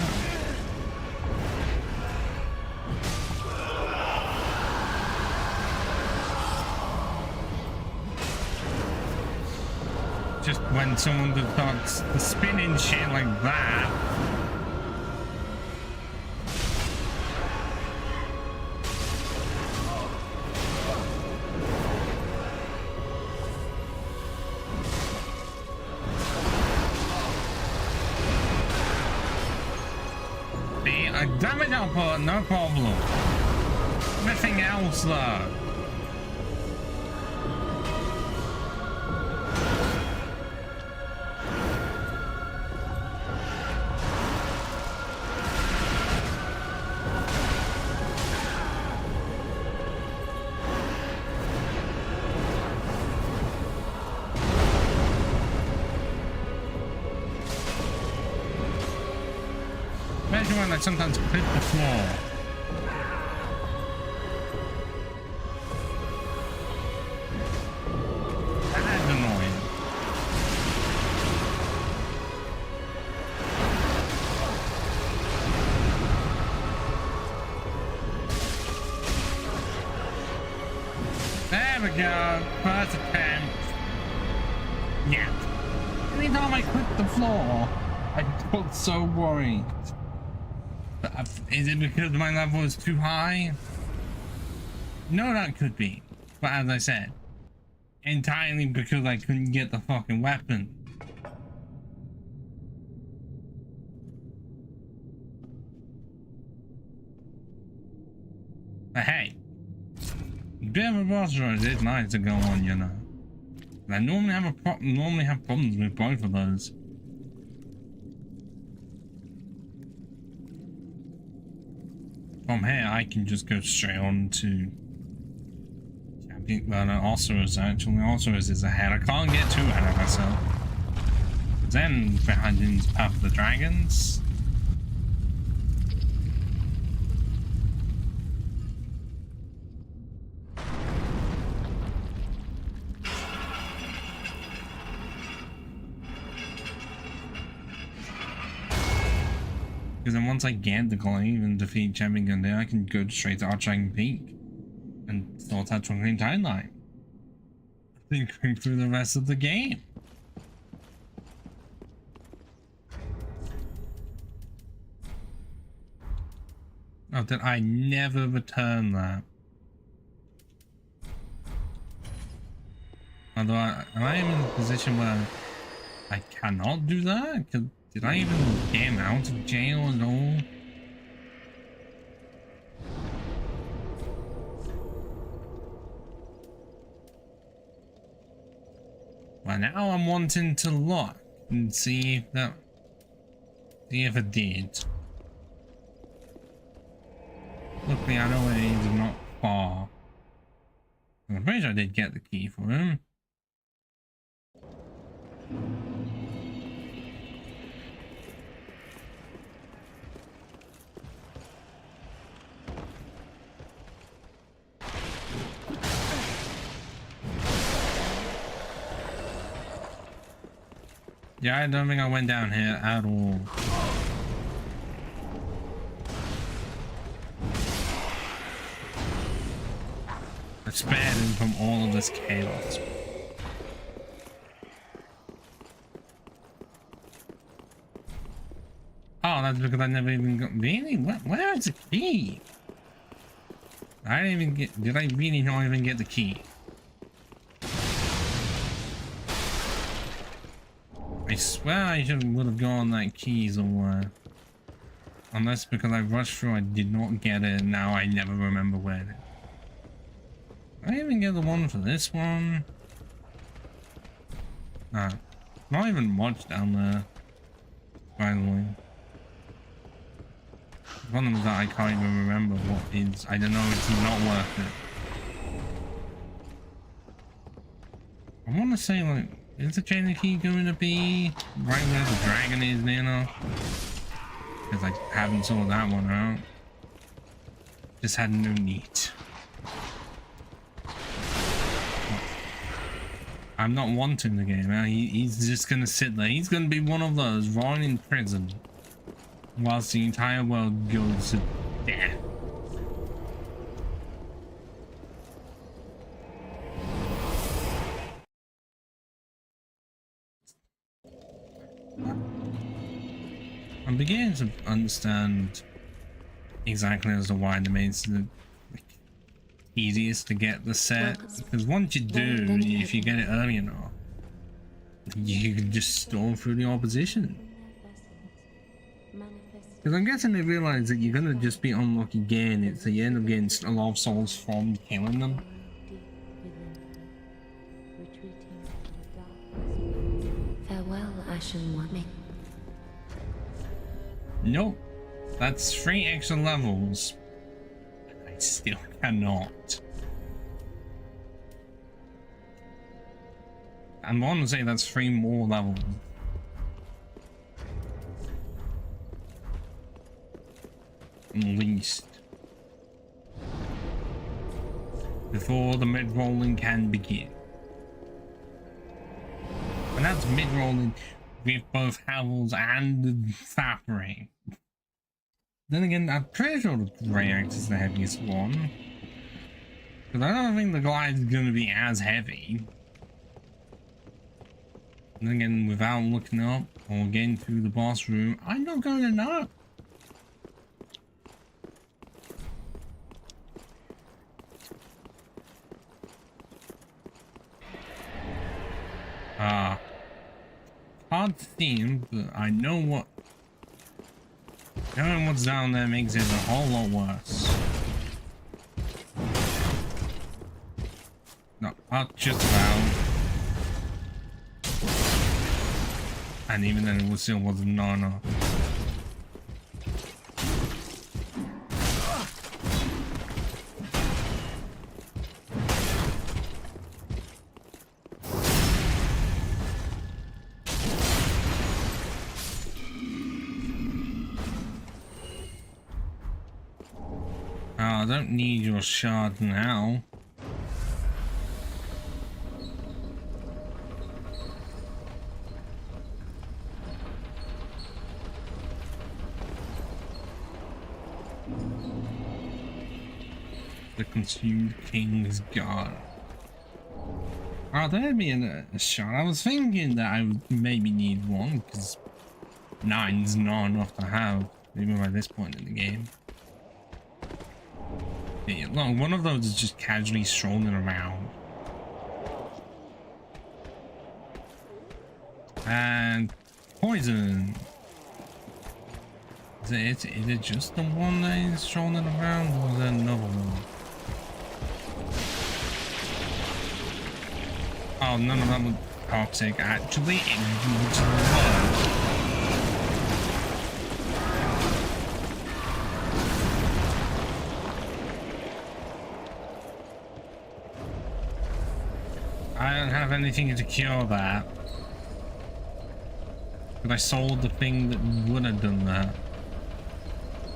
Just when someone just starts spinning shit like that. The damage output, no problem. Everything else though. Imagine when I sometimes clip the floor. That's annoying. There we go. First attempt. Yeah. Every time I clip the floor, I got so worried. Is it because my level is too high? No, that could be. But as I said, entirely because I couldn't get the fucking weapon. But hey, a bit of a boss rush is nice to go on, you know. I normally have problems with both of those. From here, I can just go straight on to champion. Well, no, Osiris actually. Osiris is ahead. I can't get too ahead of myself. Then behind him is Path of the Dragons. Because then once I get the glaive and defeat Champion Gunday, I can go straight to Archdragon Peak and start that Trunking timeline. Then going through the rest of the game. Oh, did I never return that? Although am I in a position where I cannot do that? Did I even get him out of jail at all? Well, now I'm wanting to look and see if it did. Luckily, I know it is not far. I'm pretty sure I did get the key for him. Yeah, I don't think I went down here at all. I spared him from all of this chaos. Oh, that's because I never even got... Really? Where is the key? I didn't even get... Did I really not even get the key? I swear I would have gone that key somewhere. Unless because I rushed through, I did not get it, and now I never remember where it is. Did I even get the one for this one? Nah, not even much down there. By the way. One of them that I can't even remember what is. I don't know, it's not worth it. I want to say, like, is the chain of key going to be right where the dragon is now? Because I haven't sorted that one out. Just had no need. I'm not wanting the game. He's just going to sit there. He's going to be one of those rotting in prison whilst the entire world goes to death. beginning to understand exactly as to why the mains are like, easiest to get the set. Because once you do, if you get it early enough, you can just storm through the opposition. Because I'm guessing they realize that you're gonna just be unlucky again. It's that you end up getting a lot of souls from killing them. Farewell, Ashen One. Nope. That's 3 extra levels. I still cannot. I want to say that's 3 more levels. At least. Before the mid-rolling can begin. And that's mid-rolling with both Havels and the Fappering. Then again, I'm pretty sure the greataxe is the heaviest one. Because I don't think the glide is going to be as heavy. And then again, without looking up or getting through the boss room, I'm not going to know. Hard to see, but I know what. Knowing what's down there makes it a whole lot worse. No, not just about. And even then, it still wasn't enough. I don't need your shard now. The consumed king's guard. Oh, there'd be a shard. I was thinking that I would maybe need one because 9's not enough to have, even by this point in the game. Yeah, look, one of those is just casually strolling around. And poison. Is it just the one that is strolling around, or is there another one? Oh, none of them were toxic. Actually, it was one. I don't have anything to cure that. But I sold the thing that would have done that.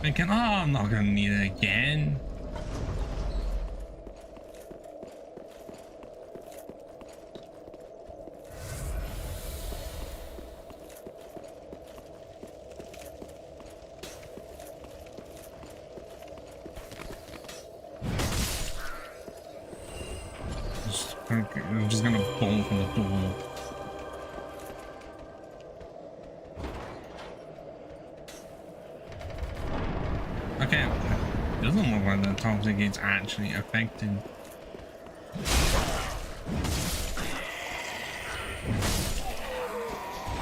Thinking, oh, I'm not gonna need it again. I'm just gonna bolt from the door. Okay, doesn't look like the toxic is actually affected.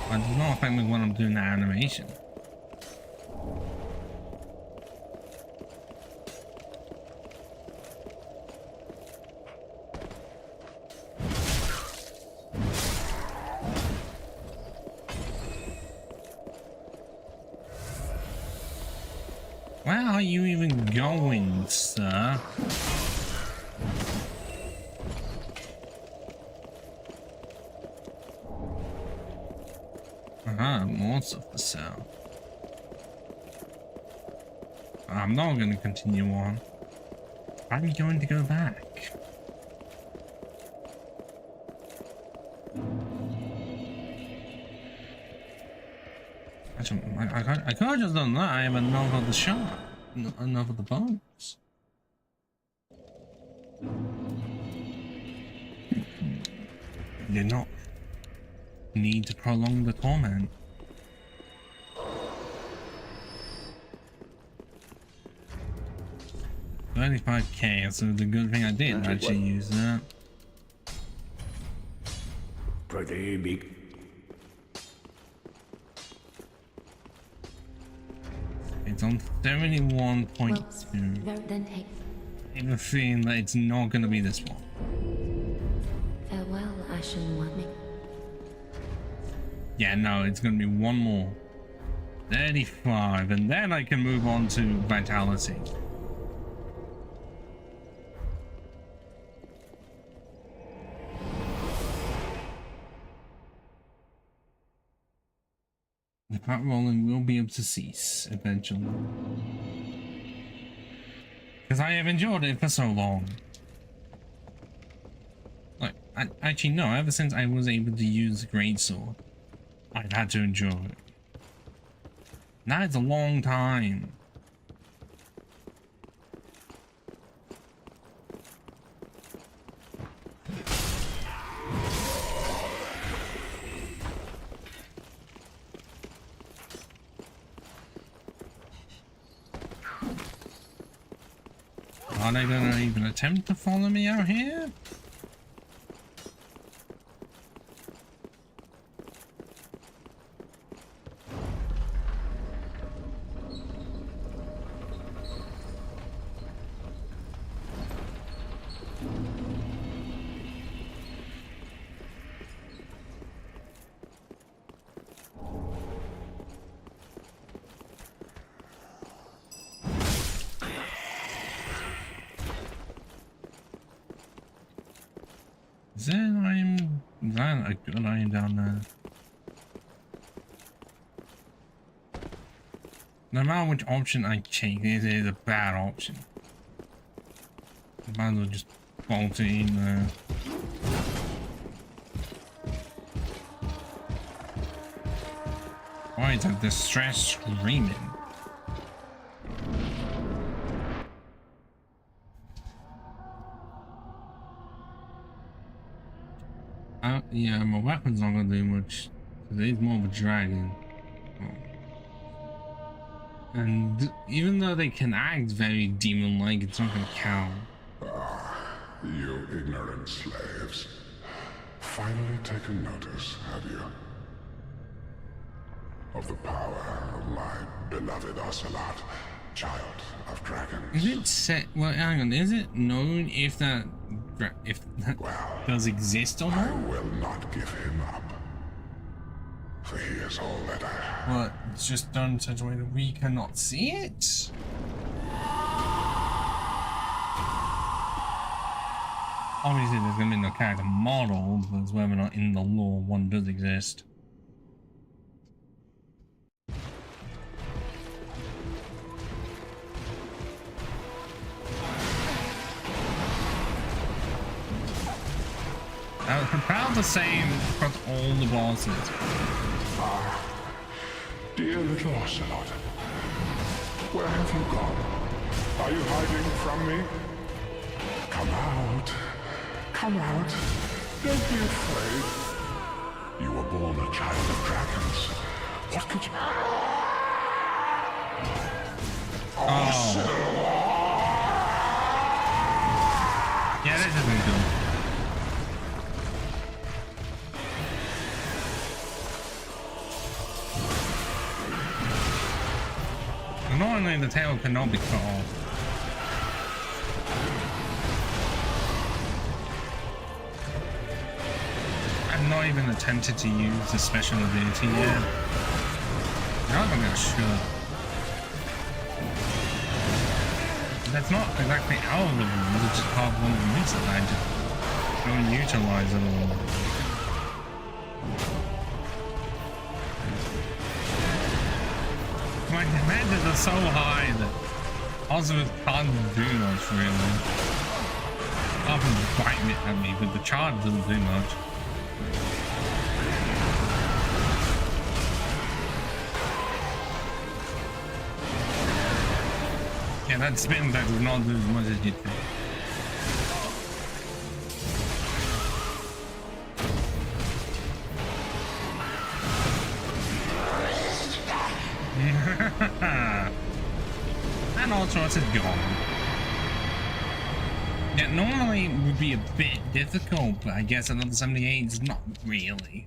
But it does not affect me when I'm doing that animation. Where are you even going, sir? More stuff to sell. I'm not going to continue on. I'm going to go back. Actually, I could have just done that. I have enough of the shot, enough of the bones. Did not need to prolong the torment. 35k, so the good thing I did actually use that. Pretty big. It's on 71.2. Well, then take I have a feeling that it's not gonna be this one. farewell, Ashen One. Yeah, no, it's gonna be one more. 35, and then I can move on to Vitality. The pot rolling will be able to cease eventually. Because I have enjoyed it for so long. Like, actually no, ever since I was able to use the greatsword, I've had to enjoy it. That's a long time. Are they gonna even attempt to follow me out here? Is that a good iron down there? No matter which option I take, it is a bad option. Might as well just bolt it in there. Why is that distress screaming? Yeah, my weapon's not gonna do much. It's more of a dragon. And even though they can act very demon-like, it's not gonna count. You ignorant slaves. Finally taken notice, have you? Of the power of my beloved Ocelot, child of dragons. Is it set? Well, hang on. Is it known if that does exist or I not? will not give him up. For he is all that I have. Well, it's just done in such a way that we cannot see it. Obviously, there's gonna be no character model, but it's whether or not in the lore one does exist. About the same across all the bosses. Dear little Ocelot, where have you gone? Are you hiding from me? Come out. Come out. Don't be afraid. You were born a child of dragons. What could you... Yeah, that isn't good. Annoyingly, the tail cannot be cut off. I've not even attempted to use the special ability yet. Not even I should. That's not exactly out of the rules, it's just part of one of the mix that I just don't utilize at all. My commanders are so high that Ocelot can't do much really. Apart from biting it at me, but the charge doesn't do much. Yeah, that spin attack does not do as much as you'd think. And also it's gone. Yeah, normally it would be a bit difficult, but I guess another 78 is not really.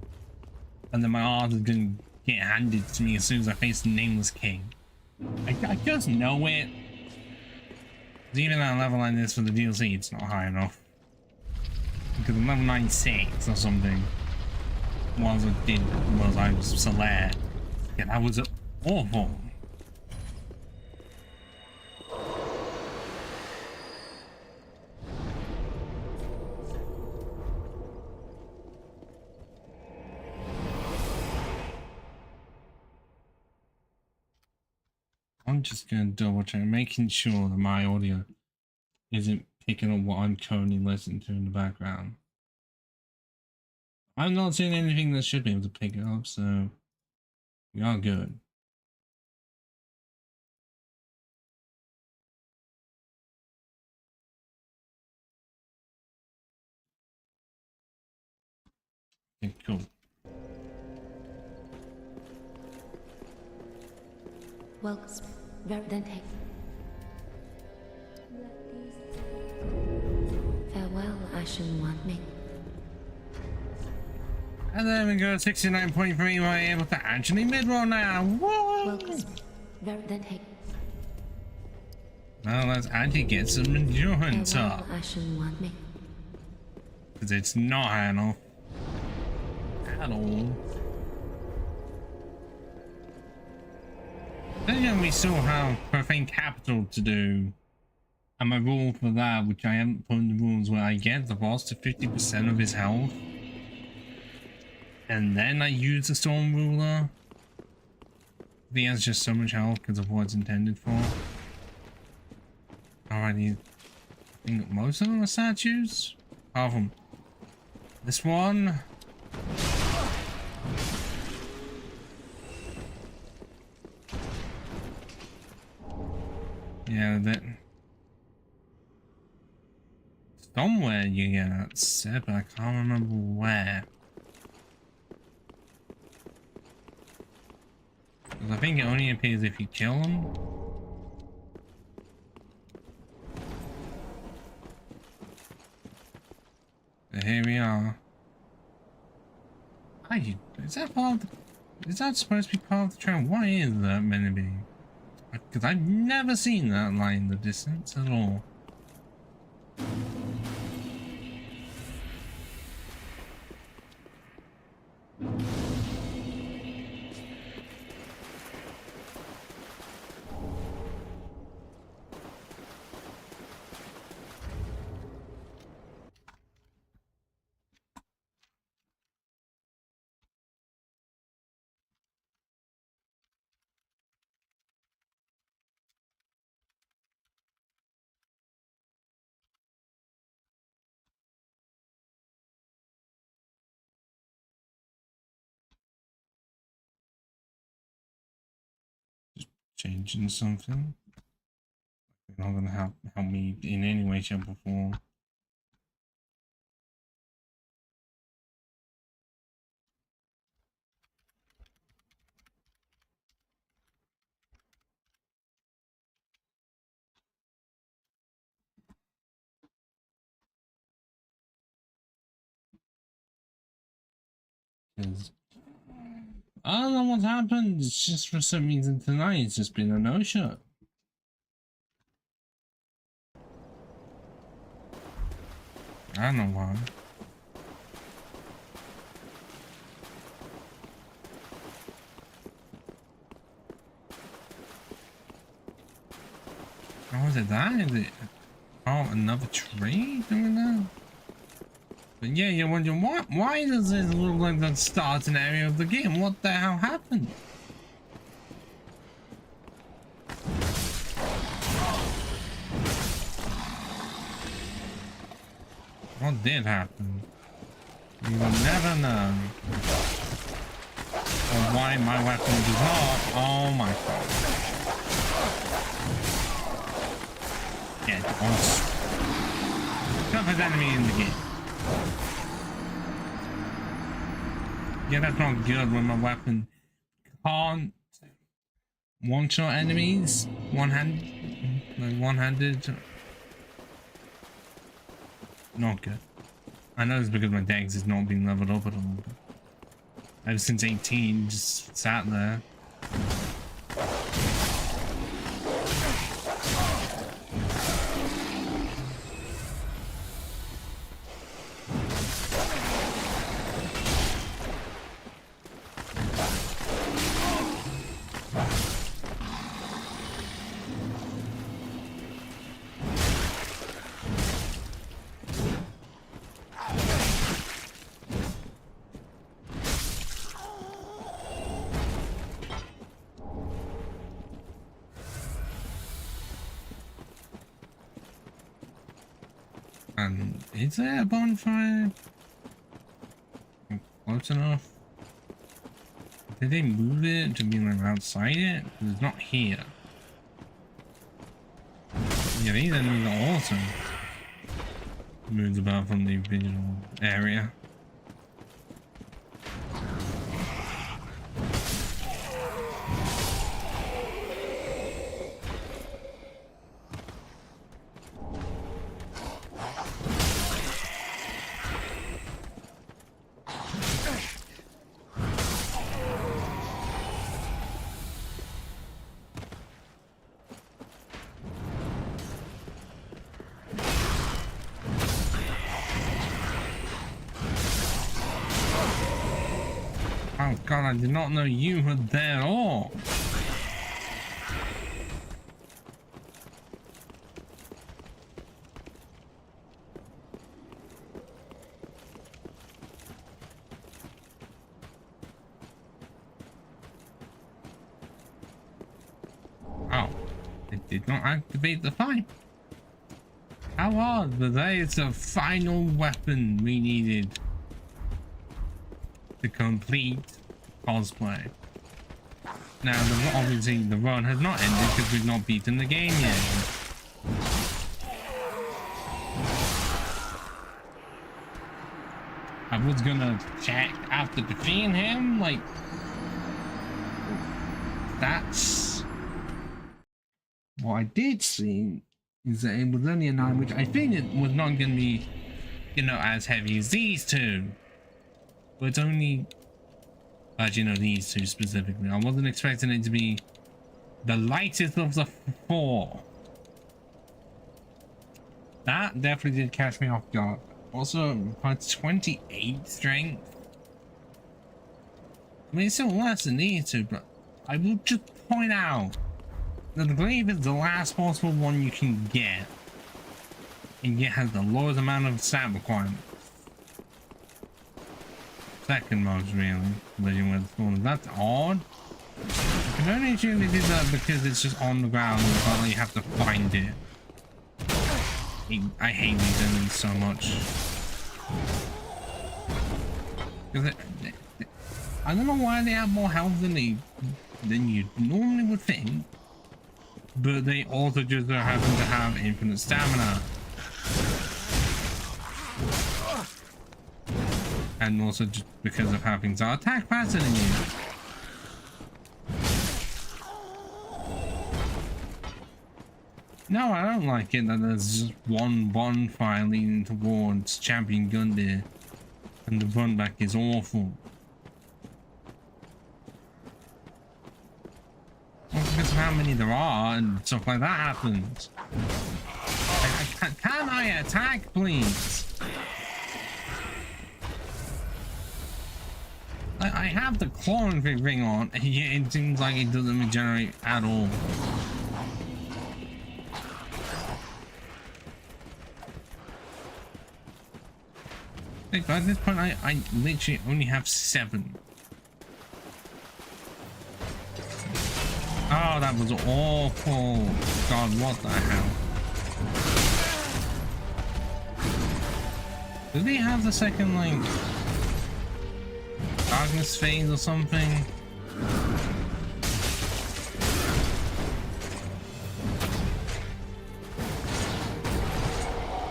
And then my art is gonna get handed to me as soon as I face the Nameless King. I just know it. Even at a level like this for the DLC, it's not high enough. Because I'm level 96 or something. What I did was I was select. Yeah, that was awful. I'm just gonna double check, making sure that my audio isn't picking up what I'm currently listening to in the background. I'm not seeing anything that should be able to pick it up, so we are good. Okay, cool. Welcome. Then take. Farewell, Ashen One. Me. And there we go, 69.3, we're able to actually mid-roll now. Whoa! Welcome. Then take. Well, let's actually get some endurance Farewell, up. Ashen One. Me. Because it's not high enough. At all. Then we still have Profane Capital to do. And my rule for that, which I haven't put in the rules, where I get the boss to 50% of his health. And then I use the Storm Ruler. He has just so much health because of what it's intended for. Alrighty. I think most of them are statues. Apart from this one. Yeah, that. Somewhere you get that set, but I can't remember where. Because I think it only appears if you kill them. So here we are. Is that part of the, is that supposed to be part of the trail? What is that meant to be? Because I've never seen that line in the distance at all. Changing something. Not gonna help me in any way, shape, or form. Because I don't know what's happened. It's just for some reason tonight it's just been a no-show. I don't know why. How was it that? Is it another tree doing that? But yeah, you're wondering why does this look like the starting area of the game? What the hell happened? What did happen? You will never know. Or why my weapon does not. Oh my god. Get on. Toughest enemy in the game. Yeah, that's not good when my weapon can't one-shot enemies one-handed. Not good. I know it's because my dex is not being leveled up at all. Ever since 18, just sat there. And is there a bonfire close enough? Did they move it to be like outside it? 'Cause it's not here. Yeah, they either moved it also moved about from the original area. Oh god, I did not know you were there at all. Oh, it did not activate the fight. How odd, but that is the final weapon we needed to complete cosplay. Now, obviously, the run has not ended because we've not beaten the game yet. I was gonna check after defeating him, like, that's what I did see, is that it was only a 9, which I think it was not gonna be, you know, as heavy as these two. But it's only, as you know, these two specifically. I wasn't expecting it to be the lightest of the 4. That definitely did catch me off guard. Also, my 28 strength. I mean, it's still less than these two, but I will just point out that the glaive is the last possible one you can get, and yet has the lowest amount of stat requirement. Second most, really, living with spawners. That's odd. I can only assume they did that because it's just on the ground and it's not like you have to find it. I hate these enemies so much. I don't know why they have more health than you normally would think, but they also just happen to have infinite stamina. And also just because of how things are attack faster than you. No, I don't like it that there's just one bonfire leading towards Champion Gundyr and the run back is awful. Well, because of how many there are and stuff like that happens. Can I attack, please? I have the clawing thing on, and yet it seems like it doesn't regenerate at all. By this point, I literally only have 7. Oh, that was awful. God, what the hell? Do they have the second, like, darkness phase or something?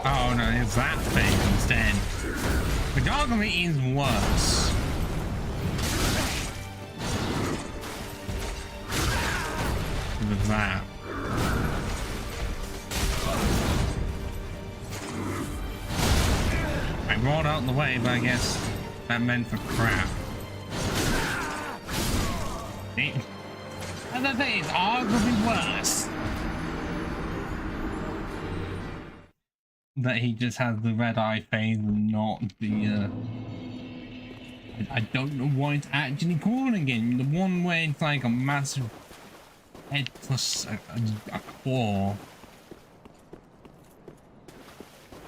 Oh no, it's that phase instead. The gargoyle is worse. With that. rolled out the way, but I guess that meant for crap. And the thing is, arguably worse that he just has the red eye phase and not the I don't know what it's actually called again. The one where it's like a massive head plus a claw.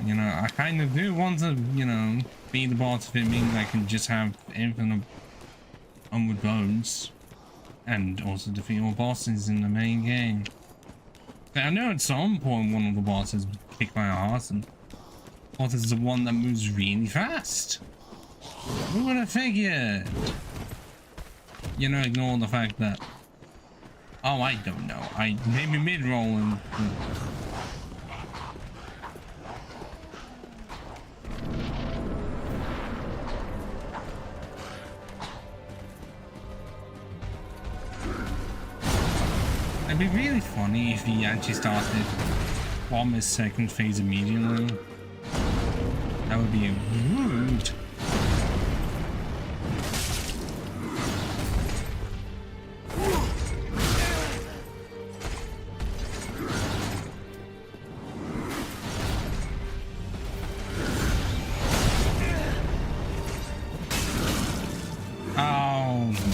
You know, I kind of do want to, you know, be the boss if it means I can just have infinite onward bones and also defeat all bosses in the main game. I know at some point one of the bosses would kick my ass, and this is the one that moves really fast. Who would have figured? You know, ignore the fact that, oh, I don't know, I maybe mid-roll and it'd be really funny if he actually started on his second phase immediately. That would be rude. Oh no.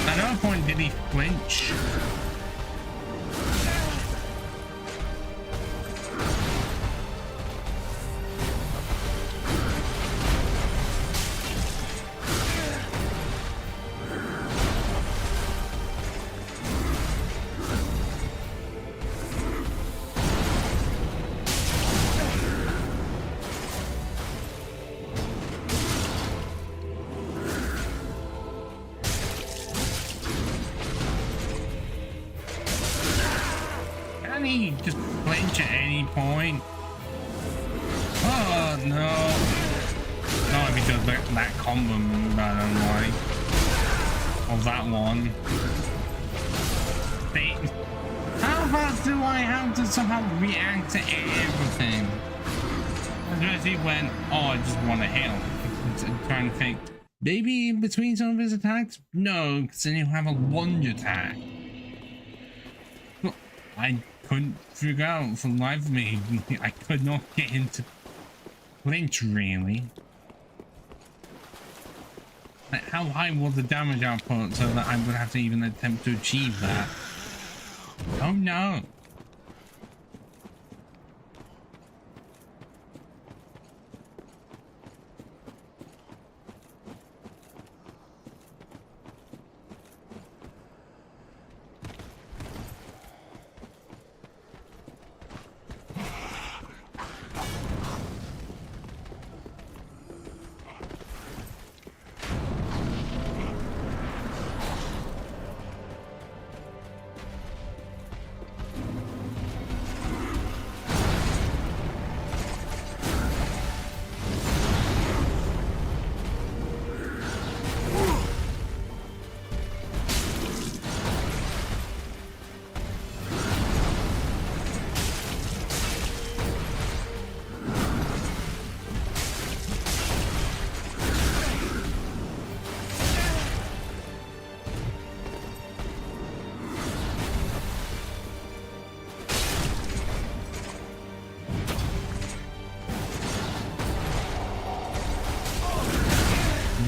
At no point did he flinch. Can he just flinch at any point? Oh no. Not if he does that combo move I don't like. Or that one. How fast do I have to somehow react to everything? Especially when, oh, I just want to hit him. I'm trying to think. Maybe in between some of his attacks? No, because then he'll have a lunge attack. But I couldn't figure out for the life of me. I could not get him to flinch, really. Like, how high was the damage output so that I would have to even attempt to achieve that? Oh no!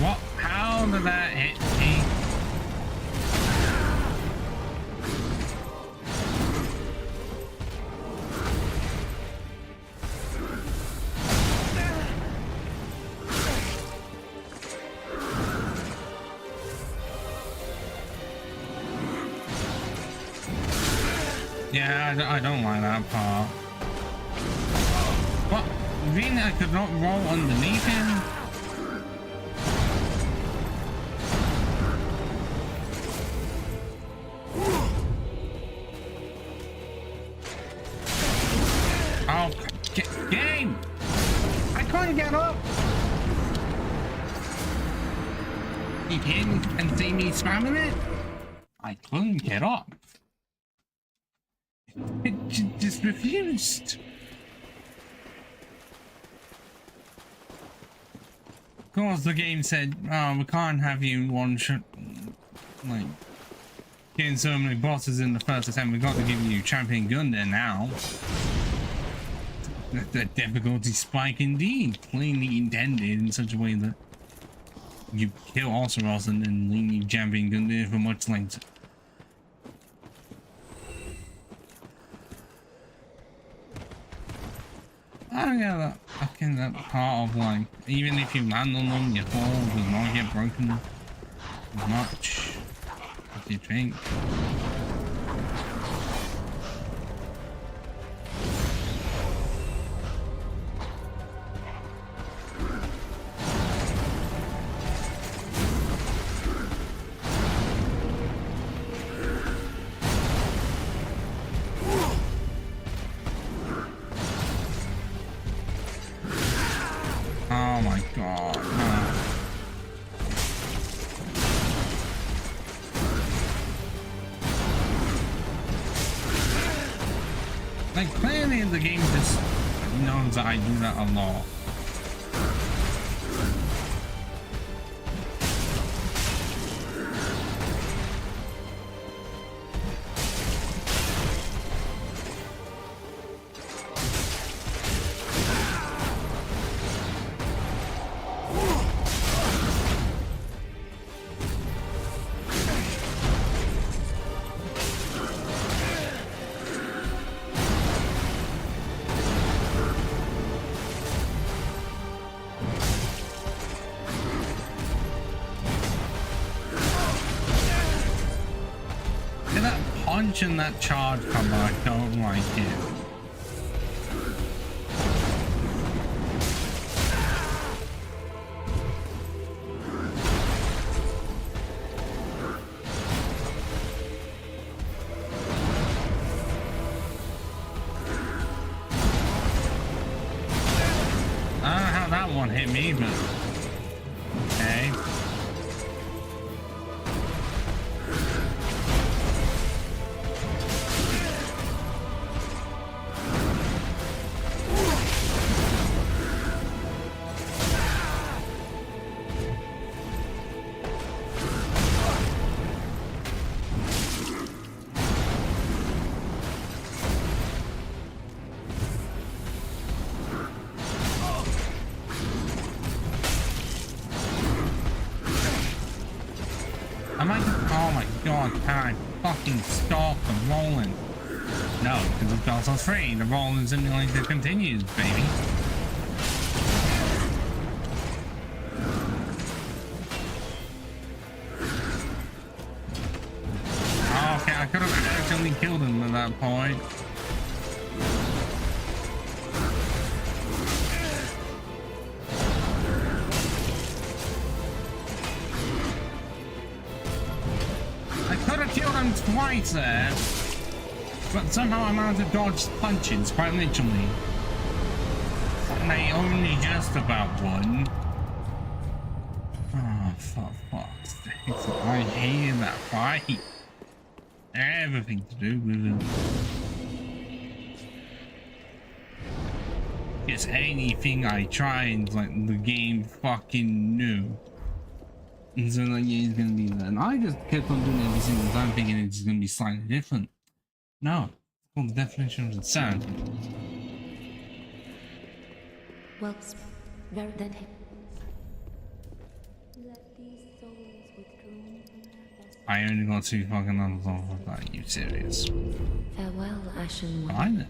What? How did that hit me? Yeah, I don't like that part. What? Really, I could not roll underneath him. Oh, game! I couldn't get up. You can see me spamming it. I couldn't get up. It just refused. Of course, the game said, "Oh, we can't have you one shot, like getting so many bosses in the first attempt. We've got to give you champion gun there now." The difficulty spike indeed, plainly intended in such a way that you kill Oceros and then leave champion gun there for much later. I get that. Fucking that part of like, even if you land on them, your fall does not get broken as much as you think. Oh my god. No. Like, clearly the game just knows that I do that a lot. And that charge combo, I don't like it. I don't know how that one hit me, but okay. Oh my god, can I fucking stop the rolling? No, because it's also free. The rolling simulator continues, baby. Oh, okay, I could have actually killed him at that point. Twice there, but somehow I managed to dodge punches, quite literally. And they only just about won. Oh, for fuck's sake. I hated that fight. Everything to do with it. It's anything I tried, like, the game fucking knew. And so like, yeah, it's gonna be that. And I just kept on doing it every single time thinking it's gonna be slightly different. No. It's called the definition of insanity. Well, very then Let these souls withdrawn from their vessels. I only got 2 fucking levels off of that. Are you serious? farewell, Ashen One. Fine then.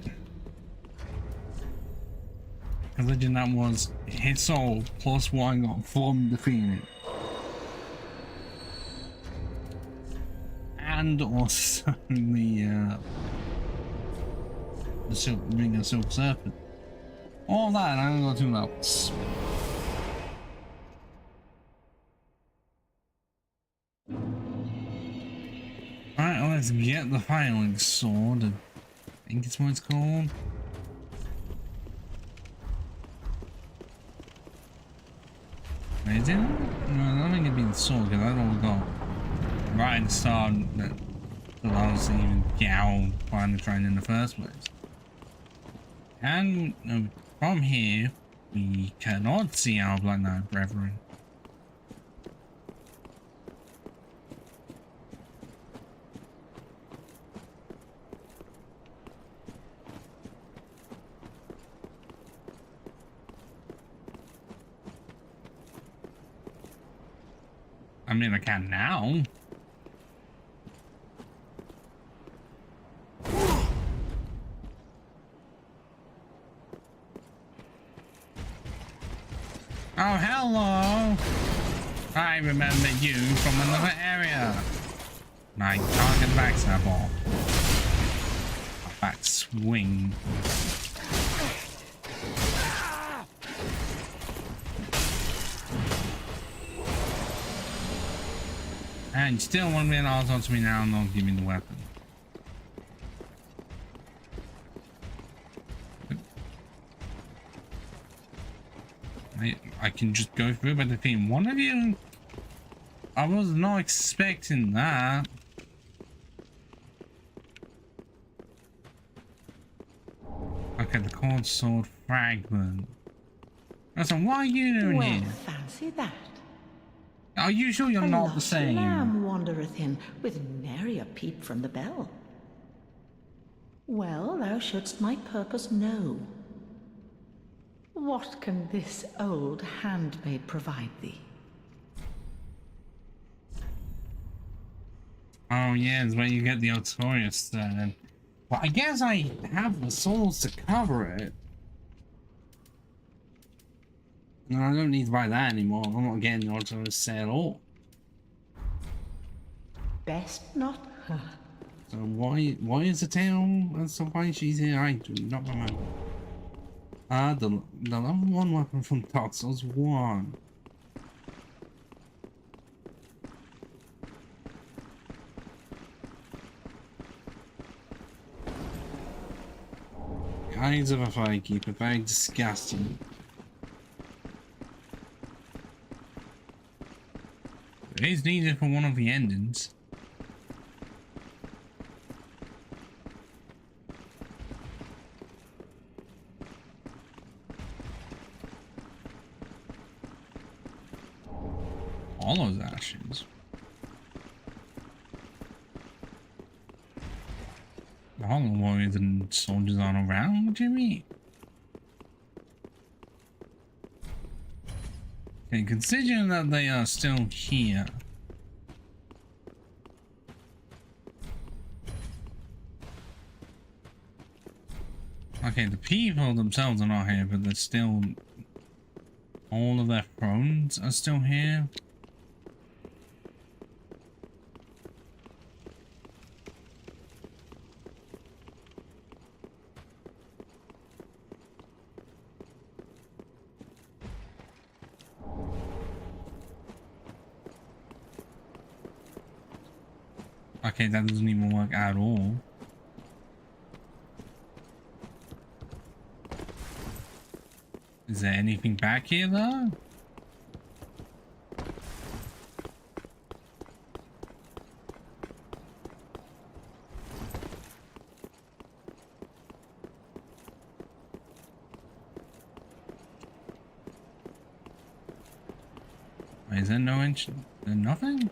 Religion that was his soul plus what I got from defeating it. And also the ring of Silk Serpent. All that, and I'm gonna go 2 levels. Alright, let's get the filing sword. I think it's what it's called. Is it? No, I don't think it'd be the sword, because that's what we got right at the start that allows us to even get our final train in the first place. And from here, we cannot see our Black Knight brethren. I mean, I can now. Oh, hello! I remember you from another area. My target backstab ball. Back swing. And you still want to be an asshole to me now and not give me the weapon. I can just go through by defeating one of you? I was not expecting that. Okay, the cold sword fragment. So what are you doing Well, here? fancy that. Are you sure you're A not the lost same? lamb wandereth in, with nary a peep from the bell. Well, thou shouldst my purpose know. What can this old handmaid provide thee? Oh yeah, it's where you get the Artorias then. Well, I guess I have the souls to cover it. No, I don't need to buy that anymore. I'm not getting the Artorias set at all. Best not. So why is the town? That's so why she's here. I do not remember. The level 1 weapon from Dark Souls 1. Eyes of a firekeeper, very disgusting. It is needed for one of the endings. All those ashes. The Hollow Warriors and soldiers aren't around? What do you mean? Okay, considering that they are still here. Okay, the people themselves are not here, but they're still... all of their thrones are still here. Okay, that doesn't even work at all. Is there anything back here though? Is there no entrance? Nothing?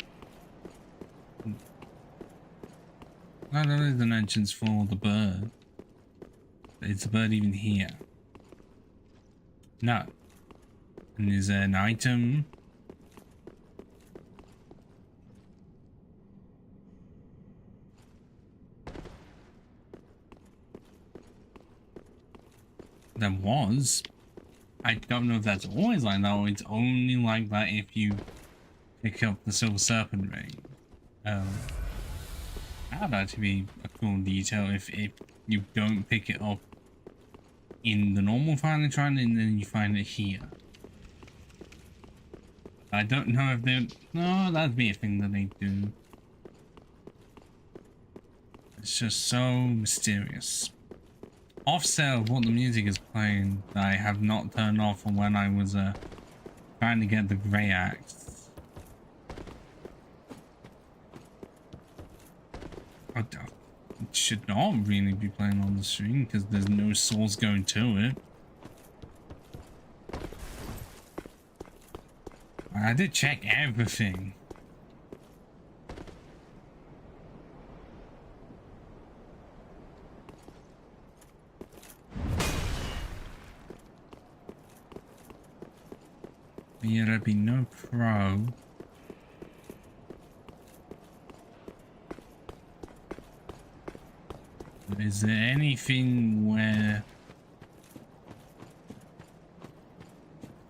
No, there is an entrance for the bird. Is the bird even here? No. And is there an item? There was. I don't know if that's always like that or it's only like that if you pick up the Silver Serpent ring. That'd actually be a cool detail if you don't pick it up in the normal filing shrine, and then you find it here. I don't know if they... No, that'd be a thing that they do. It's just so mysterious. Offset of what the music is playing that I have not turned off from when I was trying to get the greataxe. It should not really be playing on the stream because there's no source going to it. I did check everything. But yeah, there'd be no pro. Is there anything where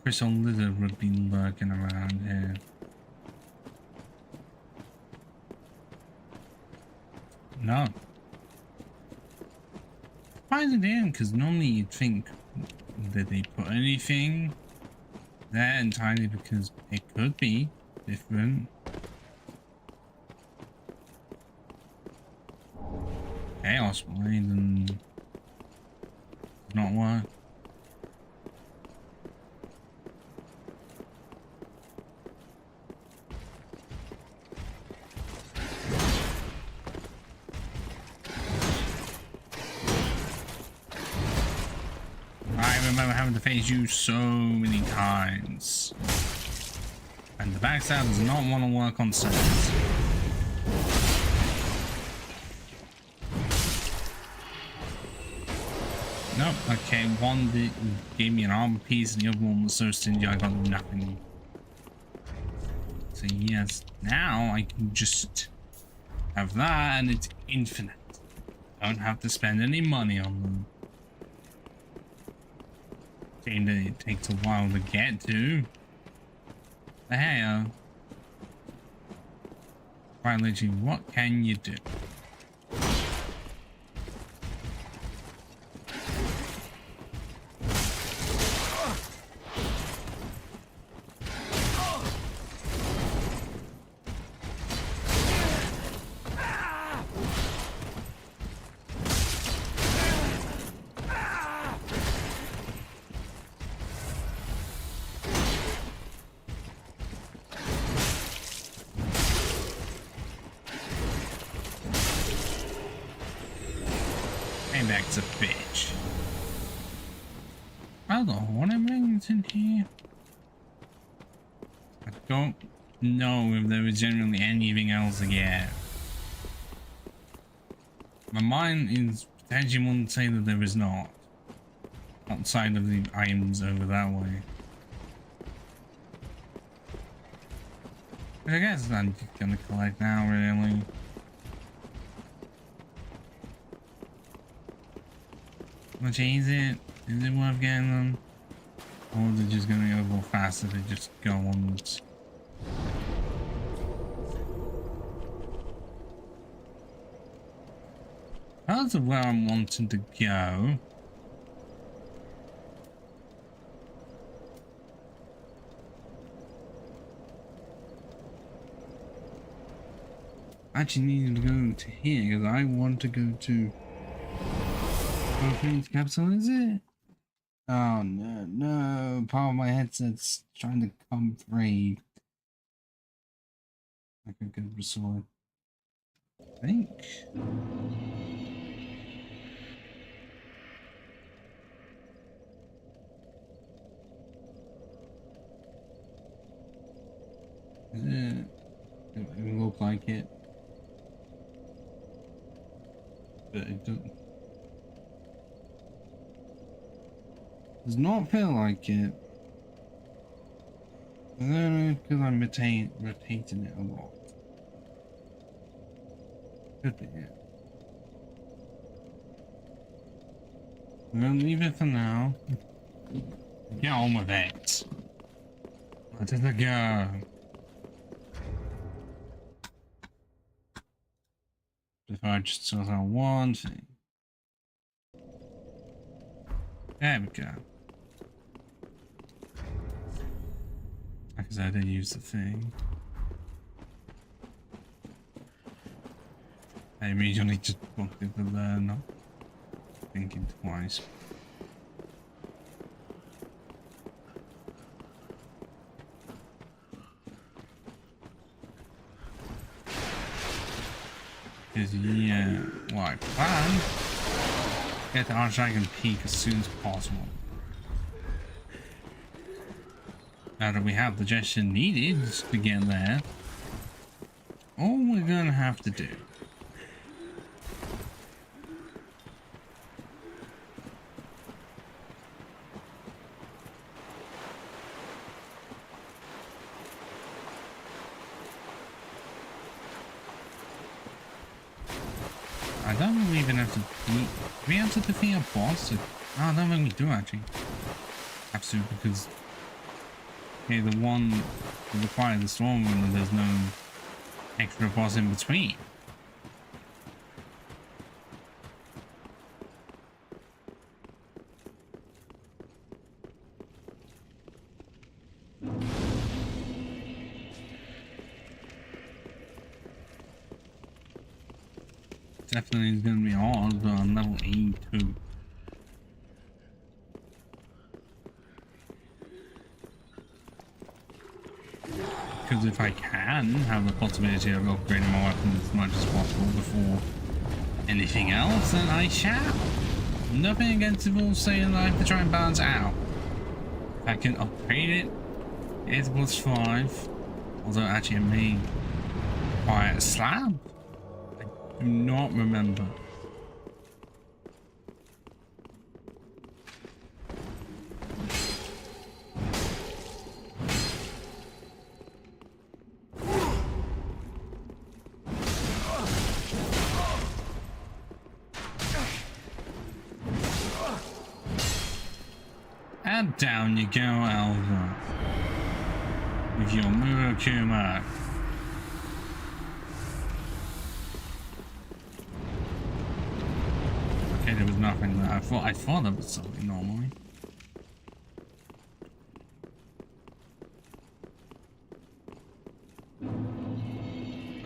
Crystal Lizard would be lurking around here? No. Surprising damn, because normally you'd think that they put anything there entirely because it could be different. Chaos Blade and does not work. I remember having to face you so many times. And the backstab does not want to work on surface. Nope, okay, one gave me an armor piece and the other one was so stingy I got nothing. So yes, now I can just have that and it's infinite. Don't have to spend any money on them. Game that it takes a while to get to. But hey, right, literally, what can you do? That's a bitch. Well, the hornet rings in here. I don't know if there was generally anything else to get. My mind is potentially wanting to say that there is not. Outside of the items over that way. But I guess I'm just gonna collect now, really. How much is it? Is it worth getting them? Or is it just gonna go a little faster to just go onwards? Regardless of where I'm wanting to go. I actually needed to go to here because I want to go to Opening capsule, is it? Oh no, no, part of my headset's trying to come free. Like a good resort. I think. Is it? It look like it. But it doesn't. Does not feel like it. I don't know because I'm rotating it a lot. Could be it. I'm gonna leave it for now. Get on with it. Let it go. If I just saw that one thing. There we go. Because I didn't use the thing. I immediately just booked it there, not thinking twice. Because, yeah, what I plan, get the Archdragon Peak as soon as possible. Now that we have the gesture needed to get there, all we're gonna have to do I don't think we even have to beat. Do we have to defeat a boss? No, I don't think we do actually. Have to, because okay, the one that requires the storm and there's no extra boss in between. Definitely is going to be hard, but on level 82. Because if I can have the possibility of upgrading my weapons as much as possible before anything else, then I shall. Nothing against it all saying that I have to try and balance out. If I can upgrade it, it's +5. Although actually it may require a slab. Do not remember. And down you go, Alva. With your Murakuma. There was nothing there. I thought there was something normally.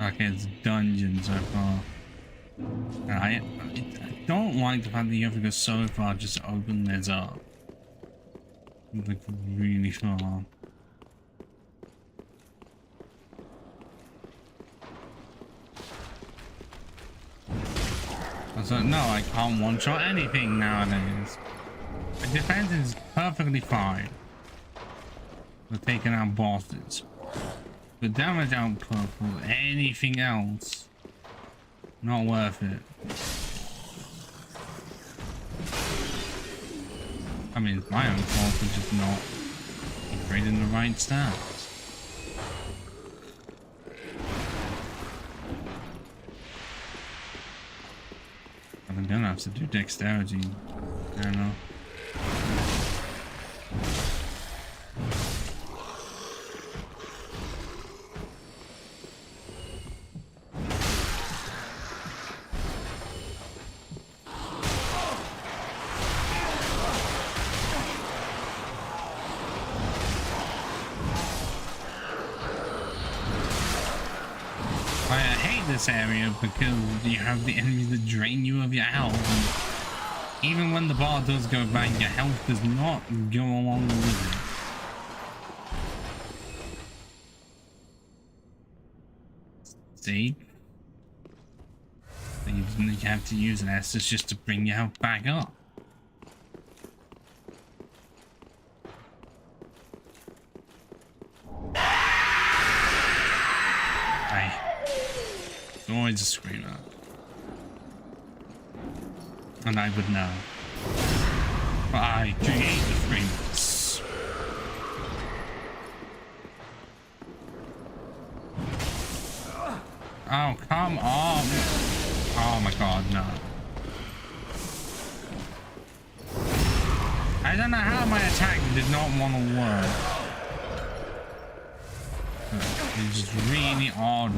Okay, it's dungeon so far. And I don't like the fact that you have to go so far just to open this up. It's like really far. So no, I can't one-shot anything nowadays. My defense is perfectly fine for taking out bosses. The damage output for anything else, not worth it. I mean, it's my own fault for just not upgrading the right stats. I'm gonna have to do dexterity. I don't know. I hate this area because you have the enemies that drain you of your health, and even when the bar does go back, your health does not go along with it. See? You have to use an Estus just to bring your health back up. It's always a screamer. And I would know. But I create the screamers. Oh, come on. Oh my god, no. I don't know how my attack did not want to work. It's just really odd.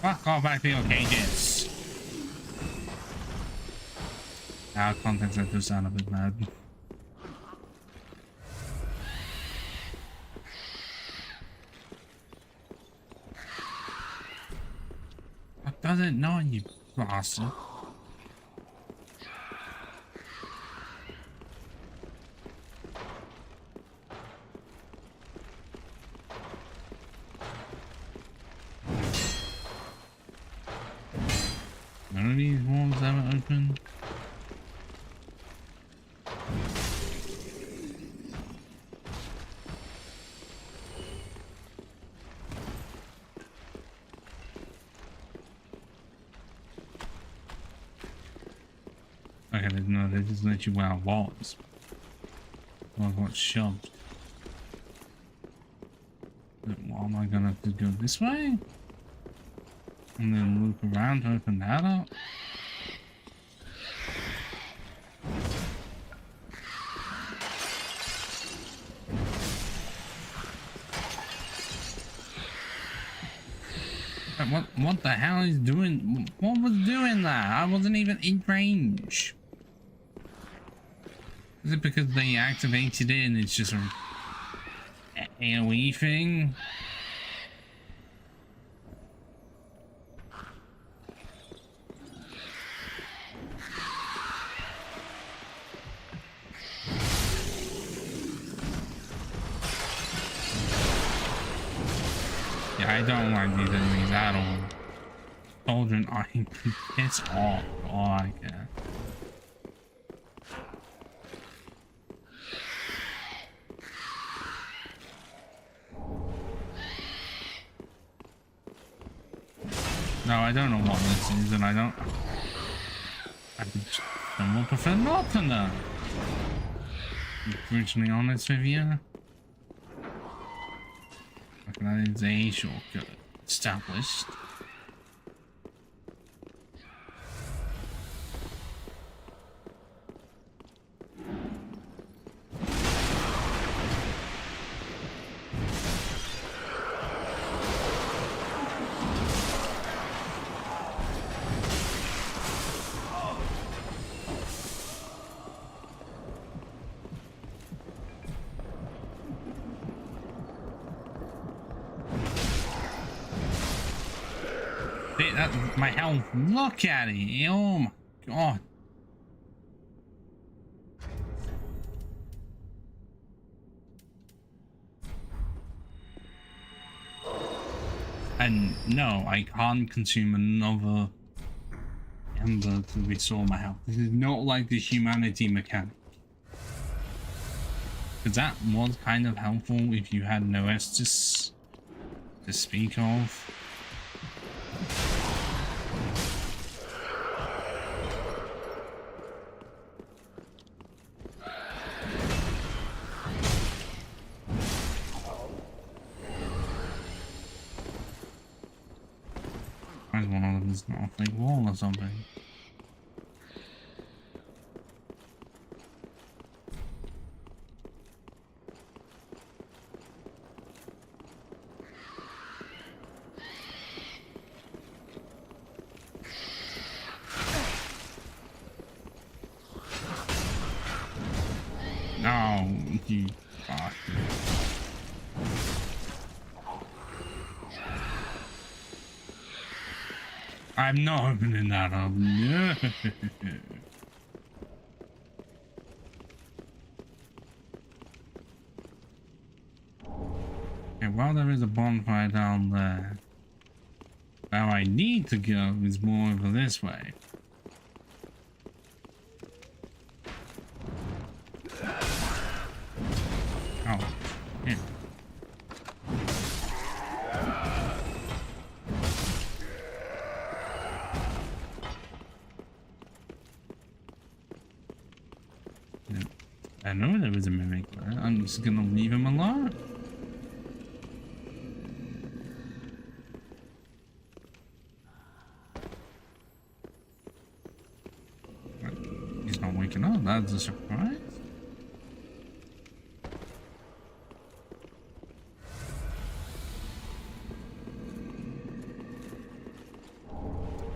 Fuck off back to your cages. Out of context, that does sound a bit mad. What does it know, you bastard? None of these walls ever open. Okay, no, they just let you wear walls. Well, I got shoved. But what am I gonna have to go this way? And then loop around to open that up? What the hell is doing? What was doing that? I wasn't even in range. Is it because they activated it and it's just an AoE thing? Yeah, I don't like these enemies at all. Children are piss off. All I care. No, I don't know what this is, and I don't would prefer not to know. To be brutally honest with you. Okay, that is a shortcut established. My health, look at it. Oh my god. And no, I can't consume another ember to restore my health. This is not like the humanity mechanic. Because that was kind of helpful if you had no Estus to speak of. One of them is not off the wall or something. No, you bastard. I'm not opening that up. No. Okay, well, there is a bonfire down there. Where I need to go is more over this way. Oh, yeah. I know there was a mimic there. I'm just gonna leave him alone. He's not waking up. That's a surprise.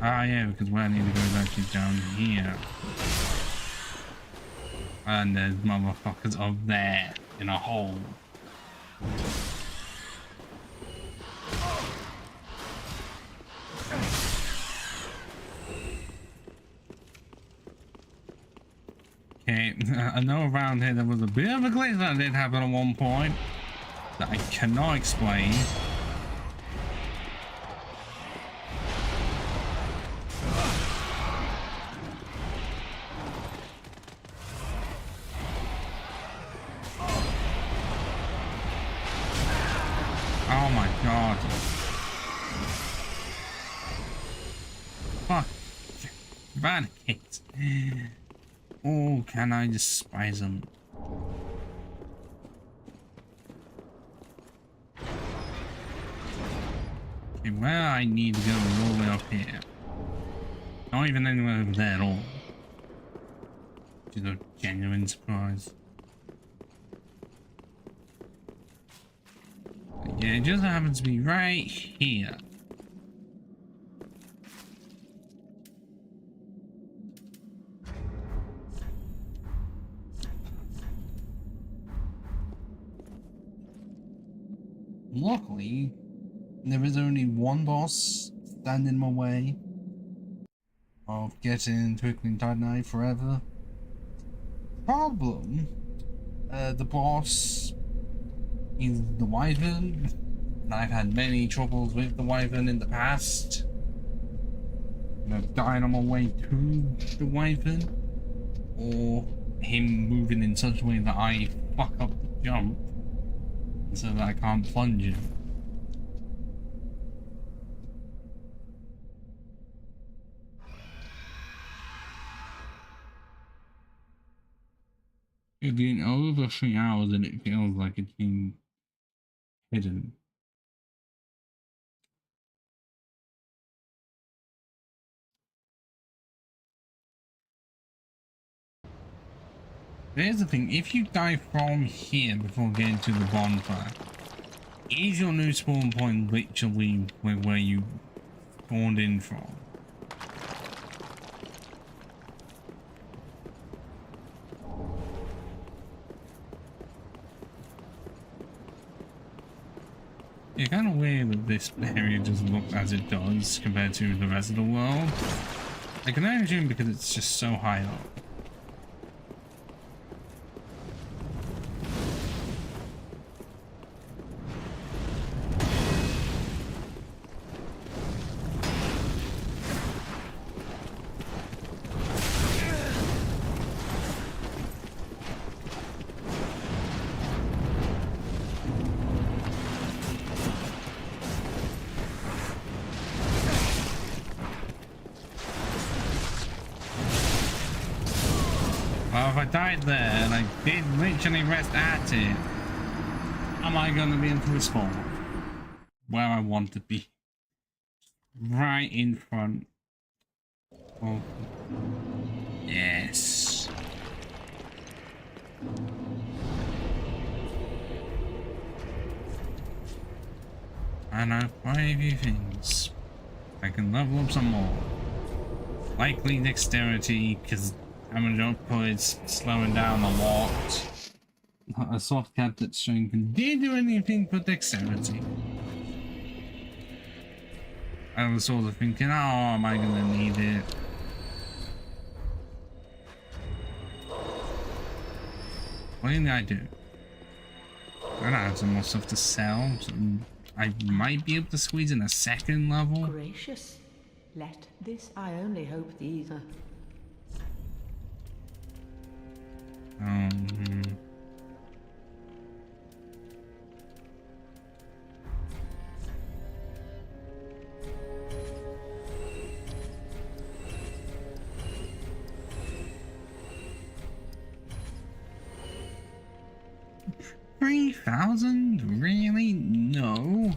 Ah, yeah, because where I need to go is actually down here. And there's motherfuckers up there in a hole. Okay, I know around here there was a bit of a glitch that did happen at one point that I cannot explain. Oh my god. Fuck. Eradicate. Oh, can I despise them? Okay, where I need to go all the way up here. Not even anywhere over there at all. Which is a genuine surprise. Yeah, it just happens to be right here. Luckily, there is only one boss standing in my way of getting Twinkling Titanite forever. Problem, the boss is the Wyvern. I've had many troubles with the Wyvern in the past. I've died on my way to the Wyvern, or him moving in such a way that I fuck up the jump so that I can't plunge him. It's been over 3 hours and it feels like it's been hidden. Here's the thing, if you die from here before getting to the bonfire, is your new spawn point literally where you spawned in from? It's kind of weird that this area just looks as it does compared to the rest of the world. I can only assume because it's just so high up. Well, if I died there and I did literally rest at it, am I going to be into the spawn? Where I want to be. Right in front. Oh. Yes. I know quite a few things. I can level up some more. Likely dexterity, because damage output is slowing down a lot. A soft cap that's showing can do anything but dexterity. I was sort of thinking, oh, am I gonna need it? What did I do? I don't have some more stuff to sell. So I might be able to squeeze in a second level. Gracious, let this, I only hope these are... $3,000? Really? No.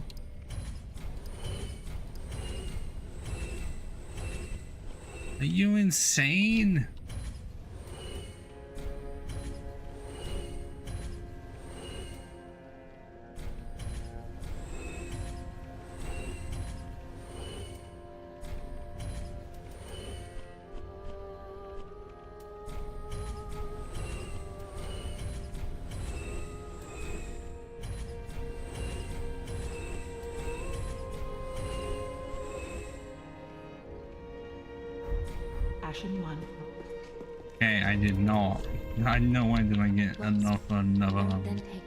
Are you insane? Ashen One. Okay, I did not. I know why did I get enough for another Well, level. then take.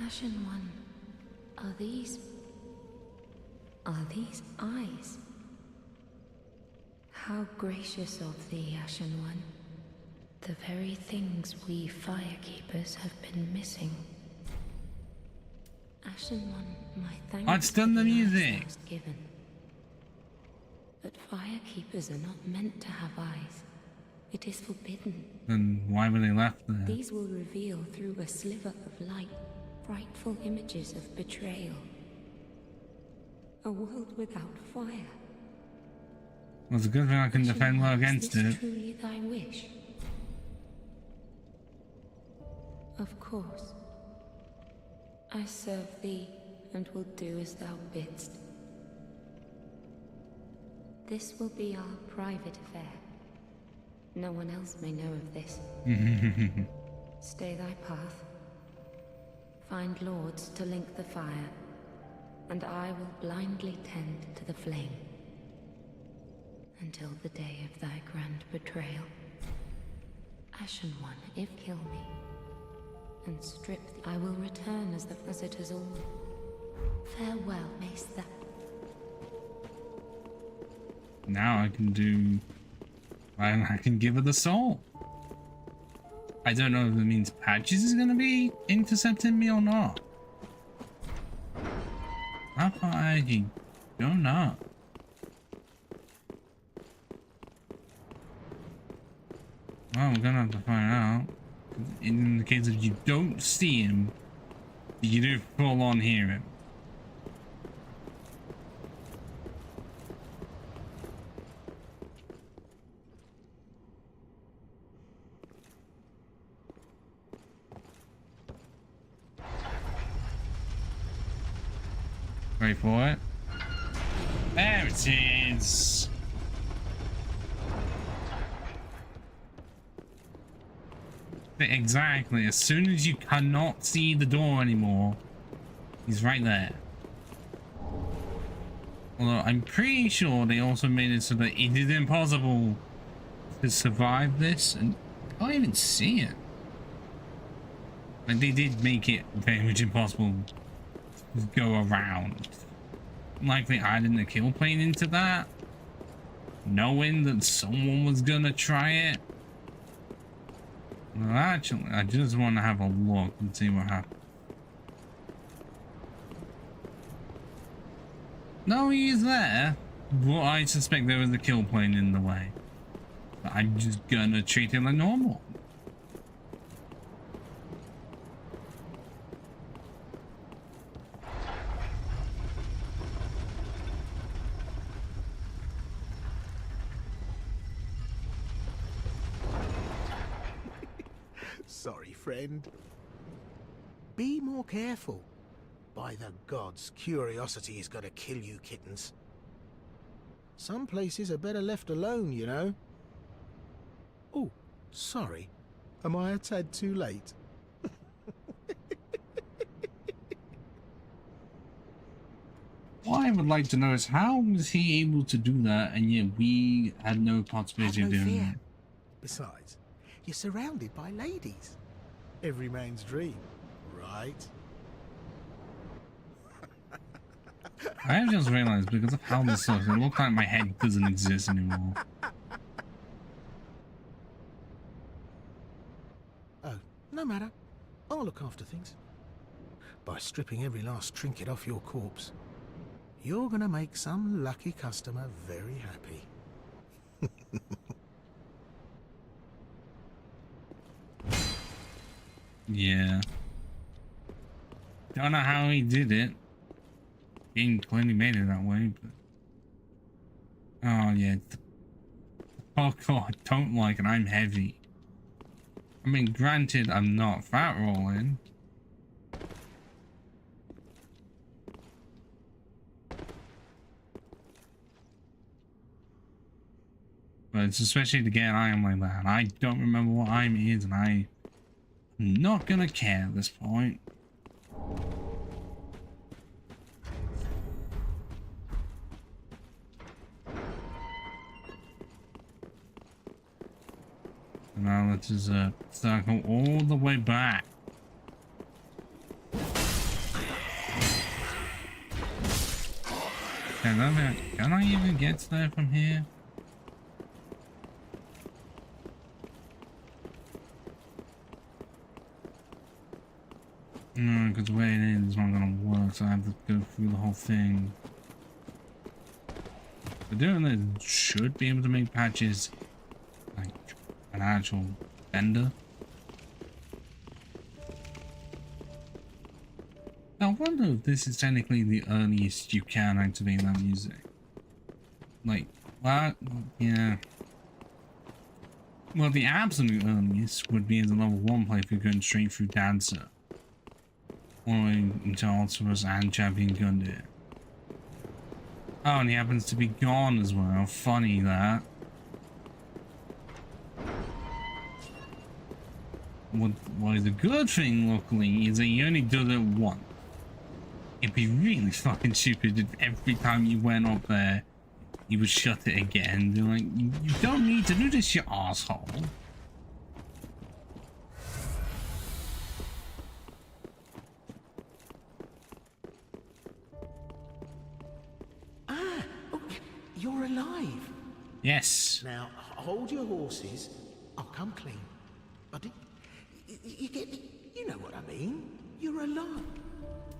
Ashen One, are these eyes? How gracious of thee, Ashen One. The very things we firekeepers have been missing. Ashen One, my thanks. Let's done the for eyes music. thou'st given. But firekeepers are not meant to have eyes. It is forbidden. Then why were they left there? These will reveal through a sliver of light frightful images of betrayal. A world without fire. Well, it's a good thing I can defend well against Is this it. truly thy wish? Of course. I serve thee and will do as thou bidst. This will be our private affair. No one else may know of this. Stay thy path. Find lords to link the fire, and I will blindly tend to the flame. Until the day of thy grand betrayal. Ashen One, if kill me, and strip I will return as it has all. Farewell, mayst thou. Now I can do... I can give her the soul. I don't know if it means Patches is going to be intercepting me or not. How far I can go now? Well, we're gonna have to find out. In the case of you don't see him, you do full on hear him. Wait for it. There it is. Exactly. As soon as you cannot see the door anymore, he's right there. Although I'm pretty sure they also made it so that it is impossible to survive this, and I can't even see it. Like, they did make it very much impossible to go around. Likely adding the kill plane into that, knowing that someone was gonna try it. Well, actually, I just want to have a look and see what happens. No, he's there. Well, I suspect there was a kill plane in the way. But I'm just gonna treat it like normal. Sorry, friend. Be more careful. By the gods, curiosity is gonna kill you, kittens. Some places are better left alone, you know. Oh, sorry. Am I a tad too late? What I would like to know is how was he able to do that, and yet we had no possibility of Have no doing fear. it. Besides, you're surrounded by ladies. Every man's dream, right? I have just realized because of how this looks, it looks like my head doesn't exist anymore. Oh, no matter. I'll look after things. By stripping every last trinket off your corpse, you're gonna make some lucky customer very happy. Yeah. Don't know how he did it. He clearly made it that way, but... Oh, yeah. Oh, God, I don't like it. I'm heavy. I mean, granted, I'm not fat rolling. But it's especially to get an item like that. And I don't remember what item it is, and I Not gonna care at this point. Now let's just circle all the way back. Can I even get there from here? No, because the way it is not gonna work, so I have to go through the whole thing. But doing this should be able to make patches like an actual bender. Now, I wonder if this is technically the earliest you can activate that music. Like, what? Yeah. Well, the absolute earliest would be in the level 1 playthrough going straight through Dancer. All the way into Ultimus and Champion Gundit. Oh, and he happens to be gone as well. Funny that. Well, the good thing, luckily, is that you only did it once. It'd be really fucking stupid if every time you went up there, you would shut it again. They're like, you don't need to do this, you asshole. Ah, oh, you're alive. Yes. Now, hold your horses. I'll come clean. You get, you know what I mean. You're alive.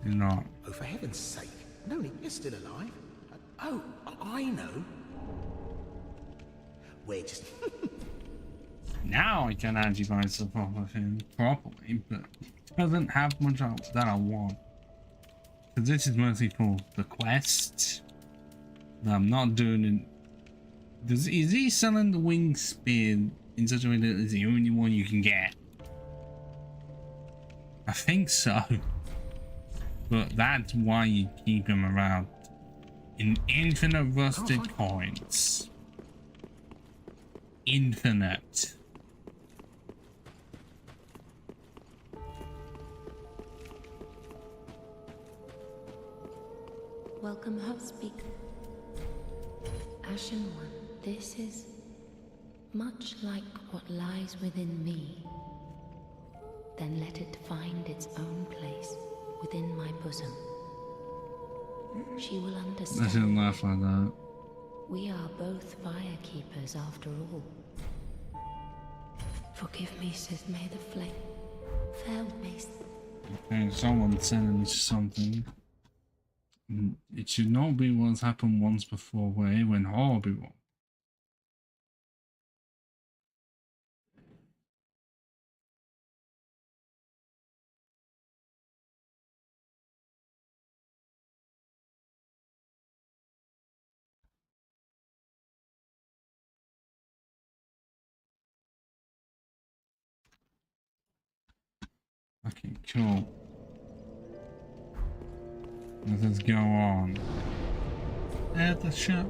You're not. Oh, for heaven's sake. No, Nick, you're still alive. Oh, I know. We're just... Now I can actually find stuff properly, but it doesn't have much that I want. Because this is mostly for the quests that I'm not doing it. Is he selling the wing spear in such a way that it's the only one you can get? I think so. But that's why you keep him around. In infinite rusted coins. Infinite. Welcome home, speak. Ashen One, this is much like what lies within me. Then let it find its own place within my bosom. She will understand. I shouldn't laugh like that. We are both firekeepers after all. Forgive me, Sith, may the flame. Fare with me. Okay, someone sending something. It should not be what's happened once before where it went horribly wrong. Okay, cool. Let's go on. At the shop.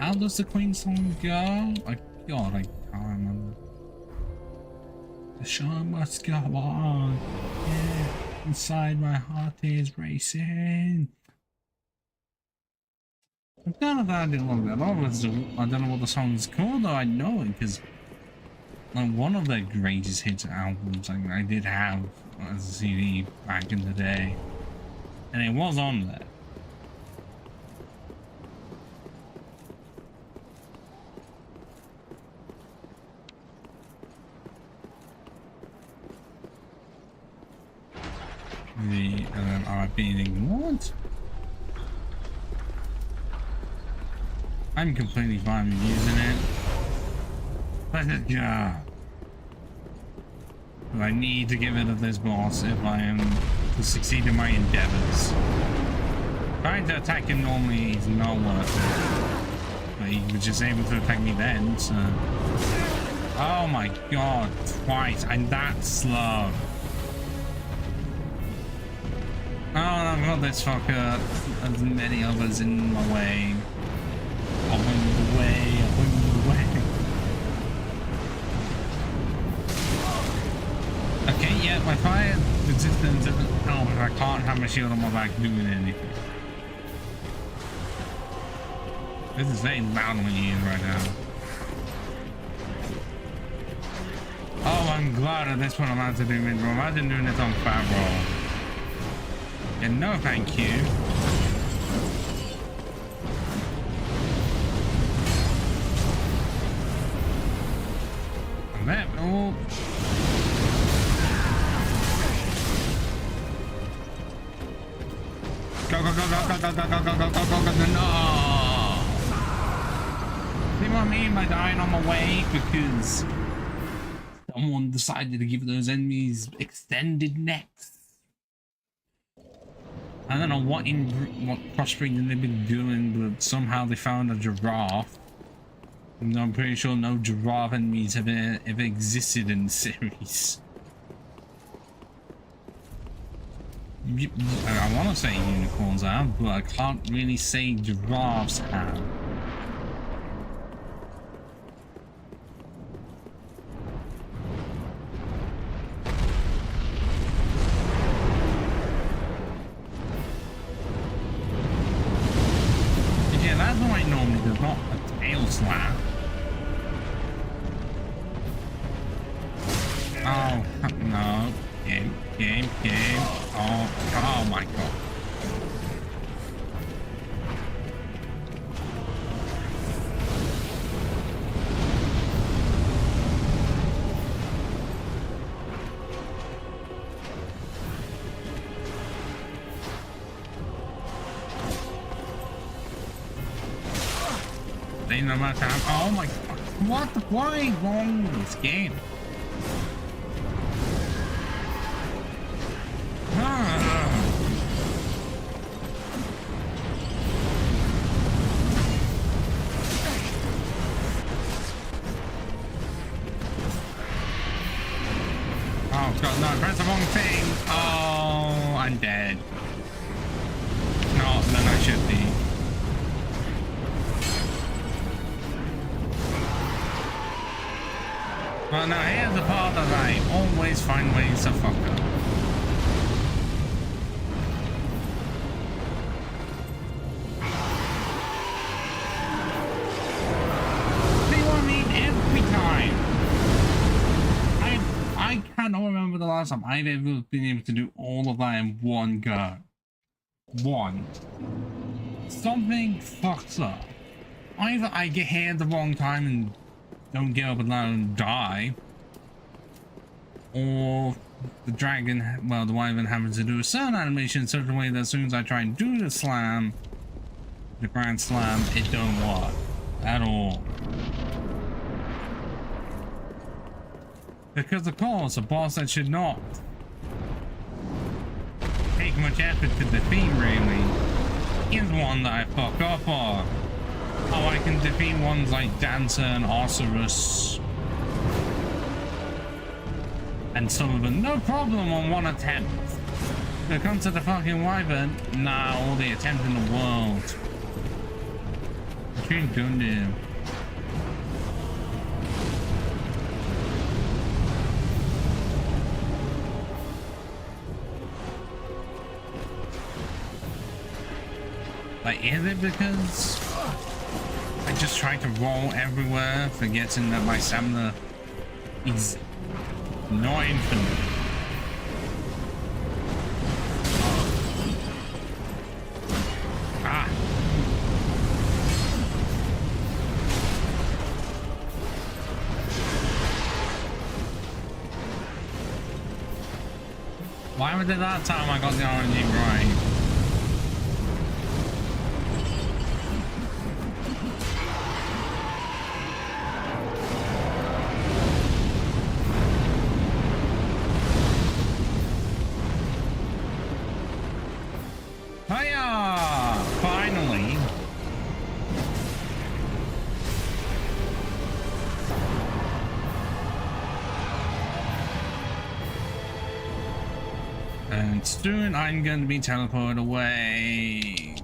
How does the Queen song go? God, I can't remember. The show must go on. Yeah, inside my heart is racing. I'm kind of glad I didn't look that up. I don't know what the song is called, though I know it because like one of their greatest hits albums I did have as a CD back in the day. And it was on there. I've been ignored. I'm completely fine with using it. Let it go. But I need to get rid of this boss if I am to succeed in my endeavors. Trying to attack him normally is not worth it. But he was just able to attack me then, so... Oh my god, twice, I'm that slow. Oh, I've got this fucker as many others in my way. I'll win the way, I'll win the way. Okay, yeah, Yeah, my fire resistance doesn't help if I can't have my shield on my back doing anything. This is very loud on my ears right now. Oh, I'm glad at this point I'm about to do mid-roll. Imagine doing this on fat roll. And no thank you. And that, oh. Go, go, go, go, go, go, go, go, go, go, go, go, no! See what I mean by dying on my way? Because someone decided to give those enemies extended necks. I don't know what crossbreeding they've been doing, but somehow they found a giraffe. And I'm pretty sure no giraffe enemies have ever existed in the series. I want to say unicorns have, but I can't really say giraffes have. Yeah, that's why normally there's not a tail slap. Oh, no. Game. Oh my god. They no matter how, oh my god. What is wrong with this game? Oh god, no, press the wrong thing. Oh, I'm dead. No, then I should be. Well, now here's the part that I always find ways to fuck up. I cannot remember the last time I've ever been able to do all of that in one go. Something fucks up. Either I get hit at the wrong time and don't get up and die, or the dragon, well, the wyvern happens to do a certain animation in such a way that as soon as I try and do the slam, the grand slam, it don't work at all. Because of course, a boss that should not take much effort to defeat really is one that I fuck up on. Oh, I can defeat ones like Dancer and Osiris and Sullivan, no problem on one attempt. When it comes to the fucking wyvern, nah, all the attempt in the world. What you gonna do? Like, is it because I just try to roll everywhere, forgetting that my stamina is not infinite? Ah. Why was it that time I got the RNG right? Hiya! Finally! And soon I'm going to be teleported away.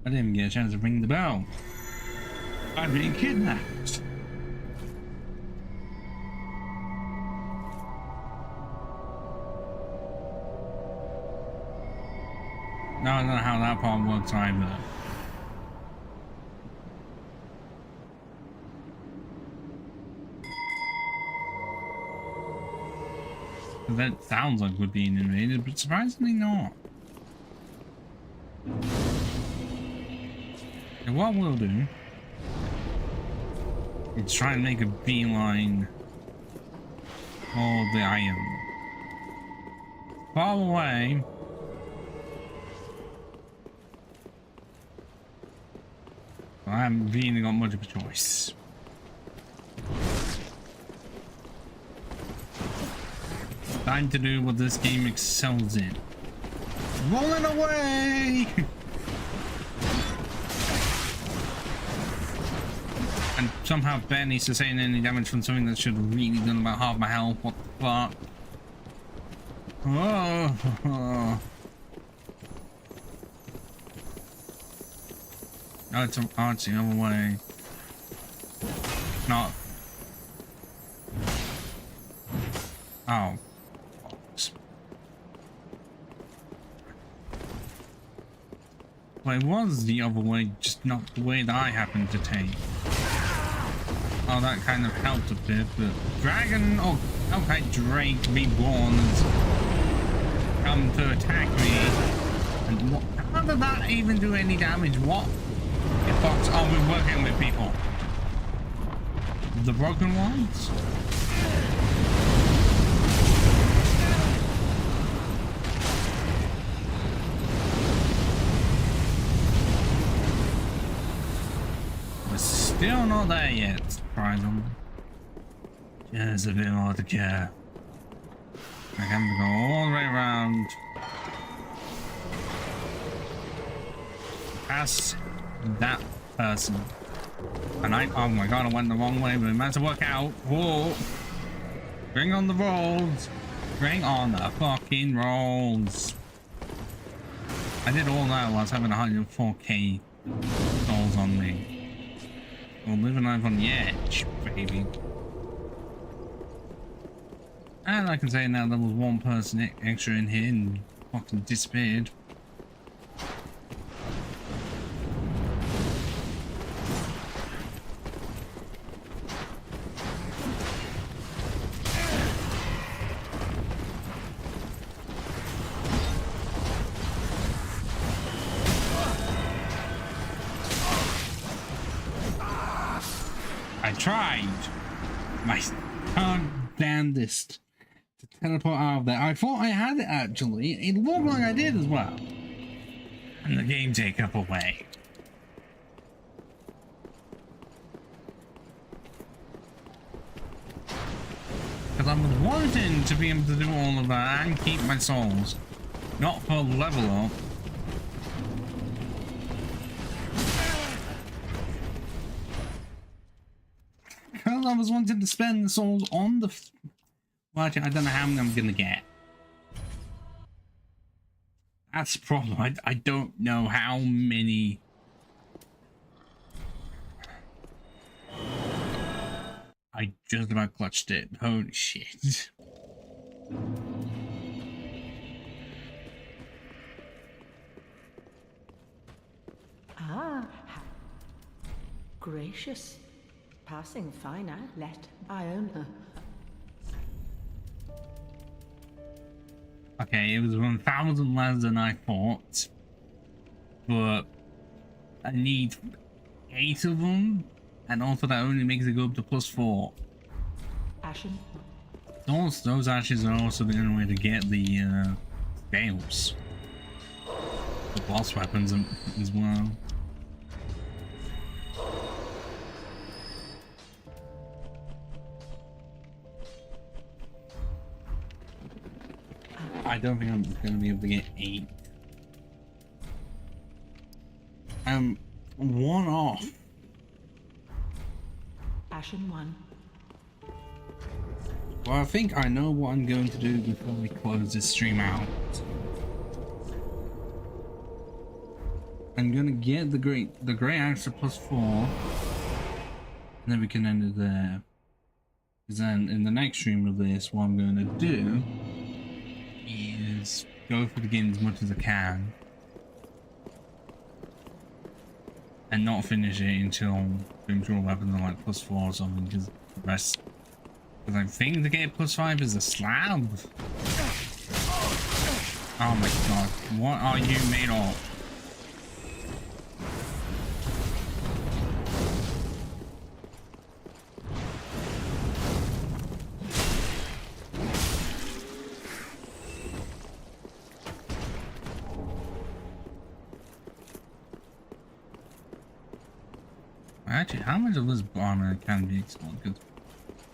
I didn't even get a chance to ring the bell. I'm being kidnapped. No, I don't know how that part works either. That sounds like we're being invaded, but surprisingly not. And what we'll do is try and make a beeline for the iron. Far away. I haven't really got much of a choice. Time to do what this game excels in. Rolling away! And somehow barely sustain any damage from something that should have really done about half my health. What the fuck? Oh. Oh, it's the other way. Not. Oh. Well, it was the other way, just not the way that I happened to take. Oh, that kind of helped a bit, but Dragon, oh, okay, Drake Reborn has come to attack me. And what, how did that even do any damage? What? It box, oh, we're working with people. The broken ones? We're still not there yet, surprisingly. Just a bit more to care. I have to go all the way around. Past that person. And oh my god, I went the wrong way, but it might have to work out. Whoa. Bring on the rolls. Bring on the fucking rolls. I did all that while I was having 104k souls on me. We're living life on the edge, baby. And I can say now there was one person extra in here and fucking disappeared. I tried my damnedest to teleport out of there. I thought I had it actually. It looked like I did as well. And the game take up away. Because I was wanting to be able to do all of that and keep my souls. Not for level up. Because I was wanting to spend the souls on the... Well, actually, I don't know how many I'm going to get. That's the problem. I don't know how many... I just about clutched it. Holy shit. Ah, gracious. Passing finer, let Iona. Okay, it was 1,000 less than I thought. But I need 8 of them. And also that only makes it go up to +4. Ashen. Those ashes are also the only way to get the scales. The boss weapons as well. I don't think I'm going to be able to get 8. I'm 1 off. Ashen 1. Well, I think I know what I'm going to do before we close this stream out. I'm going to get the greataxe to +4. And then we can end it there. Because then in the next stream of this, what I'm going to do is go for the game as much as I can. and not finish it until control weapons are like +4 or something, because the rest, because I think to get +5 is a slab. Oh my god, what are you made of? Actually, how much of this armor can be explored? Because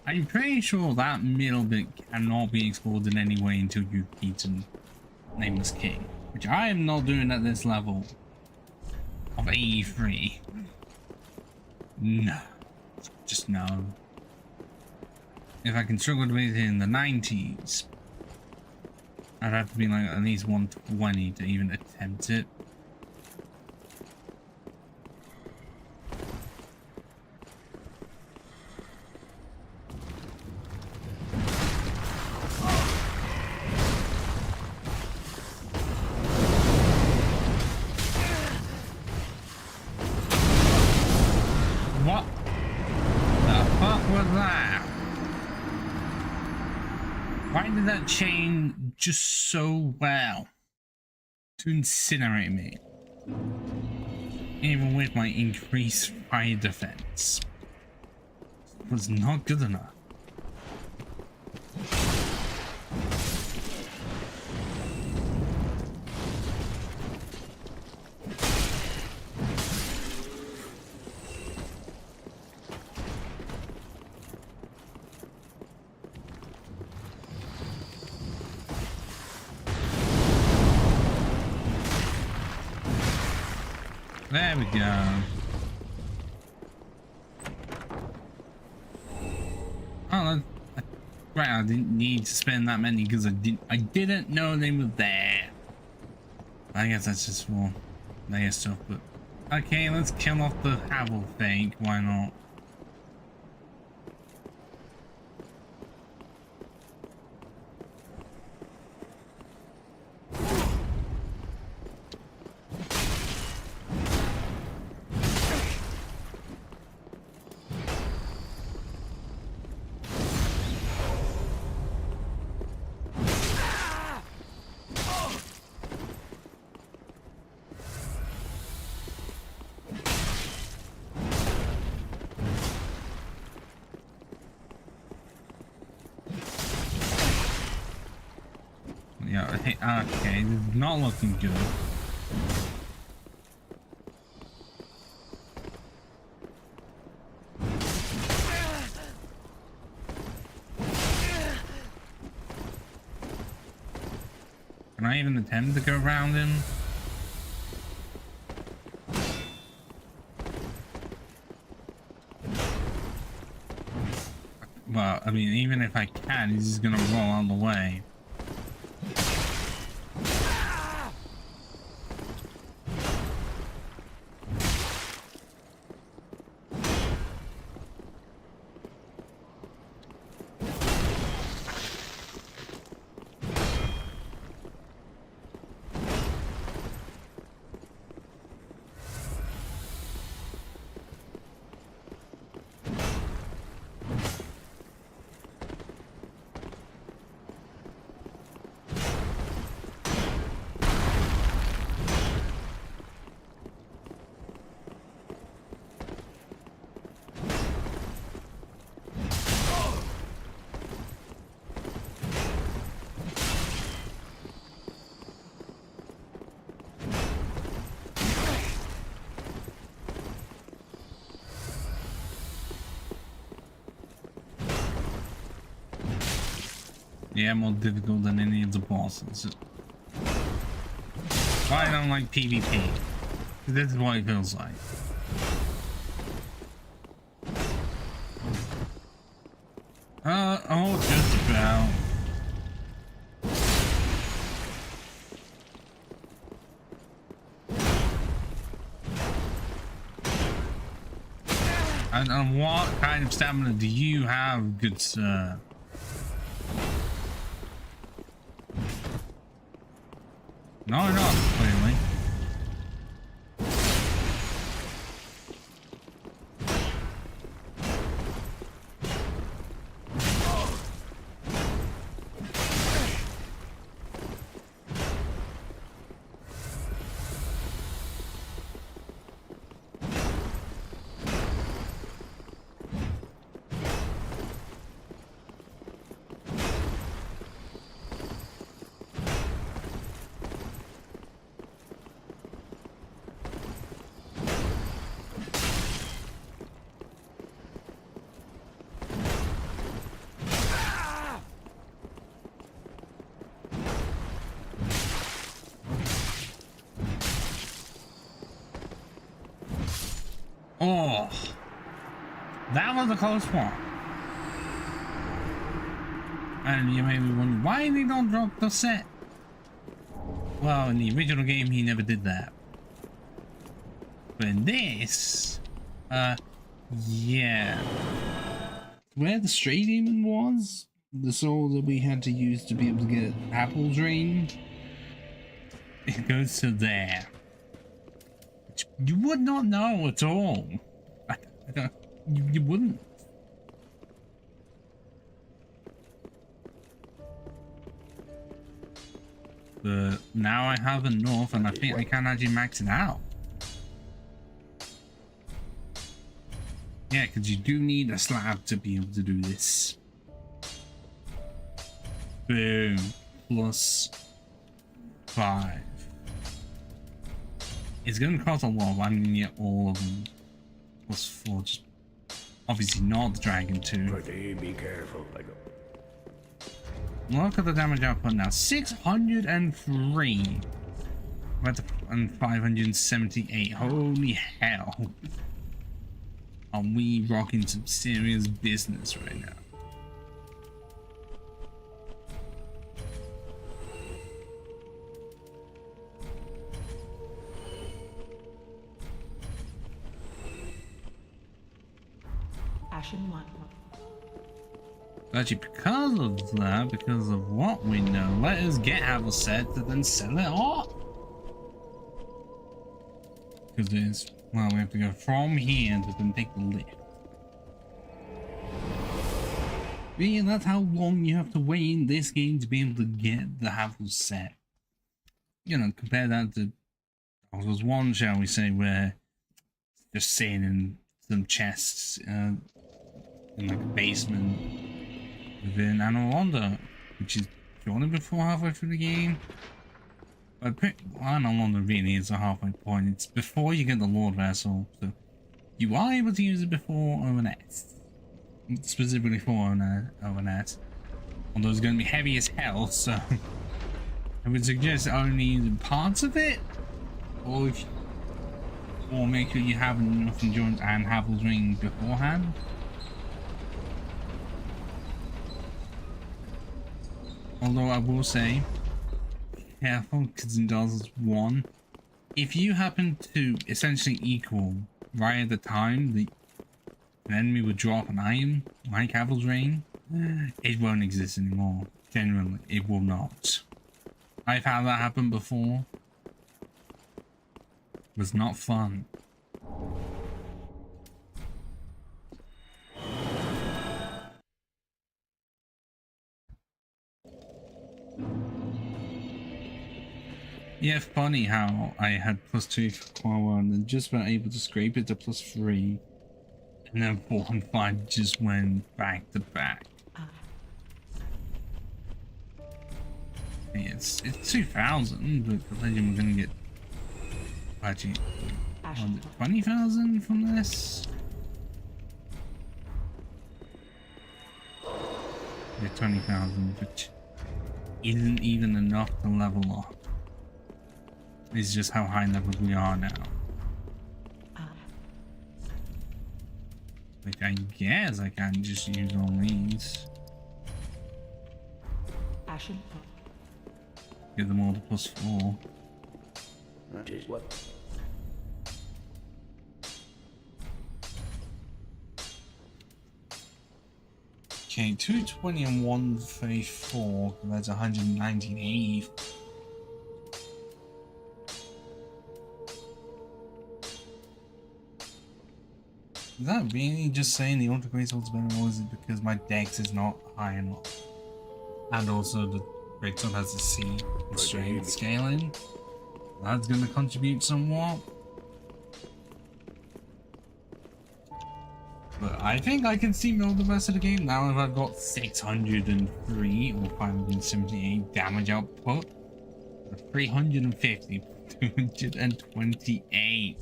I'm pretty sure that middle bit cannot be explored in any way until you've beaten Nameless King, which I am not doing at this level of 83. No, just no. If I can struggle to beat it in the 90s, I'd have to be like at least 120 to even attempt it. What the fuck was that? Why did that chain just so well to incinerate me? Even with my increased fire defense, it was not good enough. There we go. Oh, right. I didn't need to spend that many because I didn't know they were there. I guess that's just for layer stuff. But okay, let's kill off the Havel fake. Why not? Yeah, okay, this is not looking good. Can I even attempt to go around him? Well, I mean, even if I can, he's just gonna roll out of the way. Yeah, more difficult than any of the bosses. Why I don't like PvP. This is what it feels like. Oh, just about. And what kind of stamina do you have, good sir? No, not clearly. That was a close one. And you may be wondering, why did he not drop the set? Well, in the original game, he never did that. But in this, yeah. Where the stray demon was, the soul that we had to use to be able to get Apple's Ring, it goes to there. Which you would not know at all. You wouldn't. But now I have enough, and I think I can actually max it out. Yeah, because you do need a slab to be able to do this. Boom. +5. It's going to cost a lot, but I'm going to get all of them. +4. Just obviously not the Dragon 2. Pretty be careful. Look at the damage output now. 603. And 578. Holy hell. Are we rocking some serious business right now? Ashen one. Actually, because of that, because of what we know, let us get our set to then sell it off. Because it's, well, we have to go from here to then take the lift. But yeah, that's how long you have to wait in this game to be able to get the Havel set. You know, compare that to Dark Souls 1, shall we say, where it's just sitting in some chests in like a basement within Analondo, which is surely before halfway through the game. But Analondo really is a halfway point. It's before you get the Lord Vessel, so you are able to use it before ONS. Specifically for ONS. Although it's going to be heavy as hell, so I would suggest only using parts of it, or make sure you have enough endurance and Havel's Ring beforehand. Although I will say, careful, because in Dark Souls 1, if you happen to essentially equal right at the time the enemy would drop an item like Havel's Ring, it won't exist anymore. Genuinely, it will not. I've had that happen before. It was not fun. Yeah, funny how I had +2 for Quawa and then just were able to scrape it to +3. And then 4 and 5 just went back to back. Yeah, it's 2,000, but the legend we're gonna get actually 20,000 from this. Yeah, 20,000, which isn't even enough to level up. It's just how high level we are now. Like, I guess I can just use all these. Ashen. Give them all to +4. That is what? Okay, 220 and 134. That's 198. Is that really just saying the Ultra Great Sword's better, or is it because my dex is not high enough? And also the Great Sword has a C constraint scaling. That's going to contribute somewhat. But I think I can see all the rest of the game now if I've got 603 or 578 damage output. 350, 228.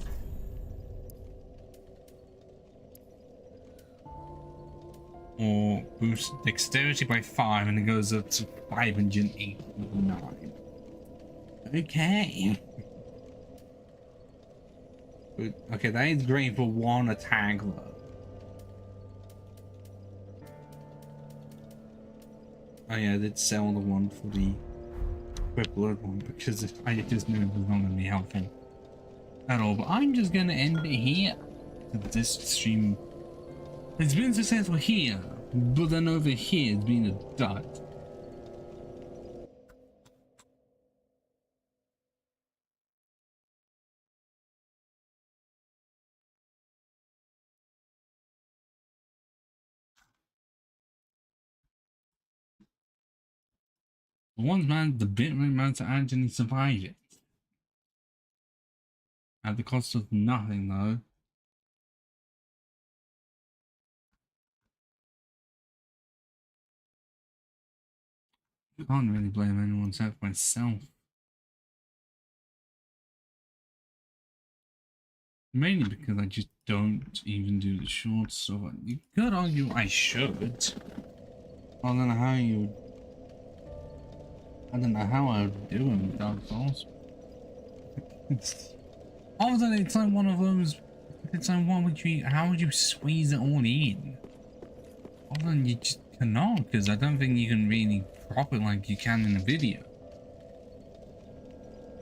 Or boost dexterity by 5 and it goes up to 589. Okay. But, okay, that is great for one attack though. I did sell the one for the Red Blood one because I just knew it was not going to be helpful at all. But I'm just going to end it here. This stream has been successful here, but then over here it's been a dud. Once man, the bitrate man to actually survive it. At the cost of nothing though. I can't really blame anyone except myself. Mainly because I just don't even do the shorts, so you could argue I should. I don't know how you... I don't know how I would do them with Dark Souls. Other it's like one of those... It's like, what would you... How would you squeeze it all in? Other than you just cannot, because I don't think you can really prop it like you can in a video.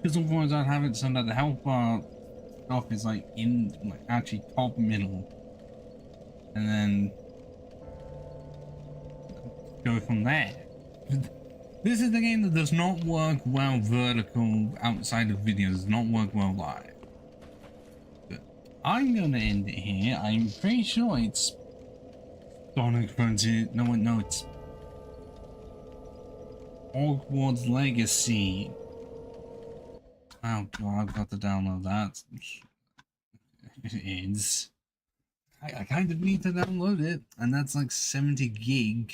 Because otherwise I'd have it so that the health bar stuff is like in, like actually top middle. And then... go from there. This is the game that does not work well vertical outside of videos, does not work well live. But I'm gonna end it here. I'm pretty sure it's Sonic Frontier. No, it's Hogwarts Legacy. Oh god, I've got to download that. It is. I kind of need to download it, and that's like 70 gig.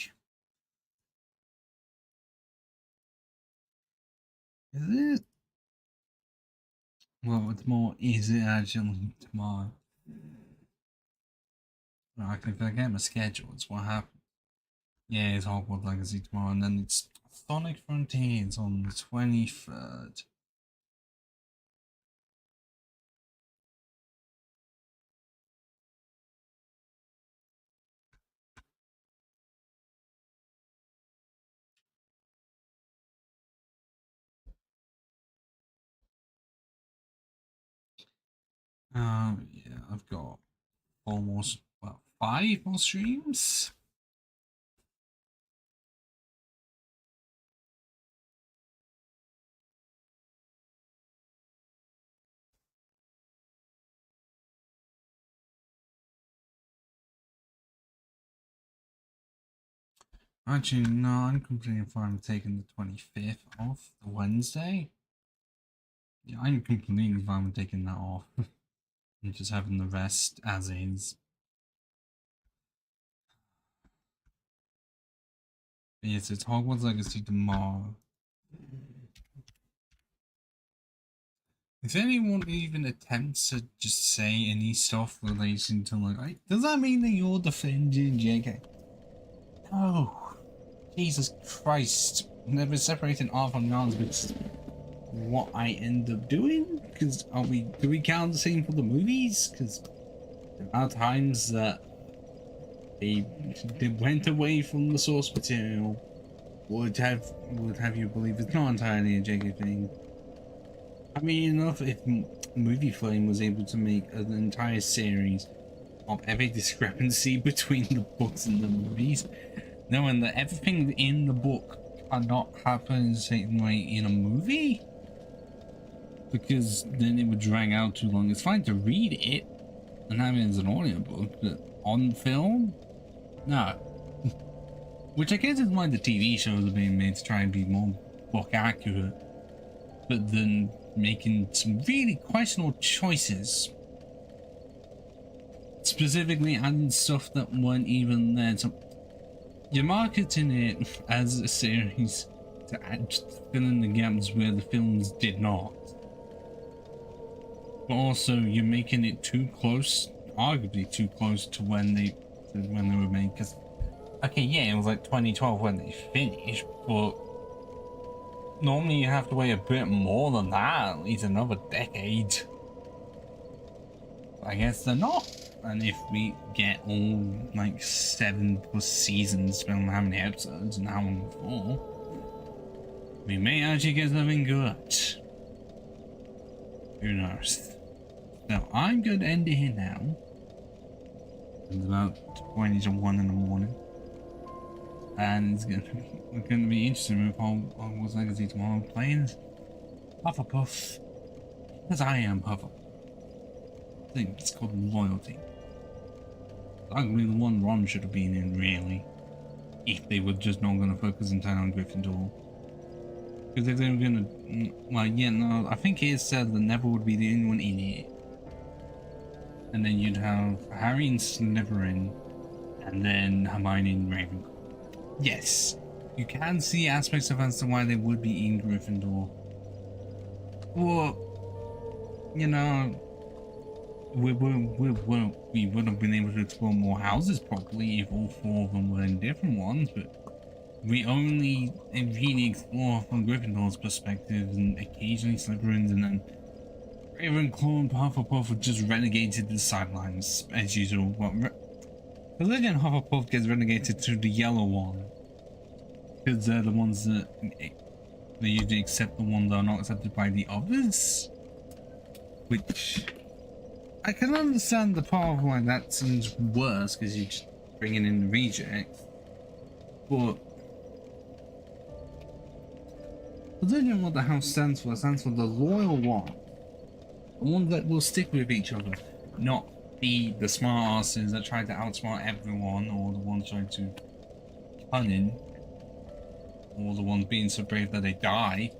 Is it? Well, it's more, is it actually tomorrow? Well, I can forget my schedule, it's what happened. Yeah, it's Hogwarts Legacy tomorrow, and then it's Sonic Frontiers on the 23rd. Yeah, I've got almost, well, 5 more streams. Actually, no, I'm completely fine with taking the 25th off, the Wednesday. Yeah, I'm completely fine with taking that off. And just having the rest as is. But yes, it's Hogwarts Legacy tomorrow. If anyone even attempts to just say any stuff relating to like, does that mean that you're defending JK? No. Jesus Christ. Never separating art from yarns, but what I end up doing? Because do we count the same for the movies? Because there are times that they went away from the source material would have you believe it's not entirely a JK thing. I mean, enough if Movie Flame was able to make an entire series of every discrepancy between the books and the movies, knowing that everything in the book cannot happen the same way in a movie, because then it would drag out too long. It's fine to read it and have it as an audiobook, but on film, no. Which I guess is why the TV shows are being made to try and be more book accurate, but then making some really questionable choices. Specifically adding stuff that weren't even there. So you're marketing it as a series to fill in the gaps where the films did not. But also you're making it too close, arguably too close to when they were made. Because okay, yeah, it was like 2012 when they finished, but normally you have to wait a bit more than that, at least another decade. I guess they're not. And if we get all like 7+ seasons, depending on how many episodes and how long for, we may actually get something good. Who knows? So I'm going to end it here now. It's about 20 to 1 in the morning. And it's going to be interesting with Hogwarts Legacy tomorrow playing as Hufflepuff. Because I am Hufflepuff. I think it's called loyalty. Arguably the one Ron should have been in, really. If they were just not going to focus entirely on Gryffindor. Because if they were going to... Well, yeah, no, I think it said that Neville would be the only one in it. And then you'd have Harry and Slytherin. And then Hermione and Ravenclaw. Yes, you can see aspects of as to why they would be in Gryffindor. Or, you know... We would have been able to explore more houses properly if all 4 of them were in different ones, but we only really explore from Gryffindor's perspective and occasionally Slytherin's, and then Ravenclaw and Hufflepuff were just relegated to the sidelines as usual. Religion Hufflepuff gets relegated to the yellow one because they're the ones that they usually accept, the ones that are not accepted by the others, which... I can understand the part of why that seems worse, because you're just bringing in the rejects. But considering what the house stands for the loyal one. The ones that will stick with each other. Not be the smart asses that try to outsmart everyone, or the ones trying to cunning. Or the ones being so brave that they die.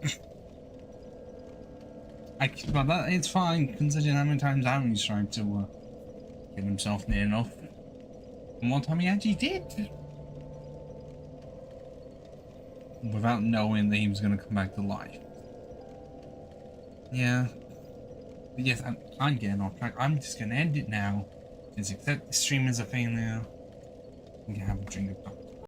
But that it's fine, considering how many times Harry's tried to get himself near enough. And one time he actually did. Without knowing that he was going to come back to life. Yeah. But yes, I'm getting off track. I'm just going to end it now. Just accept the stream as a failure. We can have a drink of coffee.